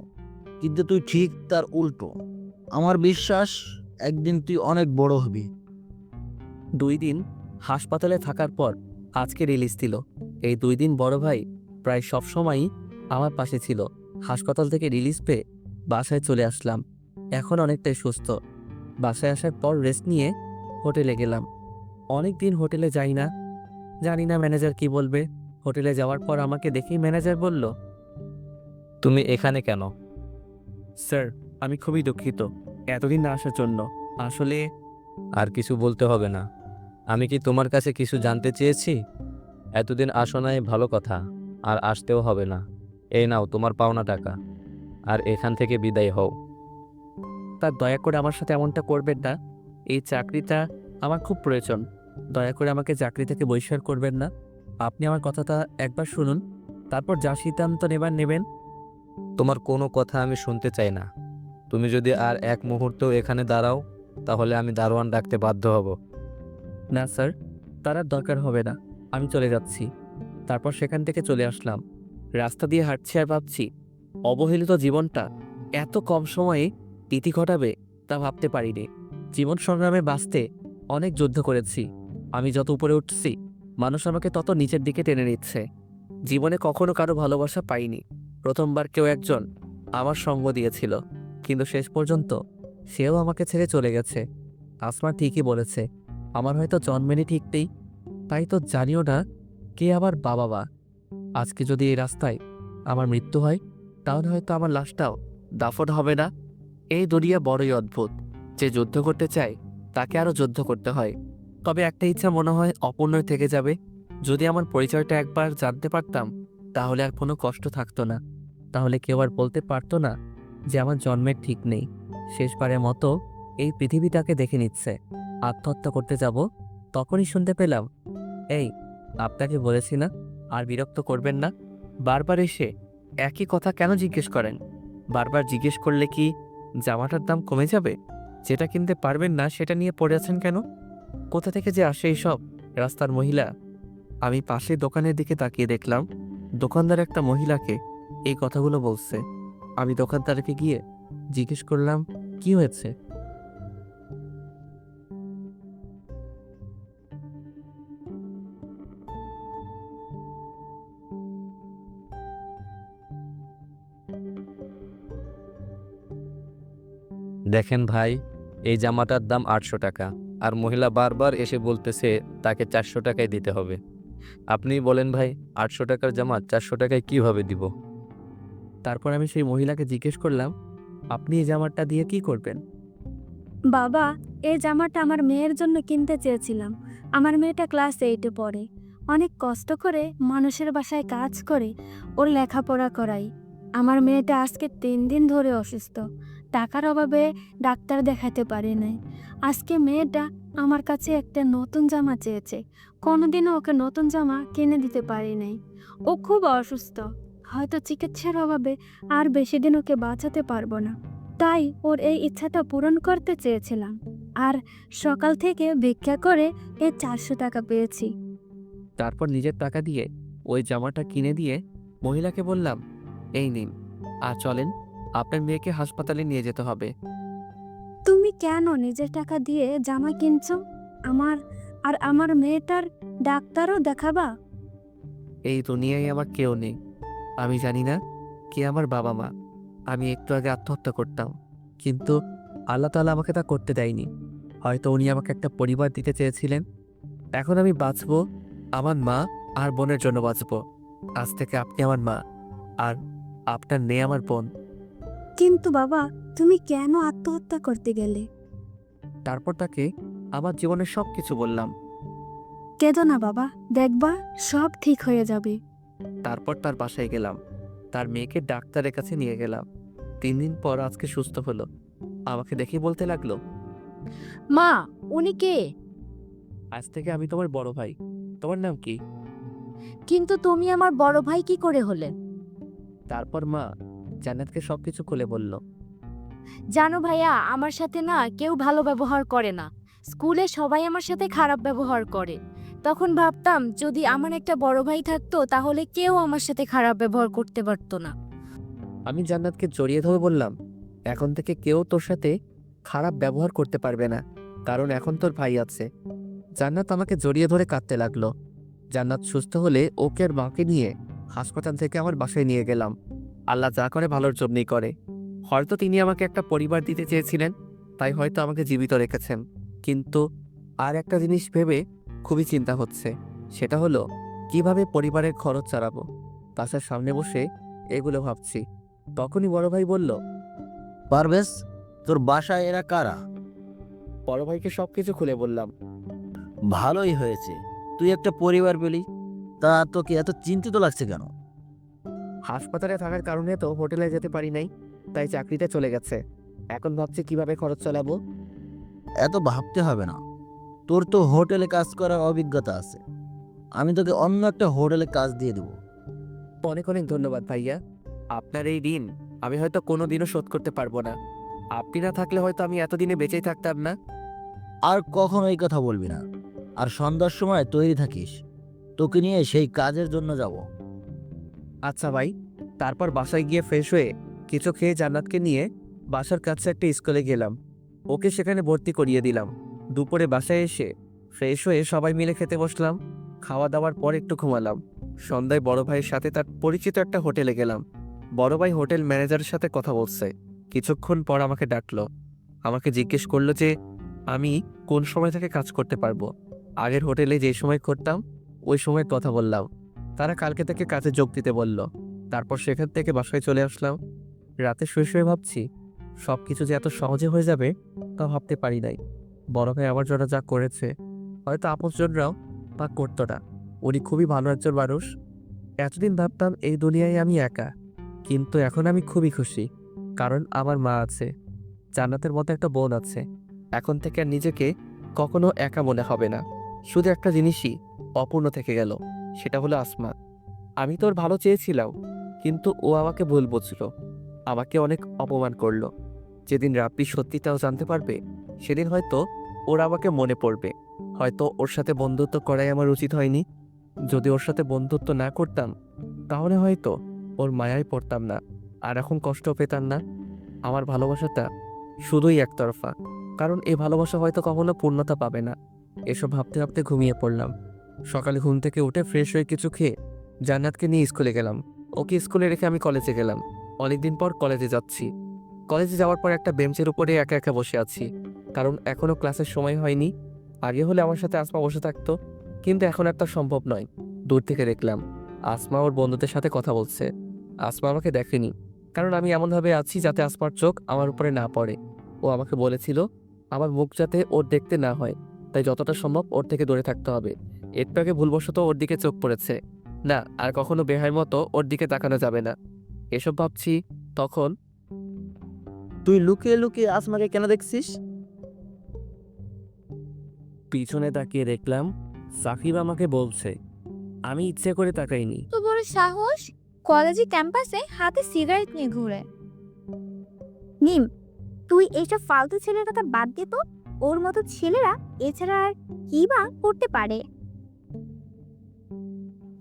কিন্তু তুই ঠিক তার উল্টো। আমার বিশ্বাস একদিন তুই অনেক বড় হবি। 2 দিন হাসপাতালে থাকার পর আজকে রিলিজ দিল। এই 2 দিন বড় ভাই প্রায় সব সময়ই আমার পাশে ছিল। হাসপাতাল থেকে রিলিজ পেয়ে বাসায় চলে আসলাম। এখন অনেকটাই সুস্থ। বাসায় আসার পর রেস্ট নিয়ে হোটেলে গেলাম। অনেক দিন হোটেলে যাই না, জানি না ম্যানেজার কি বলবে। হোটেলে যাওয়ার পর আমাকে দেখেই ম্যানেজার বলল, তুমি এখানে কেন? স্যার আমি খুবই দুঃখিত এতদিন না আসার জন্য। আসলে আর কিছু বলতে হবে না। আমি কি তোমার কাছে কিছু জানতে চেয়েছি? এতদিন আসো নাই ভালো কথা, আর আসতেও হবে না। এই নাও তোমার পাওনা টাকা, আর এখান থেকে বিদায় হও। তার দয়া করে আমার সাথে এমনটা করবেন না। এই চাকরিটা আমার খুব প্রয়োজন। দয়া করে আমাকে চাকরি থেকে বহিষ্কার করবেন না। আপনি আমার কথাটা একবার শুনুন, তারপর যা সিদ্ধান্ত নেবেন। তোমার কোনো কথা আমি শুনতে চাই না। তুমি যদি আর এক মুহূর্তও এখানে দাঁড়াও, তাহলে আমি দারোয়ান ডাকতে বাধ্য হব। না স্যার, তার আর দরকার হবে না, আমি চলে যাচ্ছি। তারপর সেখান থেকে চলে আসলাম। রাস্তা দিয়ে হাঁটছি আর ভাবছি, অবহেলিত জীবনটা এত কম সময়ে ইতি ঘটাবে তা ভাবতে পারিনি। জীবন সংগ্রামে বাঁচতে অনেক যুদ্ধ করেছি। আমি যত উপরে উঠছি, মানুষ আমাকে তত নিচের দিকে টেনে নিচ্ছে। জীবনে কখনো কারো ভালোবাসা পাইনি। প্রথমবার কেউ একজন আমার সঙ্গ দিয়েছিল, কিন্তু শেষ পর্যন্ত সেও আমাকে ছেড়ে চলে গেছে। আসমা ঠিকই বলেছে, আমার হয়তো জন্মেরই ঠিক নেই, তাই তো জানিও না কে আবার বাবা। আজকে যদি এই রাস্তায় আমার মৃত্যু হয়, তাহলে হয়তো আমার লাশটাও দাফন হবে না। এই দুনিয়া বড়ই অদ্ভুত। যে যুদ্ধ করতে চায় তাকে আরও যুদ্ধ করতে হয়। তবে একটা ইচ্ছা মনে হয় অপূর্ণই থেকে যাবে। যদি আমার পরিচয়টা একবার জানতে পারতাম, তাহলে আর কোনো কষ্ট থাকতো না। তাহলে কেউ আর বলতে পারতো না যে আমার জন্মের ঠিক নেই। শেষবারের মতো এই পৃথিবীটাকে দেখে নিচ্ছে। আত্মহত্যা করতে যাব, তখনই শুনতে পেলাম, এই আপনাকে বলেছি না আর বিরক্ত করবেন না। বারবার এসে একই কথা কেন জিজ্ঞেস করেন? বারবার জিজ্ঞেস করলে কি জামাটার দাম কমে যাবে? যেটা কিনতে পারবেন না সেটা নিয়ে পড়ে আছেন কেন? কোথা থেকে যে আসে এইসব রাস্তার মহিলা? আমি পাশের দোকানের দিকে তাকিয়ে দেখলাম দোকানদার একটা মহিলাকে এই কথাগুলো বলছে। আমি দোকানদারকে গিয়ে জিজ্ঞেস করলাম, কি হয়েছে? দেখেন ভাই, এই জামাটার দাম 800 টাকা, আর মহিলা বারবার এসে বলতেছে তাকে 400 টাকায় দিতে হবে। আপনিই বলেন ভাই, 800 টাকার জামা 400 টাকায় কিভাবে দিব? তারপর আমি সেই মহিলাকে জিজ্ঞেস করলাম, আপনি এই জামাটা দিয়ে কি করবেন? বাবা, এই জামাটা আমার মেয়ের জন্য কিনতে চেয়েছিলাম। আমার মেয়েটা ক্লাস 8-এ পড়ে। অনেক কষ্ট করে মানুষের বাসায় কাজ করে ওর লেখাপড়া করাই। আমার মেয়েটা আজকে 3 দিন ধরে অসুস্থ। টাকার অভাবে ডাক্তার দেখাতে পারি নাই। আজকে মেয়েটা আমার কাছে একটা নতুন জামা চেয়েছে। কোনোদিনও ওকে নতুন জামা কিনে দিতে পারি নাই। ও খুব অসুস্থ, হয়তো চিকিৎসার অভাবে আর বেশি দিন ওকে বাঁচাতে পারবো না। তাই ওর এই ইচ্ছাটা পূরণ করতে চেয়েছিলাম। আর সকাল থেকে ভিক্ষা করে এই 400 টাকা পেয়েছি। তারপর নিজের টাকা দিয়ে ওই জামাটা কিনে দিয়ে মহিলাকে বললাম, এই নিন, আর চলেন, আপনার মেয়েকে হাসপাতালে নিয়ে যেতে হবে। তুমি কেন নিজের টাকা দিয়ে জামা কিনছো? আমার মেয়েটার ডাক্তারও দেখাবা? এই দুনিয়ায় আমার কেউ নেই। আমি জানি না কে আমার বাবা মা। আমি একটু আগে আত্মহত্যা করতাম, কিন্তু আল্লাহ তাআলা আমাকে তা করতে দেয়নি। হয়তো উনি আমাকে একটা পরিবার দিতে চেয়েছিলেন। এখন আমি বাঁচবো আমার মা আর বোনের জন্য বাঁচবো। আজ থেকে আপনি আমার মা, আর আপনার মেয়ে আমার বোন। কিন্তু বাবা, তুমি কেন আত্মহত্যা করতে গেলে? তারপর তাকে আমার জীবনের সব কিছু বললাম। কেঁদো না বাবা, দেখবা সব ঠিক হয়ে যাবে। তারপর তার বাসায় গেলাম, তার মেয়েকে ডাক্তারের কাছে নিয়ে গেলাম। 3 দিন পর আজকে সুস্থ হলো। আমাকে দেখে বলতে লাগলো, মা, উনি কে? আজ থেকে আমি তোমার বড় ভাই। তোমার নাম কি? কিন্তু তুমি আমার বড় ভাই কি করে হলেন? তারপর মা জান্নাতকে সবকিছু খুলে বলল। জানো ভাইয়া, আমার সাথে না কেউ ভালো ব্যবহার করে না। স্কুলে সবাই আমার সাথে খারাপ ব্যবহার করে। তখন ভাবতাম যদি আমার একটা বড় ভাই থাকতো তাহলে কেউ আমার সাথে খারাপ ব্যবহার করতে পারতো না। আমি জান্নাতকে জড়িয়ে ধরে বললাম, এখন থেকে কেউ তোর সাথে খারাপ ব্যবহার করতে পারবে না, কারণ এখন তোর ভাই আছে। জান্নাত আমাকে জড়িয়ে ধরে কাঁদতে লাগলো। জান্নাত সুস্থ হলে ওকে আর মাকে নিয়ে হাসপাতাল থেকে আমার বাসায় নিয়ে গেলাম। আল্লাহ যা করে ভালোর জন্যই করে। হয়তো তিনি আমাকে একটা পরিবার দিতে চেয়েছিলেন, তাই হয়তো আমাকে জীবিত রেখেছেন। কিন্তু আর একটা জিনিস ভেবে খুবই চিন্তা হচ্ছে, সেটা হলো কিভাবে পরিবারের খরচ চালাবো। বাসার সামনে বসে এগুলো ভাবছি, তখনই বড় ভাই বলল, পারভেজ, তোর বাসায় এরা কারা? বড় ভাইকে সবকিছু খুলে বললাম। ভালোই হয়েছে, তুই একটা পরিবার পেলি। তা তোকে এত চিন্তিত লাগছে কেন? হাসপাতালে থাকার কারণে তো হোটেলে যেতে পারি নাই, তাই চাকরিতে চলে গেছে। এখন ভাবছি কিভাবে খরচ চালাবো। এত ভাবতে হবে না, তোর তো হোটেলে কাজ করার অভিজ্ঞতা আছে। আমি তোকে অন্য একটা হোটেলে কাজ দিয়ে দেবো। অনেক অনেক ধন্যবাদ ভাইয়া। আপনার এই ঋণ আমি হয়তো কোনোদিনও শোধ করতে পারবো না। আপনি না থাকলে হয়তো আমি এতদিনে বেঁচেই থাকতাম না। আর কখনো এই কথা বলবি না। আর সন্ধ্যার সময় তৈরি থাকিস, তোকে নিয়ে সেই কাজের জন্য যাব। আচ্ছা ভাই। তারপর বাসায় গিয়ে ফ্রেশ হয়ে কিছু খেয়ে জান্নাতকে নিয়ে বাসার কাছে একটা স্কুলে গেলাম। ওকে সেখানে ভর্তি করিয়ে দিলাম। দুপুরে বাসায় এসে ফ্রেশ হয়ে সবাই মিলে খেতে বসলাম। খাওয়া দাওয়ার পর একটু ঘুমালাম। সন্ধ্যায় বড় ভাইয়ের সাথে তার পরিচিত একটা হোটেলে গেলাম। বড় ভাই হোটেল ম্যানেজারের সাথে কথা বলছে। কিছুক্ষণ পর আমাকে ডাকলো। আমাকে জিজ্ঞেস করলো যে আমি কোন সময় থেকে কাজ করতে পারবো। আগের হোটেলে যে সময় করতাম ওই সময়ের কথা বললাম। তারা কালকে থেকে কাজে যোগ দিতে বলল। তারপর সেখান থেকে বাসায় চলে আসলাম। রাতে শুয়ে শুয়ে ভাবছি সব কিছু যে এত সহজে হয়ে যাবে তা ভাবতে পারি নাই। বড় ভাই আমার জন্য যা করেছে হয়তো আপনজনরাও তা করতো না। উনি খুবই ভালো একজন মানুষ। এতদিন ভাবতাম এই দুনিয়ায় আমি একা, কিন্তু এখন আমি খুবই খুশি, কারণ আমার মা আছে, জান্নাতের মতো একটা বোন আছে। এখন থেকে আর নিজেকে কখনো একা মনে হবে না। শুধু একটা জিনিসই অপূর্ণ থেকে গেল, সেটা হলো আসমা। আমি তোর ভালো চেয়েছিলাম, কিন্তু ও আমাকে ভুল বুঝলো, আমাকে অনেক অপমান করলো। যেদিন রাব্বি সত্যিটাও জানতে পারবে সেদিন হয়তো ওর আমাকে মনে পড়বে। হয়তো ওর সাথে বন্ধুত্ব করাই আমার উচিত হয়নি। যদি ওর সাথে বন্ধুত্ব না করতাম তাহলে হয়তো ওর মায়ায় পড়তাম না, আর এখন কষ্ট পেতাম না। আমার ভালোবাসাটা শুধুই একতরফা, কারণ এই ভালোবাসা হয়তো কখনো পূর্ণতা পাবে না। এসব ভাবতে ভাবতে ঘুমিয়ে পড়লাম। সকালে ঘুম থেকে উঠে ফ্রেশ হয়ে কিছু খেয়ে জান্নাতকে নিয়ে স্কুলে গেলাম। ওকে স্কুলে রেখে আমি কলেজে গেলাম। অনেকদিন পর কলেজে যাচ্ছি। কলেজে যাওয়ার পর একটা বেঞ্চের উপরে একা একা বসে আছি, কারণ এখনো ক্লাসের সময় হয়নি। আগে হলে আমার সাথে আসমা বসে থাকতো, কিন্তু এখন আর তা সম্ভব নয়। দূর থেকে দেখলাম আসমা ওর বন্ধুদের সাথে কথা বলছে। আসমা আমাকে দেখেনি, কারণ আমি এমনভাবে আছি যাতে আসমার চোখ আমার উপরে না পড়ে। ও আমাকে বলেছিল আমার মুখ যাতে ওর দেখতে না হয়, তাই যতটা সম্ভব ওর থেকে দূরে থাকতে হবে। একটু আগে ভুলবশত ওর দিকে চোখ পড়েছে। না, আর কখনো বেহার মতো ওর দিকে তাকানো যাবে না। এসব ভাবছি তখন তুই লুকিয়ে লুকিয়ে আসমাকে কেন দেখছিস? পিছনে তাকিয়ে দেখলাম সাকিব আমাকে বলছে। আমি ইচ্ছে করে তাকাইনি। তো বড় সাহস, কলেজে ক্যাম্পাসে হাতে সিগারেট নিয়ে ঘুরে। নিম, তুই এইসব ফালতু ছেলের কথা বাদ দে তো। ওর মতো ছেলেরা এছাড়া আর কি বা করতে পারে?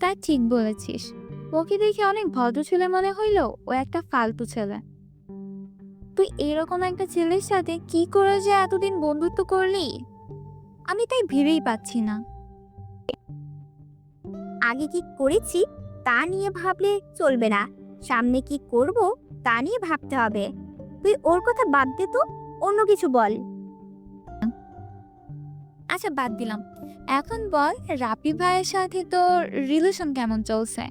তা ঠিক বলেছিস, ওকে দেখে অনেক ভদ্র ছেলে মনে হইলো ও একটা ফালতু ছেলে। তুই এরকম একটা ছেলের সাথে কি করে যে এতদিন বন্ধুত্ব করলি, আমি তাই ভেবেই পাচ্ছি না। আগে কি করেছি তা নিয়ে ভাবলে চলবে না, সামনে কি করব তা নিয়ে ভাবতে হবে। তুই ওর কথা বাদ দে তো, অন্য কিছু বল। আচ্ছা বাদ দিলাম, এখন বল রাপি ভাইয়ের সাথে তোর রিলেশন কেমন চলছে?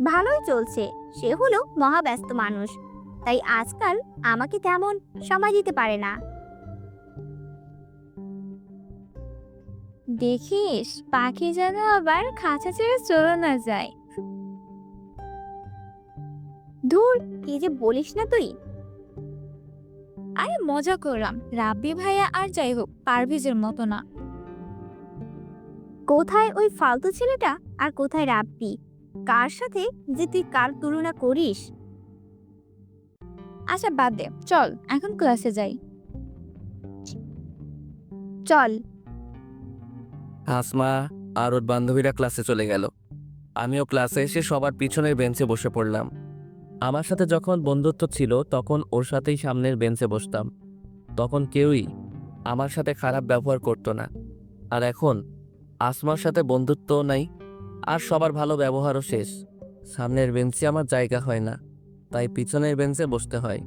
ভালোই চলছে। সে হলো মহাব্যস্ত মানুষ, তাই আজকাল আমাকে তেমন সময় দিতে পারে না। দেখিস পাখি যেন আবার খাঁচা ছেড়ে চলে না যায়। ধুর, কি যে বলিস না তুই। আরে মজা করলাম, রাব্বি ভাইয়া আর যাই হোক পারভেজের মতো না। কোথায় ওই ফালতু ছেলেটা আর কোথায় রাব্বি? কার সাথে যে তুই কার তুলনা করিস? আচ্ছা বাদ দে, চল এখন ক্লাসে যাই। চল। আসমা আর ওর বান্ধবীরা ক্লাসে চলে গেল। আমিও ক্লাসে এসে সবার পিছনের বেঞ্চে বসে পড়লাম। আমার সাথে যখন বন্ধুত্ব ছিল তখন ওর সাথেই সামনের বেঞ্চে বসতাম। তখন কেউই আমার সাথে খারাপ ব্যবহার করতো না। আর এখন আসমার সাথে বন্ধুত্বও নাই, আর সবার ভালো ব্যবহারও শেষ। সামনের বেঞ্চে আমার জায়গা হয় না, তাই পিছনের বেঞ্চে বসতে হয়।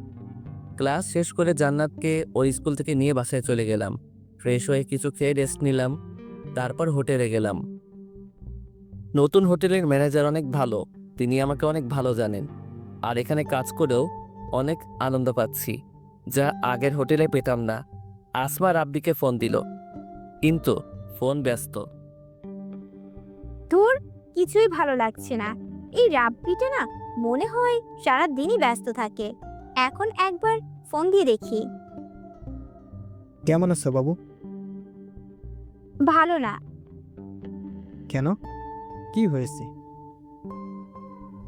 ক্লাস শেষ করে জান্নাতকে ওর স্কুল থেকে নিয়ে বাসায় চলে গেলাম। ফ্রেশ হয়ে কিছু খেয়ে রেস্ট নিলাম, তারপর হোটেলে গেলাম। নতুন হোটেলের ম্যানেজার অনেক ভালো, তিনি আমাকে অনেক ভালো জানেন। আর এখানে কাজ করেও অনেক আনন্দ পাচ্ছি, যা আগের হোটেলে পেতাম না। আসমা রাব্বিকে ফোন দিল, কিন্তু ফোন ব্যস্ত। তোর কিছুই ভালো লাগছে না। এই রাব্বিটা না মনে হয় সারা দিনই ব্যস্ত থাকে। এখন একবার ফোন দিয়ে দেখি। কেমন আছো বাবু? ভালো না। কেন, কি হয়েছে?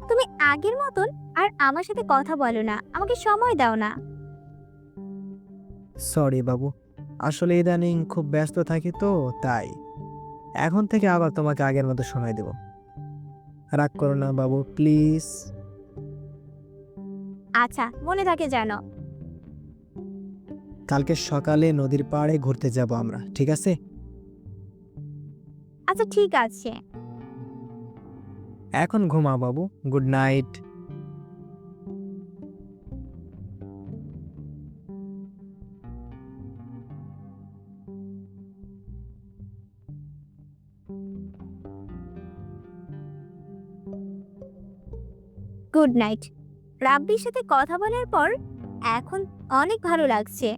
তুমি আগের মতন আর আমার সাথে কথা বলো না, আমাকে সময় দাও না। সরি বাবু, আসলে ইদানিং খুব ব্যস্ত থাকি তো তাই। এখন থেকে আবার তোমাকে আগের মতো সময় দেব। রাগ করো না বাবু, প্লিজ। আচ্ছা, মনে থাকে যেন। কালকে সকালে নদীর পাড়ে ঘুরতে যাব আমরা, ঠিক আছে? আচ্ছা ঠিক আছে। এখন ঘুমা বাবু, গুড নাইট। Good night. রাব্বির সাথে কথা বলার পর এখন অনেক ভালো লাগছে।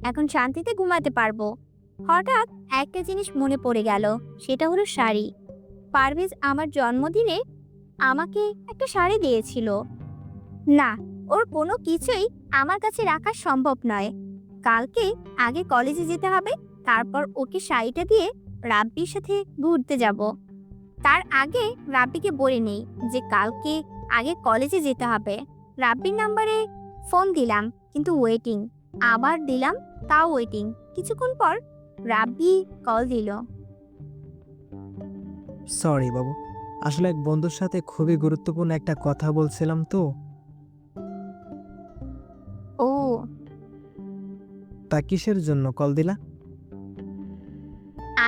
এখন শান্তিতে ঘুমাতে পারবো। হঠাৎ একটা জিনিস মনে পড়ে গেল, সেটা হলো শাড়ি। পারভেজ আমার জন্মদিনে আমাকে একটা শাড়ি দিয়েছিল। না, ওর কোনো কিছুই আমার কাছে রাখা সম্ভব নয়। কালকে আগে কলেজে যেতে হবে, তারপর ওকে শাড়িটা দিয়ে রাব্বির সাথে ঘুরতে যাব। তার আগে রাব্বিকে বলে নেই যে কালকে আগে কলেজে যেতে হবে। রাব্বির নাম্বারে ফোন দিলাম, কিন্তু ওয়েটিং। আবার দিলাম, তাও ওয়েটিং। কিছুক্ষণ পর রাব্বি কল দিল। সরি বাবু, আসলে এক বন্ধুর সাথে খুবই গুরুত্বপূর্ণ একটা কথা বলছিলাম তো। ও, তা কিসের জন্য কল দিলা?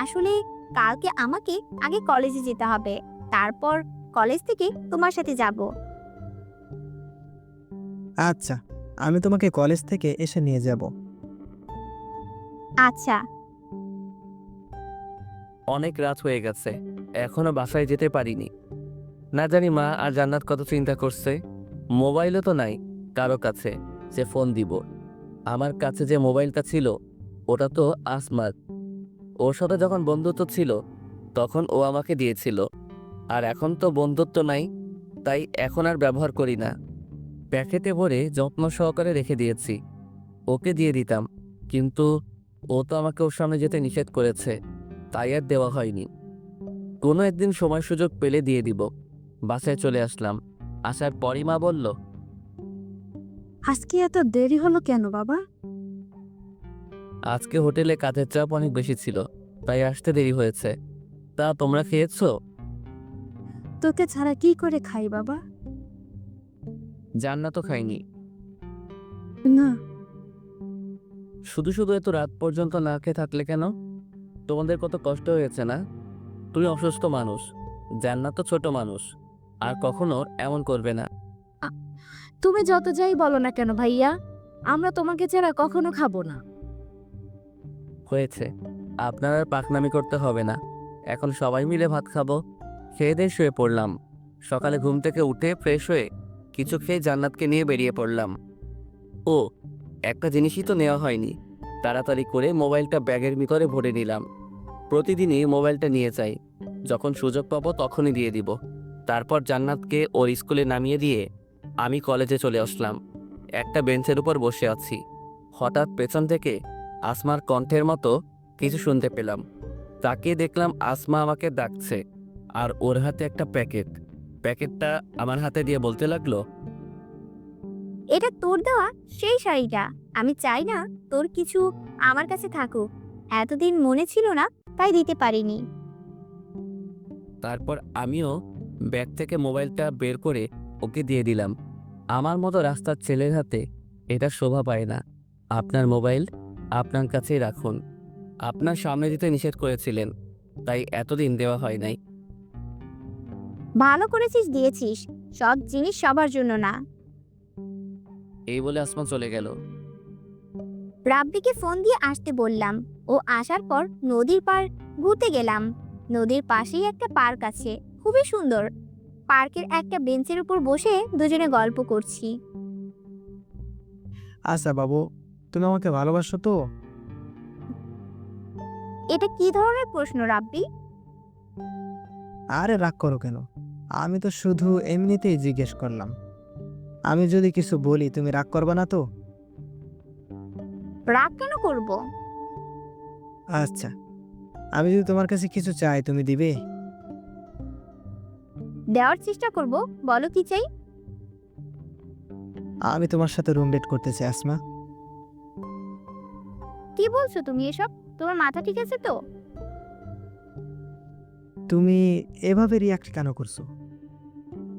আসলে কালকে আমাকে আগে কলেজে যেতে হবে, তারপর কলেজ থেকে তোমার সাথে যাব। আচ্ছা, আমি তোমাকে কলেজ থেকে এসে নিয়ে যাব। আচ্ছা। অনেক রাত হয়ে গেছে, এখনো বাসায় যেতে পারিনি। না জানি মা আর জান্নাত কত চিন্তা করছে। মোবাইলও তো নাই কারো কাছে যে ফোন দিব। আমার কাছে যে মোবাইলটা ছিল ওটা তো আসমার। ওর সাথে যখন বন্ধুত্ব ছিল তখন ও আমাকে দিয়েছিল, আর এখন তো বন্ধুত্ব নাই, তাই এখন আর ব্যবহার করি না। প্যাকেটে ভরে যত্ন সহকারে রেখে দিয়েছি, ওকে দিয়ে দিতাম, কিন্তু ও তো আমাকে ওর সামনে যেতে নিষেধ করেছে, তাই আর দেওয়া হয়নি। কোনো একদিন সময় সুযোগ পেলে দিয়ে দিব। বাসায় চলে আসলাম। আসার পরই মা বলল, আজকে এত দেরি হলো কেন বাবা? আজকে হোটেলে কাজের চাপ অনেক বেশি ছিল, তাই আসতে দেরি হয়েছে। তা তোমরা খেয়েছো? তোকে ছাড়া কি করে খাই বাবা? জান্নাতও খাইনি। না, শুধু শুধু এত রাত পর্যন্ত না খেয়ে থাকলে কেন? তোমাদের কত কষ্ট হয়েছে না? তুমি অসুস্থ মানুষ, জান্নাত তো ছোট মানুষ, আর কখনো এমন করবে না। তুমি যত যাই বলো না কেন ভাইয়া, আমরা তোমাকে ছাড়া কখনো খাবো না। হয়েছে, আপনার আর পাকনামি করতে হবে না। এখন সবাই মিলে ভাত খাবো। খেয়ে দিয়ে শুয়ে পড়লাম। সকালে ঘুম থেকে উঠে ফ্রেশ হয়ে কিছু খেয়ে জান্নাতকে নিয়ে বেরিয়ে পড়লাম। ও, একটা জিনিসই তো নেওয়া হয়নি। তাড়াতাড়ি করে মোবাইলটা ব্যাগের ভিতরে ভরে নিলাম। প্রতিদিনই মোবাইলটা নিয়ে যাই, যখন সুযোগ পাবো তখনই দিয়ে দিব। তারপর জান্নাতকে ওর স্কুলে নামিয়ে দিয়ে আমি কলেজে চলে আসলাম। একটা বেঞ্চের উপর বসে আছি, হঠাৎ পেছন থেকে আসমার কণ্ঠের মতো কিছু শুনতে পেলাম। তাকিয়ে দেখলাম আসমা আমাকে ডাকছে, আর ওর হাতে একটা প্যাকেটটা আমার হাতে দিয়ে বলতে লাগলো, এটা তোর দেওয়া সেই শাড়িটা। আমি চাই না তোর কিছু আমার কাছে থাকুক। এতদিন মনে ছিল না, তাই দিতে পারিনি। তারপর আমিও ব্যাগ থেকে মোবাইলটা বের করে ওকে দিয়ে দিলাম। আমার মতো রাস্তার ছেলের হাতে এটা শোভা পায় না। আপনার মোবাইল আপনার কাছেই রাখুন। আপনার সামনে দিতে নিষেধ করেছিলেন, তাই এতদিন দেওয়া হয় নাই। ভালো করেছিস দিয়েছিস, সব জিনিস সবার জন্য না। এই বলে আসমা চলে গেল। রাব্বিকে ফোন দিয়ে আসতে বললাম। ও আসার পর নদীর পার ঘুরতে গেলাম। নদীর পাশেই একটা পার্ক আছে, খুবই সুন্দর। পার্কের একটা বেঞ্চের উপর বসে দুজনে গল্প করছি। আচ্ছা বাবু, তুমি আমাকে ভালোবাসো তো? এটা কি ধরনের প্রশ্ন রাব্বি? আরে রাগ করো কেন? আমি তো শুধু এমনিতেই জিজ্ঞেস করলাম। আমি যদি কিছু বলি তুমি রাগ করবে না তো? রাগ কেন করব? আচ্ছা, আমি যদি তোমার কাছে কিছু চাই তুমি দিবে? দেওয়ার চেষ্টা করব, বলো কি চাই। আমি তোমার সাথে রুম ডেট করতে চাই আসমা। কি বলছো তুমি এসব? তোমার মাথা ঠিক আছে তো? তুমি এভাবে রিয়াক্ট কেন করছো?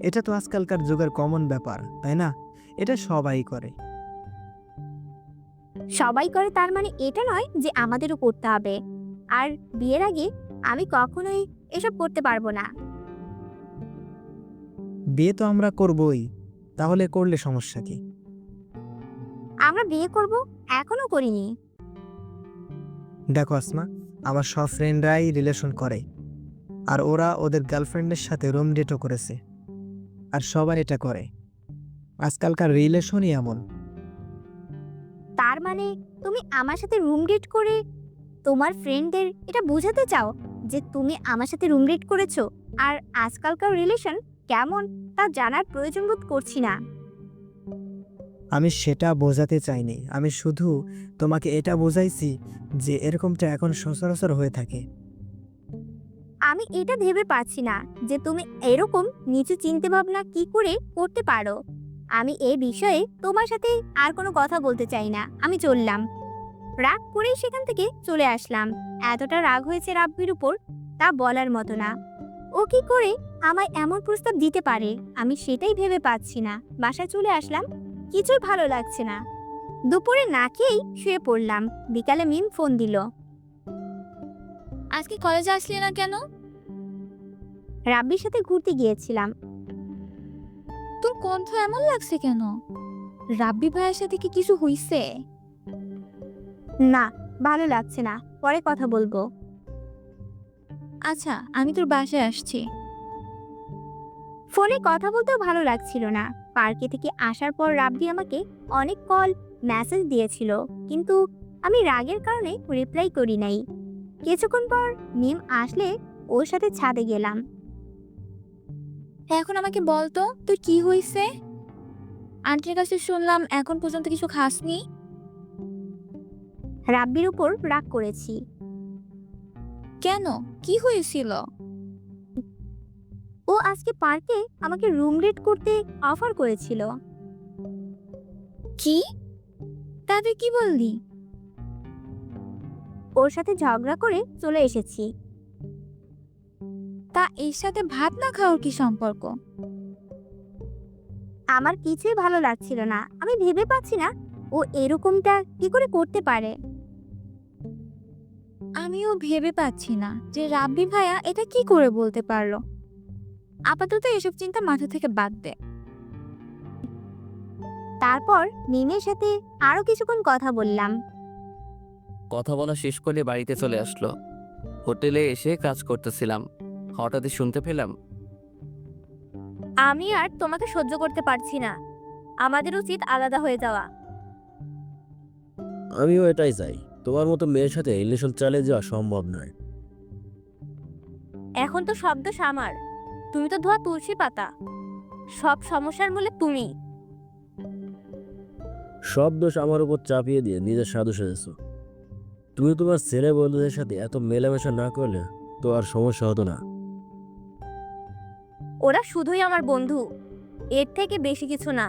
এটা তো আজকালকার যুগের কমন ব্যাপার, তাই না? এটা সবাই করে। সবাই করে তার মানে এটা নয় যে আমাদেরও করতে হবে। আর বিয়ের আগে আমি কখনোই এসব করতে পারবো না। বিয়ে তো আমরা করবই, তাহলে করলে সমস্যা কি? আমরা বিয়ে করব, এখনো করিনি। দেখো আসমা, আমার সব ফ্রেন্ডরাই রিলেশন করে, আর ওরা ওদের গার্লফ্রেন্ডের সাথে রুম ডেটও করেছে। আর সবাই এটা করে, আজকালকার রিলেশনই এমন। তার মানে তুমি আমার সাথে রুম ডেট করে তোমার ফ্রেন্ডদের এটা বোঝাতে চাও যে তুমি আমার সাথে রুম ডেট করেছো? আর আজকালকার রিলেশন কেমন তা জানার প্রয়োজন বোধ করছি না। আমি সেটা বোঝাতে চাইনি, আমি শুধু তোমাকে এটা বোঝাইছি যে এরকমটা এখন সচরাচর হয়ে থাকে। আমি এটা ভেবে পাচ্ছি না যে তুমি এরকম নিচু চিন্তা ভাবনা কি করে করতে পারো। আমি এই বিষয়ে তোমার সাথে আর কোনো কথা বলতে চাই না। আমি চললাম। রাগ করেই সেখান থেকে চলে আসলাম। এতটা রাগ হয়েছে রাব্বির উপর তা বলার মতো না। ও কি করে আমায় এমন প্রস্তাব দিতে পারে আমি সেটাই ভেবে পাচ্ছি না। বাসায় চলে আসলাম, কিছুই ভালো লাগছে না। দুপুরে না খেয়েই শুয়ে পড়লাম। বিকালে মিম ফোন দিল। আজকে কলেজে আসলি না কেন? রাব্বির সাথে ঘুরতে গিয়েছিলাম। তোর কণ্ঠ এমন লাগছে কেন? রাব্বি ভাইয়ের সাথে কি কিছু হইছে? না, ভালো লাগছে না, পরে কথা বলবো। আচ্ছা, আমি তোর বাসায় আসছি। ফোনে কথা বলতেও ভালো লাগছিল না। পার্কে থেকে আসার পর রাব্বি আমাকে অনেক কল মেসেজ দিয়েছিল, কিন্তু আমি রাগের কারণে রিপ্লাই করি নাই। কিছুক্ষণ পর মিম আসলে ওর সাথে ছাদে গেলাম। এখন আমাকে বল তো তোর কি হইছে? আন্টির কাছে শুনলাম এখন পর্যন্ত কিছু খাসনি। রাব্বির উপর রাগ করেছি। কেন? কি হয়েছিল? ও আজকে পার্কে আমাকে রুম ডেট করতে অফার করেছিল। কি? তাদের কি বললি? ওর সাথে ঝগড়া করে চলে এসেছি। তা এর সাথে ভাত না খাওয়ার কি সম্পর্ক? আমার কিছুই ভালো লাগছিল না। আমি ভেবে পাচ্ছি না ও এরকমটা কি করে করতে পারে। আমিও ভেবে পাচ্ছি না যে রাব্বি ভাইয়া এটা কি করে বলতে পারলো। আপাতত এসব চিন্তা মাথা থেকে বাদ দে। তারপর মিমের সাথে আরো কিছুক্ষণ কথা বললাম। কথা বলা শেষ করে বাড়িতে চলে আসলো। হোটেলে এসে কাজ করতেছিলাম, হঠাৎই শুনতে পেলাম, আমি আর তোমাকে সহ্য করতে পারছি না। আমাদের উচিত আলাদা হয়ে যাওয়া। আমিও এটাই চাই। তোমার মতো মেয়ের সাথে রিলেশন চালিয়ে যাওয়া সম্ভব নয়। এখন তো সব দোষ আমার। তুমি তো ধোয়া তুলসী পাতা। সব সমস্যার মূলে তুমি। সব দোষ আমার উপর চাপিয়ে দিয়ে নিজের সাধু সেজেছো। তুমি তোমার ছেলে বন্ধুদের সাথে এত মেলামেশা না করলে তো আর সমস্যা হতো না। ওরা শুধুই আমার বন্ধু, এর থেকে বেশি কিছু না।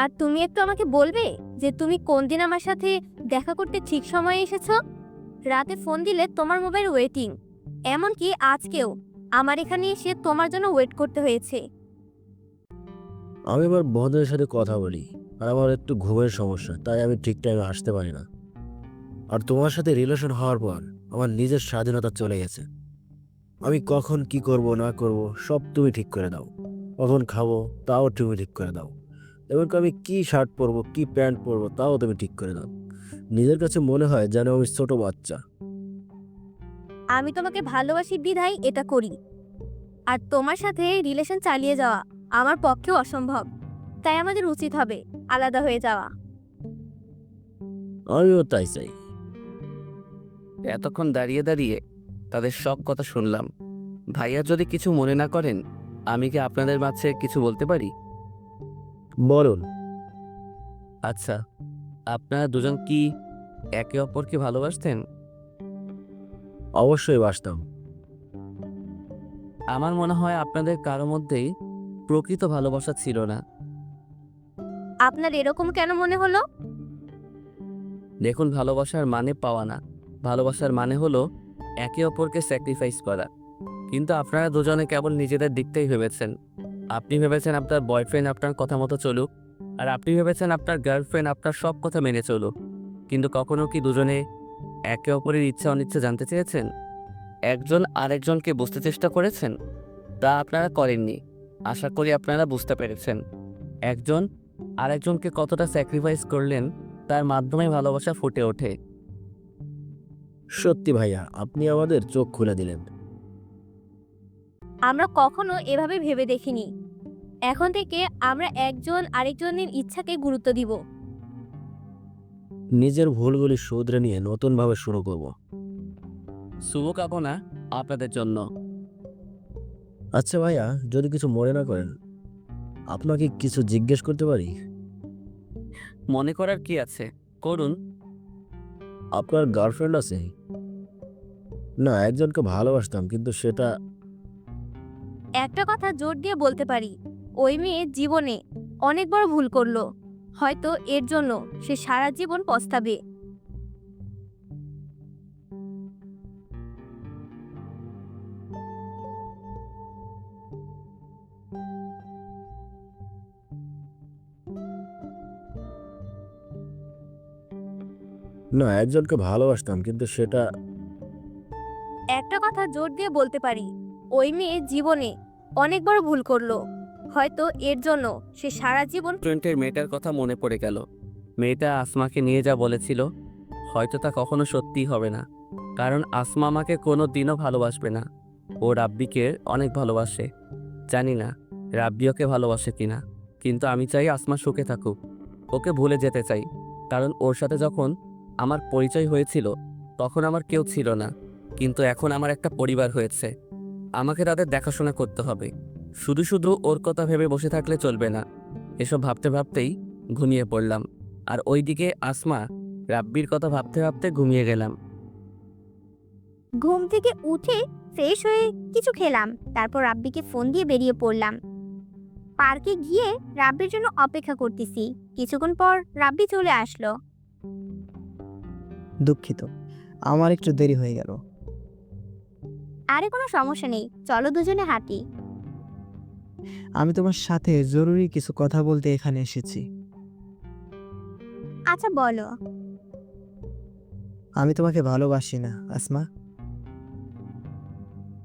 আর তুমি একটু আমাকে বলবে যে তুমি কোন দিন আমার সাথে দেখা করতে ঠিক সময়ে এসেছো? রাতে ফোন দিলে তোমার মোবাইল ওয়েটিং, এমনকি আজকেও আমার এখানে এসে তোমার জন্য ওয়েট করতে হয়েছে। আমি আমার বন্ধুদের সাথে কথা বলি, আর আমার একটু ঘুমের সমস্যা, তাই আমি ঠিক টাইমে আসতে পারি না। আর তোমার সাথে রিলেশন হওয়ার পর আমার নিজের স্বাধীনতা চলে গেছে। আমি কখন কি করব না করব সব তুমি ঠিক করে দাও। কখন খাবো তাও তুমি ঠিক করে দাও। এমনকি আমি কি শার্ট পরবো কি প্যান্ট পরবো তাও তুমি ঠিক করে দাও। নিজের কাছে মনে হয় যেন আমি ছোট বাচ্চা। আমি তোমাকে ভালোবাসি বিধায় এটা করি। আর তোমার সাথে রিলেশন চালিয়ে যাওয়া আমার পক্ষেও অসম্ভব। তাই আমাদের উচিত হবে আলাদা হয়ে যাওয়া। আমিও তাই চাই। এতক্ষণ দাঁড়িয়ে দাঁড়িয়ে তাদের সব কথা শুনলাম। ভাইয়া যদি কিছু মনে না করেন, আমি কি আপনাদের মাঝে কিছু বলতে পারি? বলুন। আচ্ছা, আপনারা দুজন কি একে অপরকে ভালোবাসতেন? অবশ্যই বাসতাম। আমার মনে হয় আপনাদের কারো মধ্যেই প্রকৃত ভালোবাসা ছিল না। আপনার এরকম কেন মনে হলো? দেখুন, ভালোবাসার মানে পাওয়া না, ভালোবাসার মানে হলো একে অপরকে স্যাক্রিফাইস করা। কিন্তু আপনারা দুজনে কেবল নিজেদের দিকটাই ভেবেছেন। আপনি ভেবেছেন আপনার বয়ফ্রেন্ড আপনার কথা মতো চলুক, আর আপনি ভেবেছেন আপনার গার্লফ্রেন্ড আপনার সব কথা মেনে চলুক। কিন্তু কখনো কি দুজনে একে অপরের ইচ্ছা অনিচ্ছা জানতে চেয়েছেন? একজন আরেকজনকে বুঝতে চেষ্টা করেছেন? তা আপনারা করেননি। আশা করি আপনারা বুঝতে পেরেছেন একজন আরেকজনকে কতটা স্যাক্রিফাইস করলেন, তার মাধ্যমে ভালোবাসা ফুটে ওঠে। সত্যি ভাইয়া, আপনি আমাদের চোখ খুলে দিলেন। আমরা কখনো এভাবে ভেবে দেখিনি। এখন থেকে আমরা একজন আরেকজনের ইচ্ছাকে গুরুত্ব দিব। নিজের ভুলগুলি শুধরে নিয়ে নতুনভাবে শুরু করব। শুভকামনা আপনাদের জন্য। আচ্ছা ভাইয়া, যদি কিছু মনে না করেন, আপনাকে কিছু জিজ্ঞেস করতে পারি? মনে করার কি আছে, করুন। আপনার গার্লফ্রেন্ড আছে? না, একজনকে ভালোবাসতাম কিন্তু সেটা। একটা কথা জোর দিয়ে বলতে পারি, ওই মেয়ে জীবনে অনেক বড় ভুল করলো। হয়তো এর জন্য সে সারা জীবন পস্তাবে। না, একজনকে ভালোবাসতাম কিন্তু সেটা। একটা কথা জোর দিয়ে বলতে পারি, ওই মেয়ে জীবনে অনেক বড় ভুল করলো। হয়তো এর জন্য সে সারা জীবন। রেস্টুরেন্টের মেয়েটার কথা মনে পড়ে গেল। মেয়েটা আসমাকে নিয়ে যা বলেছিল, হয়তো তা কখনো সত্যিই হবে না। কারণ আসমা আমাকে কোনো দিনও ভালোবাসবে না। ও রাব্বিকে অনেক ভালোবাসে। জানি না রাব্বি ওকে ভালোবাসে কিনা, কিন্তু আমি চাই আসমা সুখে থাকুক। ওকে ভুলে যেতে চাই। কারণ ওর সাথে যখন আমার পরিচয় হয়েছিল, তখন আমার কেউ ছিল না। কিন্তু এখন আমার একটা পরিবার হয়েছে। আমাকে তাদের দেখাশোনা করতে হবে। শুধু শুধু ওর কথা ভেবে বসে থাকলে চলবে না। এসব ভাবতে ভাবতেই ঘুমিয়ে পড়লাম। আর ওইদিকে আসমা রাব্বির কথা ভাবতে ভাবতে ঘুমিয়ে গেলাম। ঘুম থেকে উঠে ফ্রেশ হয়ে কিছু খেলাম, তারপর রাব্বিকে ফোন দিয়ে বেরিয়ে পড়লাম। পার্কে গিয়ে রাব্বির জন্য অপেক্ষা করতেছি। কিছুক্ষণ পর রাব্বি চলে আসলো। দুঃখিত, আমার একটু দেরি হয়ে গেল। আরে কোনো সমস্যা নেই, চলো দুজনে হাঁটি। আমি তোমার সাথে জরুরি কিছু কথা বলতে এখানে এসেছি। আচ্ছা বলো। আমি তোমাকে ভালোবাসি না আসমা।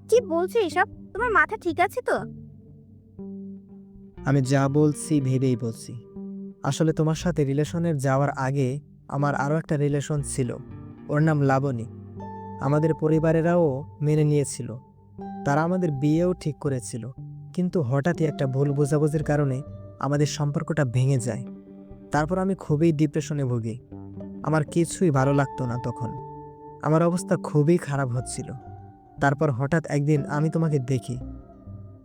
কি বলছো এসব? তোমার মাথা ঠিক আছে তো? আমি যা বলছি ভেবেই বলছি। আসলে তোমার সাথে রিলেশনের যাওয়ার আগে আমার আরও একটা রিলেশন ছিল। ওর নাম লাবণী। আমাদের পরিবারেরাও মেনে নিয়েছিল। তারা আমাদের বিয়েও ঠিক করেছিল। কিন্তু হঠাৎই একটা ভুল বোঝাবুঝির কারণে আমাদের সম্পর্কটা ভেঙে যায়। তারপর আমি খুবই ডিপ্রেশনে ভুগি। আমার কিছুই ভালো লাগতো না তখন। আমার অবস্থা খুবই খারাপ হচ্ছিল। তারপর হঠাৎ একদিন আমি তোমাকে দেখি।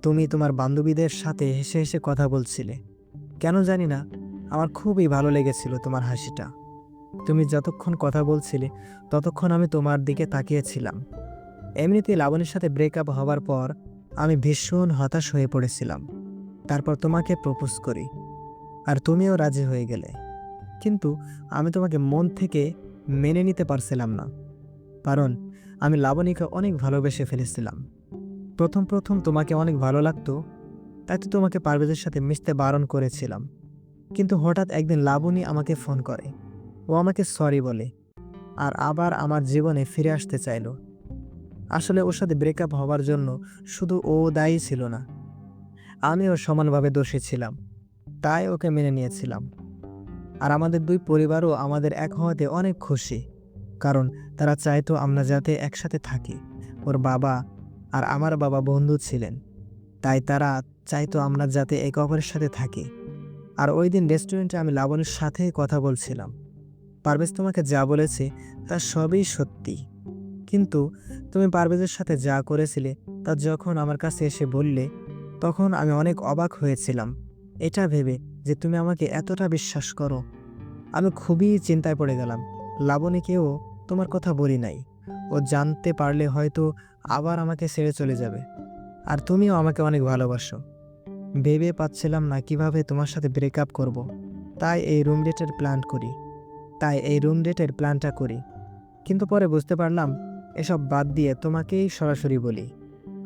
তুমি তোমার বান্ধবীদের সাথে হেসে হেসে কথা বলছিলে। কেন জানি না, আমার খুবই ভালো লেগেছিল তোমার হাসিটা। তুমি যতক্ষণ কথা বলছিলে ততক্ষণ আমি তোমার দিকে তাকিয়েছিলাম। এমনিতেই লাবণীর সাথে ব্রেকআপ হওয়ার পর আমি ভীষণ হতাশ হয়ে পড়েছিলাম। তারপর তোমাকে প্রপোজ করি, আর তুমিও রাজি হয়ে গেলে। কিন্তু আমি তোমাকে মন থেকে মেনে নিতে পারছিলাম না, কারণ আমি লাবণীকে অনেক ভালোবেসে ফেলেছিলাম। প্রথম প্রথম তোমাকে অনেক ভালো লাগতো, তাই তো তোমাকে পারভেজের সাথে মিশতে বারণ করেছিলাম। কিন্তু হঠাৎ একদিন লাবণী আমাকে ফোন করে। ও আমাকে সরি বলে। আর আবার আমার জীবনে ফিরে আসতে চাইলো। আসলে ওর সাথে ব্রেকআপ হওয়ার জন্য শুধু ও দায়ী ছিল না, আমিও সমানভাবে দোষী ছিলাম। তাই ওকে মেনে নিয়েছিলাম। আর আমাদের দুই পরিবারও আমাদের এক হওয়াতে অনেক খুশি, কারণ তারা চাইতো আমরা যাতে একসাথে থাকি। ওর বাবা আর আমার বাবা বন্ধু ছিলেন, তাই তারা চাইতো আমরা যাতে একে অপরের সাথে থাকি। আর ওই দিন রেস্টুরেন্টে আমি লাবণীর সাথে কথা বলছিলাম। পারভেজ তোমাকে যা বলেছে তা সবই সত্যি, কিন্তু তুমি পারভেজের সাথে যা করেছিলে তা যখন আমার কাছে এসে বললে, তখন আমি অনেক অবাক হয়েছিলাম, এটা ভেবে যে তুমি আমাকে এতটা বিশ্বাস করো। আমি খুবই চিন্তায় পড়ে গেলাম। লাবণীকেও তোমার কথা বলি নাই, ও জানতে পারলে হয়তো আবার আমাকে ছেড়ে চলে যাবে। আর তুমিও আমাকে অনেক ভালোবাসো। ভেবে পাচ্ছিলাম না কিভাবে তোমার সাথে ব্রেকআপ করব। তাই এই রুম ডেটের প্ল্যানটা করি। কিন্তু পরে বুঝতে পারলাম এসব বাদ দিয়ে তোমাকেই সরাসরি বলি।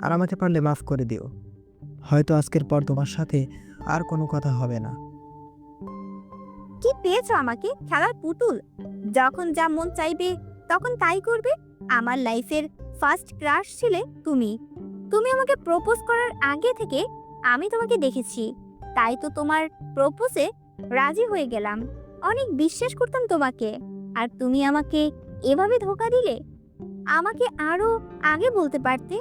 আর আমাকে পারলে মাফ করে দিও। হয়তো আজকের পর তোমার সাথে আর কোনো কথা হবে না। কি পেয়েছো আমাকে? খেলার পুতুল? যখন যা মন চাইবে তখন তাই করবে। আমার লাইফের ফার্স্ট ক্রাশ ছিলে তুমি। তুমি আমাকে প্রপোজ করার আগে থেকে আমি তোমাকে দেখেছি, তাই তো তোমার প্রপোজে রাজি হয়ে গেলাম। অনেক বিশ্বাস করতাম তোমাকে, আর তুমি আমাকে এভাবে ধোঁকা দিলে। আমাকে আরো আগে বলতে পারতে।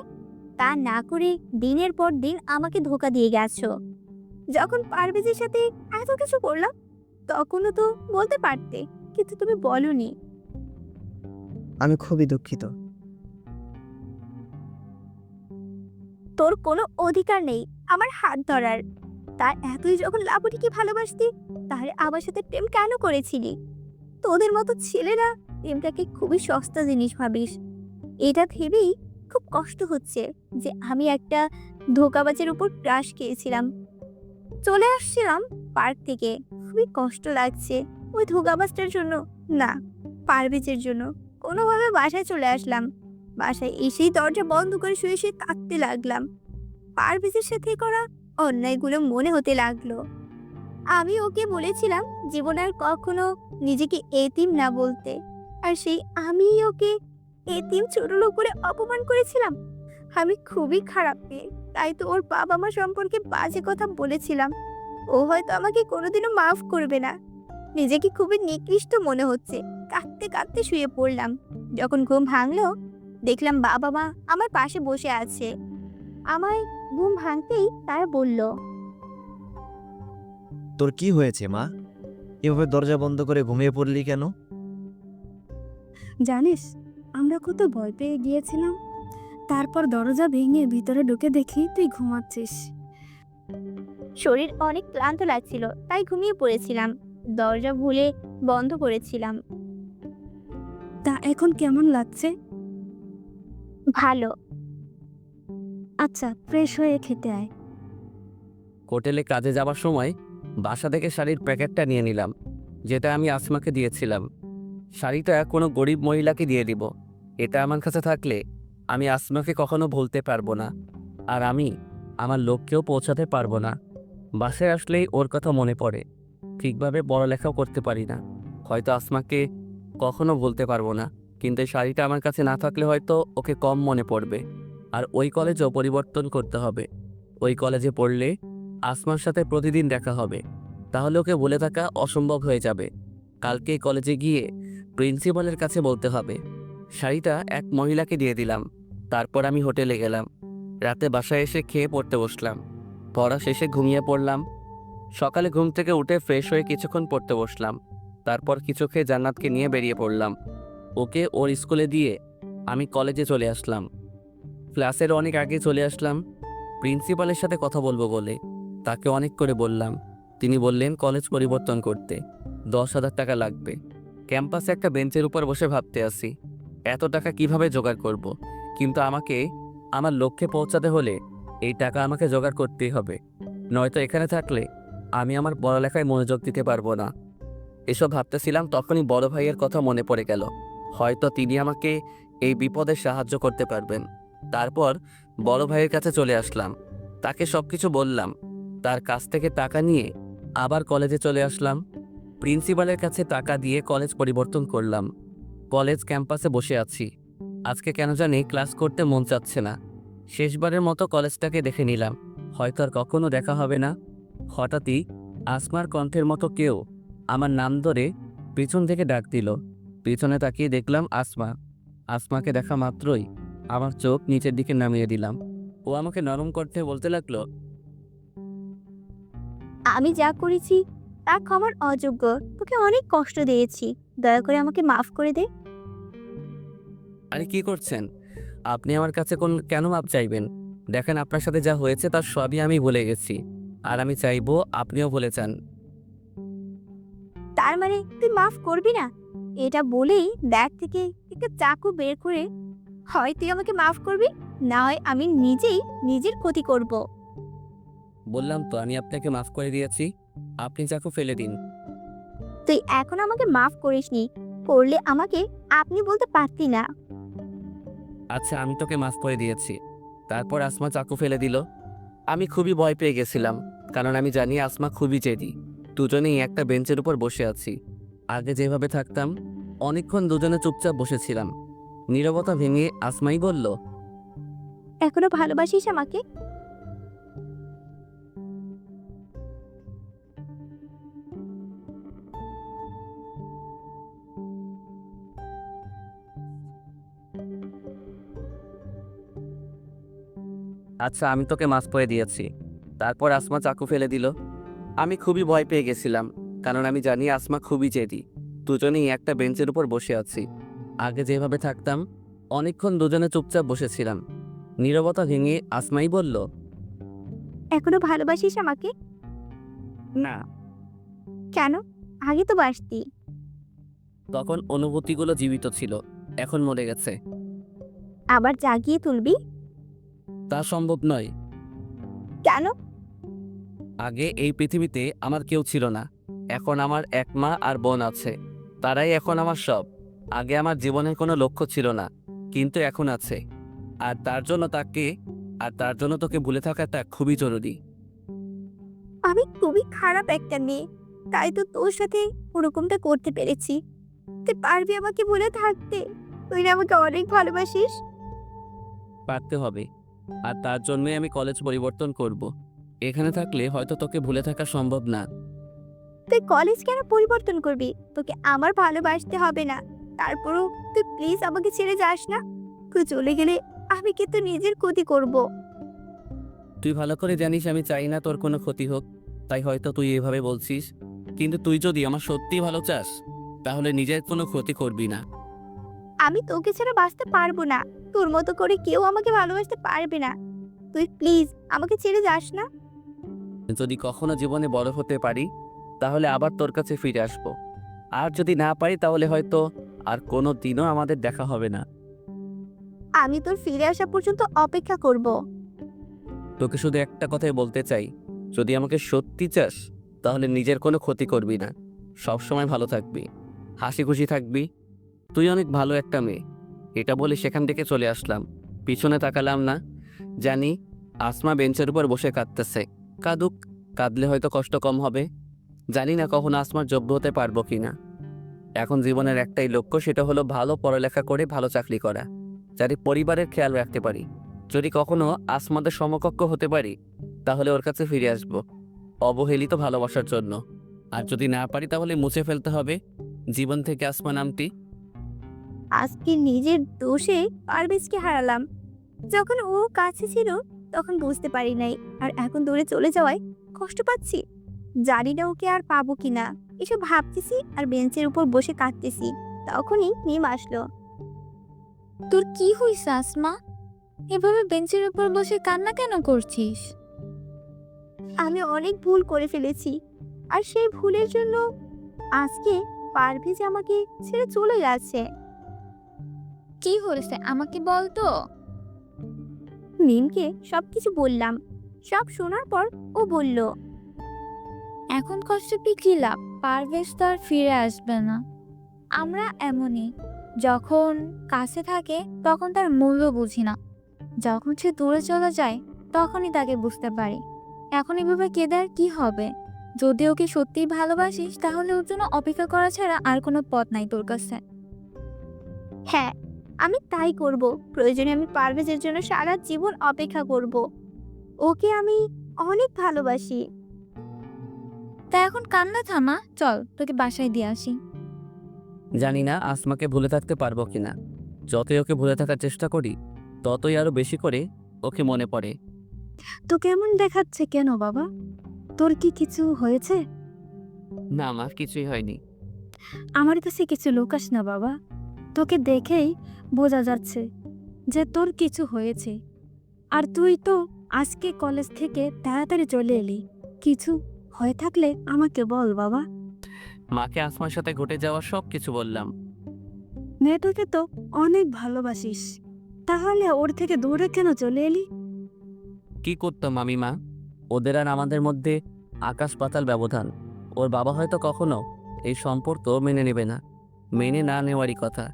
তা না করে দিনের পর দিন আমাকে ধোঁকা দিয়ে গেছো। যখন পারভেজের সাথে এত কিছু করলাম তখনও তো বলতে পারতে, কিন্তু তুমি বলনি। আমি খুবই দুঃখিত। তোর কোনো অধিকার নেই আমার হাত ধরার। তা এতই যখন লাবণীকে ভালোবাসতি, তাহলে আমার সাথে প্রেম কেন করেছিলি? তোদের মতো ছেলেরা প্রেমটাকে খুবই সস্তা জিনিস ভাবিস। এটা ভেবেই খুব কষ্ট হচ্ছে যে আমি একটা ধোঁকাবাজের উপর ক্রাশ খেয়েছিলাম। চলে আসছিলাম পার্ক থেকে, খুবই কষ্ট লাগছে ওই ধোঁকাবাজটার জন্য না, পারভেজের জন্য। কোনোভাবে বাসায় চলে আসলাম। বাসায় এসেই দরজা বন্ধ করে শুয়ে শুয়ে কাঁদতে লাগলাম। পারভেজের সাথে করা অন্যায়গুলো মনে হতে লাগলো। আমি ওকে বলেছিলাম জীবনে আর কখনো নিজেকে এতিম না বলতে, আর সেই আমি ওকে এতিম ছোট লোক করে অপমান করেছিলাম। আমি খুবই খারাপ মেয়ে, তাই তো ওর বাবা মা সম্পর্কে বাজে কথা বলেছিলাম। ও হয়তো আমাকে কোনোদিনও মাফ করবে না। নিজেকে খুবই নিকৃষ্ট মনে হচ্ছে। কাঁদতে কাঁদতে শুয়ে পড়লাম। যখন ঘুম ভাঙলো দেখলাম বাবা মা আমার পাশে বসে আছে। আমায় ঘুম ভাঙতেই তারা বলল, তোর কি হয়েছে মা? এভাবে দরজা বন্ধ করে ঘুমিয়ে পড়লি কেন? জানিস, আমরা কত ভয় পেয়ে গিয়েছিলাম। তারপর দরজা ভেঙে ভিতরে ঢুকে দেখি তুই ঘুমাচ্ছিস। শরীর অনেক ক্লান্ত লাগছিল তাই ঘুমিয়ে পড়েছিলাম। দরজা ভুলে বন্ধ করেছিলাম। তা এখন কেমন লাগছে? ভালো। আচ্ছা, ফ্রেশ হয়ে খেতে আয়। হোটেলে কাজে যাওয়ার সময় বাসা থেকে শাড়ির প্যাকেটটা নিয়ে নিলাম, যেটা আমি আসমাকে দিয়েছিলাম। শাড়িটা কোনো গরিব মহিলাকে দিয়ে দিব। এটা আমার কাছে থাকলে আমি আসমাকে কখনো ভুলতে পারবো না, আর আমি আমার লোককেও পৌঁছাতে পারবো না। বাসায় আসলেই ওর কথা মনে পড়ে। ঠিকভাবে পড়ালেখাও করতে পারি না, হয়তো আসমাকে কখনো ভুলতে পারবো না। কিন্তু এই শাড়িটা আমার কাছে না থাকলে হয়তো ওকে কম মনে পড়বে। আর ওই কলেজও পরিবর্তন করতে হবে। ওই কলেজে পড়লে আসমার সাথে প্রতিদিন দেখা হবে, তাহলে ওকে বলে থাকা অসম্ভব হয়ে যাবে। কালকে কলেজে গিয়ে প্রিন্সিপালের কাছে বলতে হবে। শাড়িটা এক মহিলাকে দিয়ে দিলাম। তারপর আমি হোটেলে গেলাম। রাতে বাসায় এসে খেয়ে পড়তে বসলাম। পড়া শেষে ঘুমিয়ে পড়লাম। সকালে ঘুম থেকে উঠে ফ্রেশ হয়ে কিছুক্ষণ পড়তে বসলাম। তারপর কিছু খেয়ে জান্নাতকে নিয়ে বেরিয়ে পড়লাম। ওকে ওর স্কুলে দিয়ে আমি কলেজে চলে আসলাম। ক্লাসের অনেক আগে চলে আসলাম প্রিন্সিপালের সাথে কথা বলবো বলে। তাকে অনেক করে বললাম। তিনি বললেন কলেজ পরিবর্তন করতে 10,000 টাকা লাগবে। ক্যাম্পাসে একটা বেঞ্চের উপর বসে ভাবতে আসি এত টাকা কিভাবে জোগাড় করব। কিন্তু আমাকে আমার লক্ষ্যে পৌঁছাতে হলে এই টাকা আমাকে জোগাড় করতেই হবে, নয়তো এখানে থাকলে আমি আমার পড়ালেখায় মনোযোগ দিতে পারবো না। এসব ভাবতেছিলাম, তখনই বড় ভাইয়ের কথা মনে পড়ে গেল। হয়তো তিনি আমাকে এই বিপদে সাহায্য করতে পারবেন। তারপর বড় ভাইয়ের কাছে চলে আসলাম। তাকে সব কিছু বললাম। তার কাছ থেকে টাকা নিয়ে আবার কলেজে চলে আসলাম। প্রিন্সিপালের কাছে টাকা দিয়ে কলেজ পরিবর্তন করলাম। কলেজ ক্যাম্পাসে বসে আছি। আজকে কেন জানি ক্লাস করতে মন চাচ্ছে না। শেষবারের মতো কলেজটাকে দেখে নিলাম, হয়তো আর কখনো দেখা হবে না। হঠাৎই আসমার কণ্ঠের মতো কেউ আমার নাম ধরে পিছন থেকে ডাক দিল। পিছনে তাকিয়ে দেখলাম আসমা। আসমাকে দেখা মাত্রই আমার চোখ নিচের দিকে নামিয়ে দিলাম। ও আমাকে নরম করতে বলতে লাগলো, আমি যা করেছি তা ক্ষমার অযোগ্য। তোকে অনেক কষ্ট দিয়েছি, দয়া করে আমাকে মাফ করে দে। আরে কি করছেন আপনি? আমার কাছে কেন মাপ চাইবেন? দেখেন, আপনার সাথে যা হয়েছে তার সবই আমি ভুলে গেছি, আর আমি চাইবো আপনিও ভুলে যান। তার মানে তুই মাফ করবি না? এটা বলেই ব্যাগ থেকে একটা চাকু বের করে, হয় তুই আমাকে মাফ করবি, না হয় আমি নিজেই নিজের ক্ষতি করব। বললাম তো আমি আপনাকে মাফ করে দিয়েছি, আপনি চাকু ফেলে দিন। তুই এখন আমাকে মাফ করিসনি, করলে আমাকে আপনি বলতে পারতি না। আচ্ছা, আমি তোকে মাফ করে দিয়েছি। তারপর আসমা চাকু ফেলে দিল। আমি খুবই ভয় পেয়ে গেছিলাম, কারণ আমি জানি আসমা খুবই জেদি। দুজনেই একটা বেঞ্চের উপর বসে আছি। আগে যেভাবে থাকতাম, অনেকক্ষণ দুজনে চুপচাপ বসেছিলাম। নীরবতা ভেঙে আসমাই বলল, এখনো ভালোবাসিস আমাকে? আচ্ছা, আমি তোকে মাফ করে দিয়েছি। তারপর আসমা চাকু ফেলে দিল। আমি খুবই ভয় পেয়ে গেছিলাম, কারণ আমি জানি আসমা খুবই জেদি। দুজনেই একটা বেঞ্চের উপর বসে আছি। আগে যেভাবে থাকতাম, অনেকক্ষণ দুজনে চুপচাপ বসেছিলাম। নীরবতা ভেঙে আসমাই বলল, এখনো ভালোবাসিস আমাকে? না। কেন? আগে তো বাসতি। তখন অনুভূতিগুলো জীবিত ছিল, এখন মরে গেছে। আবার জাগিয়ে তুলবি? তা সম্ভব নয়। কেন? আগে এই পৃথিবীতে আমার কেউ ছিল না, এখন আমার এক মা আর বোন আছে। তারাই এখন আমার সব। আগে আমার জীবনের কোনো লক্ষ্য ছিল না, কিন্তু এখন আছে। আর তার জন্য তোকে ভুলে থাকাটা খুবই জরুরি। আমি খুবই খারাপ একটা মেয়ে, তাই তো তোর সাথে ওরকমটা করতে পেরেছি। তুই পারবি আমাকে ভুলে থাকতে? তুই না আমাকে অনেক ভালোবাসিস? পারতে হবে, আর তার জন্যই আমি কলেজ পরিবর্তন করব। এখানে থাকলে হয়তো তোকে ভুলে থাকা সম্ভব না। তুই কলেজ কেন পরিবর্তন করবি? তোকে আমার ভালোবাসতে হবে না। তারপরও তুই প্লিজ আমাকে ছেড়ে যাস না। তুই চলে গেলে আমি কিন্তু নিজের ক্ষতি করব। তুই ভালো করে জানিস আমি চাই না তোর কোনো ক্ষতি হোক, তাই হয়তো তুই এভাবে বলছিস। কিন্তু তুই যদি আমার সত্যি ভালো চাস, তাহলে নিজের কোনো ক্ষতি করবি না। আমি তোকে ছাড়া বাঁচতে পারবো না। তোর মতো করে কেউ আমাকে ভালোবাসতে পারবে না। তুই প্লিজ আমাকে ছেড়ে যাস না। যদি কখনো জীবনে বড় হতে পারি, তাহলে আবার তোর কাছে ফিরে আসব। আর যদি না পারি, তাহলে হয়তো আর কোনো দিনও আমাদের দেখা হবে না। আমি তোর ফিরে আসা পর্যন্ত অপেক্ষা করব। তোকে শুধু একটা কথাই বলতে চাই, যদি আমাকে সত্যি চাস, তাহলে নিজের কোনো ক্ষতি করবি না। সব সময় ভালো থাকবি, হাসি খুশি থাকবি। তুই অনেক ভালো একটা মেয়ে। এটা বলে সেখান থেকে চলে আসলাম। পিছনে তাকালাম না। জানি আসমা বেঞ্চের উপর বসে কাঁদতেছে। কাঁদুক, কাঁদলে হয়তো কষ্ট কম হবে। জানি না কখনো আসমার যোগ্য হতে পারবো কিনা। এখন জীবনের একটাই লক্ষ্য, সেটা হলো ভালো পড়ালেখা করে ভালো চাকরি করা, যাতে পরিবারের খেয়াল রাখতে পারি। যদি কখনো আসমাদের সমকক্ষ হতে পারি, তাহলে ওর কাছে ফিরে আসব, অবহেলিত ভালোবাসার জন্য। আর যদি না পারি, তাহলে মুছে ফেলতে হবে জীবন থেকে আসমা নামটি। আজকে নিজের দোষে পারভেজকে হারালাম। যখন ও কাছে ছিল তখন বুঝতে পারি নাই, আর এখন দূরে চলে যাওয়ায় কষ্ট পাচ্ছি। জানি না ওকে আর পাবো কিনা। এসব ভাবতেছি আর বেঞ্চের উপর বসে কাঁদতেছি। তখনই মিম আসলো। তোর কি হইছে আসমা? এভাবে বেঞ্চের উপর বসে কান্না কেন করছিস? আমি অনেক ভুল করে ফেলেছি, আর সেই ভুলের জন্য আজকে পারভেজ আমাকে ছেড়ে চলে গেছে। কি হয়েছে আমাকে বল তো। মিমকে সবকিছু বললাম। সব শোনার পর ও বলল, এখন কষ্ট পেয়ে কি লাভ? পারভেজ তো আর ফিরে আসবে না। আমরা এমনই, যখন কাছে থাকে তখন তার মূল্য বুঝি না, যখন সে দূরে চলে যায় তখনই তাকে বুঝতে পারি। এখন এভাবে কেঁদে আর কি হবে? যদি ওকে সত্যিই ভালোবাসিস, তাহলে ওর জন্য অপেক্ষা করা ছাড়া আর কোনো পথ নাই তোর কাছে। হ্যাঁ, আমি তাই করব। প্রয়োজনে আমি পারভেজের জন্য সারা জীবন অপেক্ষা করব। ওকে আমি অনেক ভালোবাসি। তা এখন কান্না থামা, চল তোকে বাসায় দিয়ে আসি। জানি না আসমাকে ভুলে থাকতে পারবো কিনা। যতই ওকে ভুলে থাকার চেষ্টা করি, ততই আরো বেশি করে ওকে মনে পড়ে। তো কেমন দেখাচ্ছে কেন বাবা? তোর কি কিছু হয়েছে? না আমার কিছুই হয়নি। আমার কাছে কিছু লুকাস না বাবা। তোকে দেখেই বোঝা যাচ্ছে যে তোর কিছু হয়েছে। আর তুই তো আজকে কলেজ থেকে তাড়াতাড়ি চলে এলি। কিছু হয়ে থাকলে আমাকে বল বাবা। মাকে আসমার সাথে ঘটে যাওয়া সব কিছু বললাম। মেয়েটাকে তো অনেক ভালোবাসিস, তাহলে ওর থেকে দূরে কেন চলে এলি? কি করতাম আমি মা? ওদের আর আমাদের মধ্যে আকাশ পাতাল ব্যবধান। ওর বাবা হয়তো কখনো এই সম্পর্ক মেনে নেবে না। মেনে না নেওয়ারই কথা।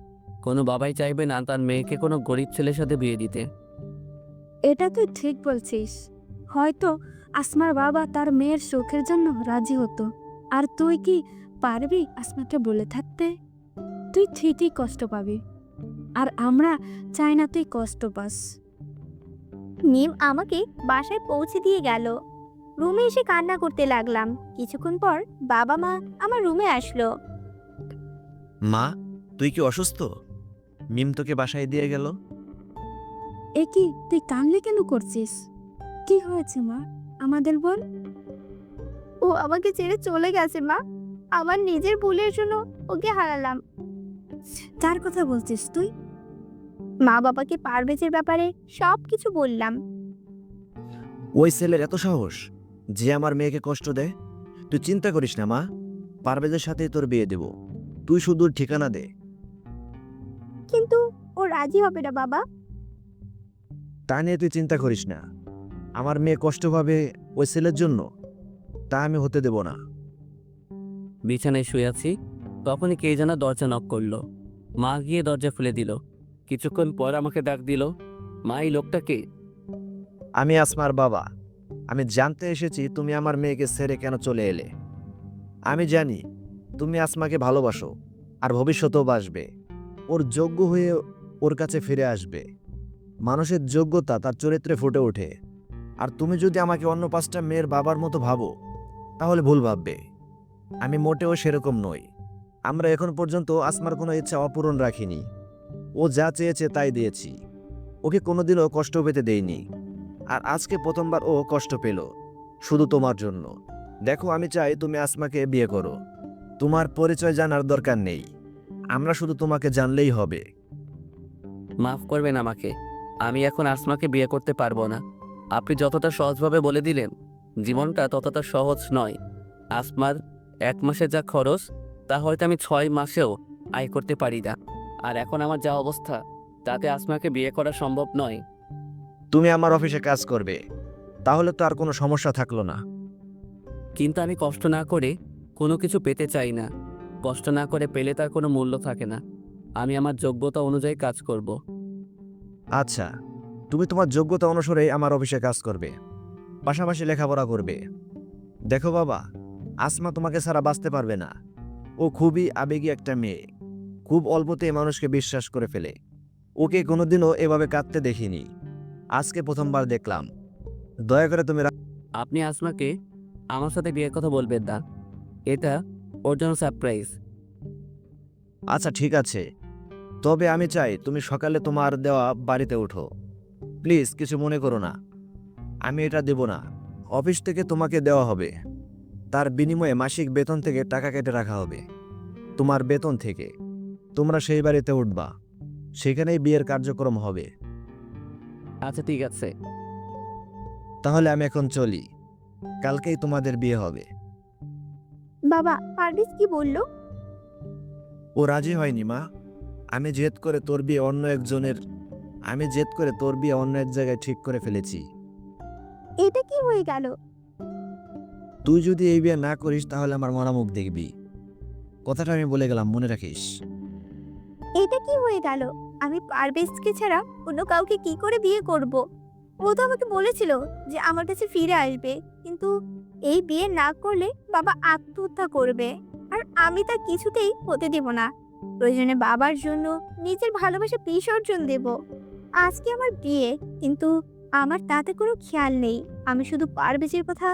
কোনো বাবাই চাইবে না তার মেয়েকে কোনো গরিব ছেলের সাথে বিয়ে দিতে। এটা তুই ঠিক বলছিস। হয়তো আসমার বাবা তার মেয়ের সুখের জন্য রাজি হতো। আর তুই কি পারবি আসমাকে বলে থাকতে? তুই ঠিকই কষ্ট পাবি, আর আমরা চাই না তুই কষ্ট পাস। মিম আমাকে বাসায় পৌঁছে দিয়ে গেল। রুমে এসে কান্না করতে লাগলাম। কিছুক্ষণ পর বাবা মা আমার রুমে আসলো। মা, তুই কি অসুস্থ? মিম তোকে বাসায় দিয়ে গেল। এ কি, তুই কান্না কেন করছিস? কি হয়েছে মা, আমাদের বল। ও আমাকে ছেড়ে চলে গেছে মা। আমার নিজের ভুলের জন্য ওকে হারালাম। কার কথা বলছিস তুই? মা বাবাকে পারভেজের ব্যাপারে সব কিছু বললাম। ওই ছেলের এত সাহস যে আমার মেয়েকে কষ্ট দেয়। তুই চিন্তা করিস না মা, পারভেজের সাথেই তোর বিয়ে দেব। তুই শুধু ঠিকানা দে। কিন্তু ও রাজি হবে না বাবা। তা নিয়ে তুই চিন্তা করিস না। আমার মেয়ে কষ্ট পাবে ওই ছেলের জন্য, তা আমি হতে দেব না। বিছানায় শুয়ে আছি, তখনই কে যেন দরজা নক করলো। মা গিয়ে দরজা খুলে দিল। কিছুক্ষণ পর আমাকে ডাক দিল। মা, এই লোকটাকে। আমি আসমার বাবা। আমি জানতে এসেছি তুমি আমার মেয়েকে ছেড়ে কেন চলে এলে। আমি জানি তুমি আসমাকে ভালোবাসো আর ভবিষ্যতেও বাসবে। ওর যোগ্য হয়ে ওর কাছে ফিরে আসবে। মানুষের যোগ্যতা তার চরিত্রে ফুটে ওঠে। আর তুমি যদি আমাকে অন্য 5টা মেয়ের বাবার মতো ভাবো, তাহলে ভুল ভাববে। আমি মোটেও সেরকম নই। আমরা এখন পর্যন্ত আসমার কোনো ইচ্ছা অপূরণ রাখিনি। ও যা চেয়েছে তাই দিয়েছি। ওকে কোনোদিনও কষ্ট পেতে দেইনি। আর আজকে প্রথমবার ও কষ্ট পেল, শুধু তোমার জন্য। দেখো, আমি চাই তুমি আসমাকে বিয়ে করো। তোমার পরিচয় জানার দরকার নেই, আমরা শুধু তোমাকে জানলেই হবে। মাফ করবেন আমাকে। আমি এখন আসমাকে বিয়ে করতে পারবো না। আপনি যতটা সহজভাবে বলে দিলেন, জীবনটা ততটা সহজ নয়। আসমার 1 মাসে যা খরচ, তা হয়তো আমি 6 মাসেও আয় করতে পারি না। আর এখন আমার যা অবস্থা, তাতে আসমাকে বিয়ে করা সম্ভব নয়। তুমি আমার অফিসে কাজ করবে, তাহলে তো আর কোনো সমস্যা থাকলো না। কিন্তু আমি কষ্ট না করে কোনো কিছু পেতে চাই না। কষ্ট না করে পেলে তার কোনো মূল্য থাকে না। আমি আমার যোগ্যতা অনুযায়ী কাজ করব। আচ্ছা, তুমি তোমার যোগ্যতা অনুসারে আমার অফিসে কাজ করবে, পাশাপাশি লেখাপড়া করবে। দেখো বাবা, আসমা তোমাকে ছাড়া বাঁচতে পারবে না। ও খুবই আবেগী একটা মেয়ে। খুব অল্পতেই মানুষকে বিশ্বাস করে ফেলে। ওকে কোনোদিনও এভাবে কাঁদতে দেখিনি, আজকে প্রথমবার দেখলাম। দয়া করে তুমি আপনি আসমাকে আমার সাথে বিয়ের কথা বলবেন না। এটা ওর জন্য সারপ্রাইজ। আচ্ছা ঠিক আছে, তবে আমি চাই তুমি সকালে তোমার দেওয়া বাড়িতে ওঠো। প্লিজ কিছু মনে করো না। আমি এটা দেব না, অফিস থেকে তোমাকে দেওয়া হবে। তার বিনিময়ে মাসিক বেতন থেকে টাকা কেটে রাখা হবে। তোমার বেতন থেকে তোমরা সেই বাড়িতে উঠবা, সেখানেই বিয়ের কার্যক্রম হবে। আচ্ছা ঠিক আছে। তাহলে আমি এখন চলি, কালকেই তোমাদের বিয়ে হবে। বাবা, পারভেজ কি বললো? ও রাজি হয়নি মা। আমি জেদ করে তোর বিয়ে অন্য এক জায়গায় ঠিক করে ফেলেছি। এটা কি হয়ে গেল? তুই যদি এই বিয়ে না করিস তাহলে আমার মরা মুখ দেখবি। কথাটা আমি বলে গেলাম, মনে রাখিস। এটা কি হয়ে গেল? আমি পারভেজকে ছাড়া অন্য কাউকে কি করে বিয়ে করব? ও তো আমাকে বলেছিল যে আমার কাছে ফিরে আসবে, কিন্তু এই বিয়ে না করলে বাবা আত্মহত্যা করবে, আর আমি তা কিছুতেই হতে দেব না। প্রয়োজনে বাবার জন্য নিজের ভালোবাসা বিসর্জন দেব। আজকে আমার বিয়ে, কিন্তু আমার তাতে কোনো খেয়াল নেই। আমি শুধু পারভেজের কথা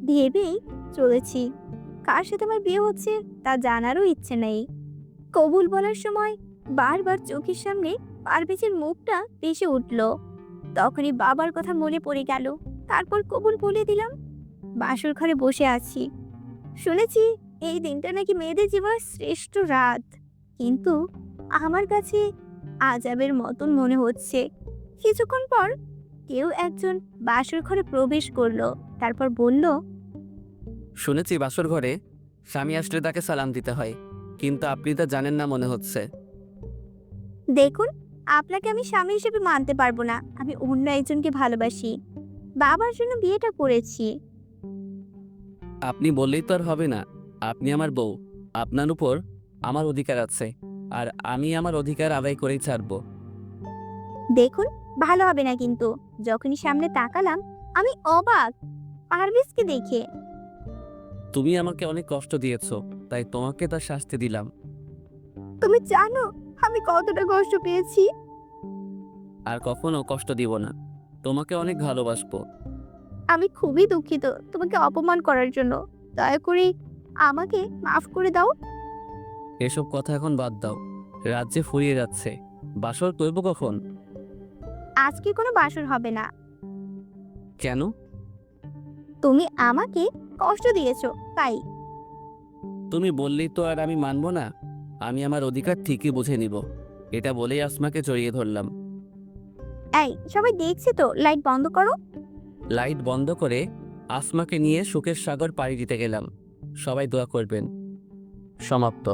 ভেবেই চলেছি। কার সাথে আমার বিয়ে হচ্ছে তা জানারও ইচ্ছে নেই। কবুল বলার সময় বারবার চোখের সামনে পারভেজের মুখটা ভেসে উঠল। তখনই বাবার কথা মনে পড়ে গেল। তারপর কবুল বলে দিলাম। বাসর ঘরে বসে আছি, শুনেছি এই দিনটা নাকি মেয়েদের জীবনের শ্রেষ্ঠ রাত, কিন্তু আমার কাছে আজাবের মতন মনে হচ্ছে। কিছুক্ষণ পর কেউ একজন বাসর ঘরে প্রবেশ করলো, তারপর বলল, শুনেছি বাসর ঘরে স্বামী আসলে তাকে সালাম দিতে হয়, কিন্তু আপনি তা জানেন না মনে হচ্ছে। দেখুন, আপনাকে আমি স্বামী হিসেবে মানতে পারবো না। আমি অন্য একজনকে ভালোবাসি, বাবার জন্য বিয়েটা করেছি। আপনি বললেই তো আর হবে না। আপনি আমার বউ, আপনার উপর আমার অধিকার আছে, আর আমি আমার অধিকার আদায় করেই ছাড়বো। দেখুন, ভালো হবে না কিন্তু। যখনই সামনে তাকালাম আমি অবাক পারভেজকে দেখে। তুমি আমাকে অনেক কষ্ট দিয়েছো, তাই তোমাকে তার শাস্তি দিলাম। তুমি জানো আমি কতটা কষ্ট পেয়েছি? আর কখনো কষ্ট দিব না। তোমাকে অনেক ভালোবাসবো। আমি খুবই দুঃখিত তোমাকে অপমান করার জন্য। দয়া করে আমাকে মাফ করে দাও। এসব কথা এখন বাদ দাও। রাজ্যে ফুরিয়ে যাচ্ছে, বাসর করব কখন? আজকে কোনো বাসর হবে না। কেন? তুমি আমাকে কষ্ট দিয়েছো তাই। তুমি বললেই তো আর আমি মানবো না। আমি আমার অধিকার ঠিকই বুঝে নিব। এটা বলেই আসমাকে জড়িয়ে ধরলাম। এই সবাই দেখছে তো, লাইট বন্ধ করো। লাইট বন্ধ করে আসমাকে নিয়ে সুখের সাগর পাড়ি দিতে গেলাম। সবাই দোয়া করবেন। সমাপ্ত।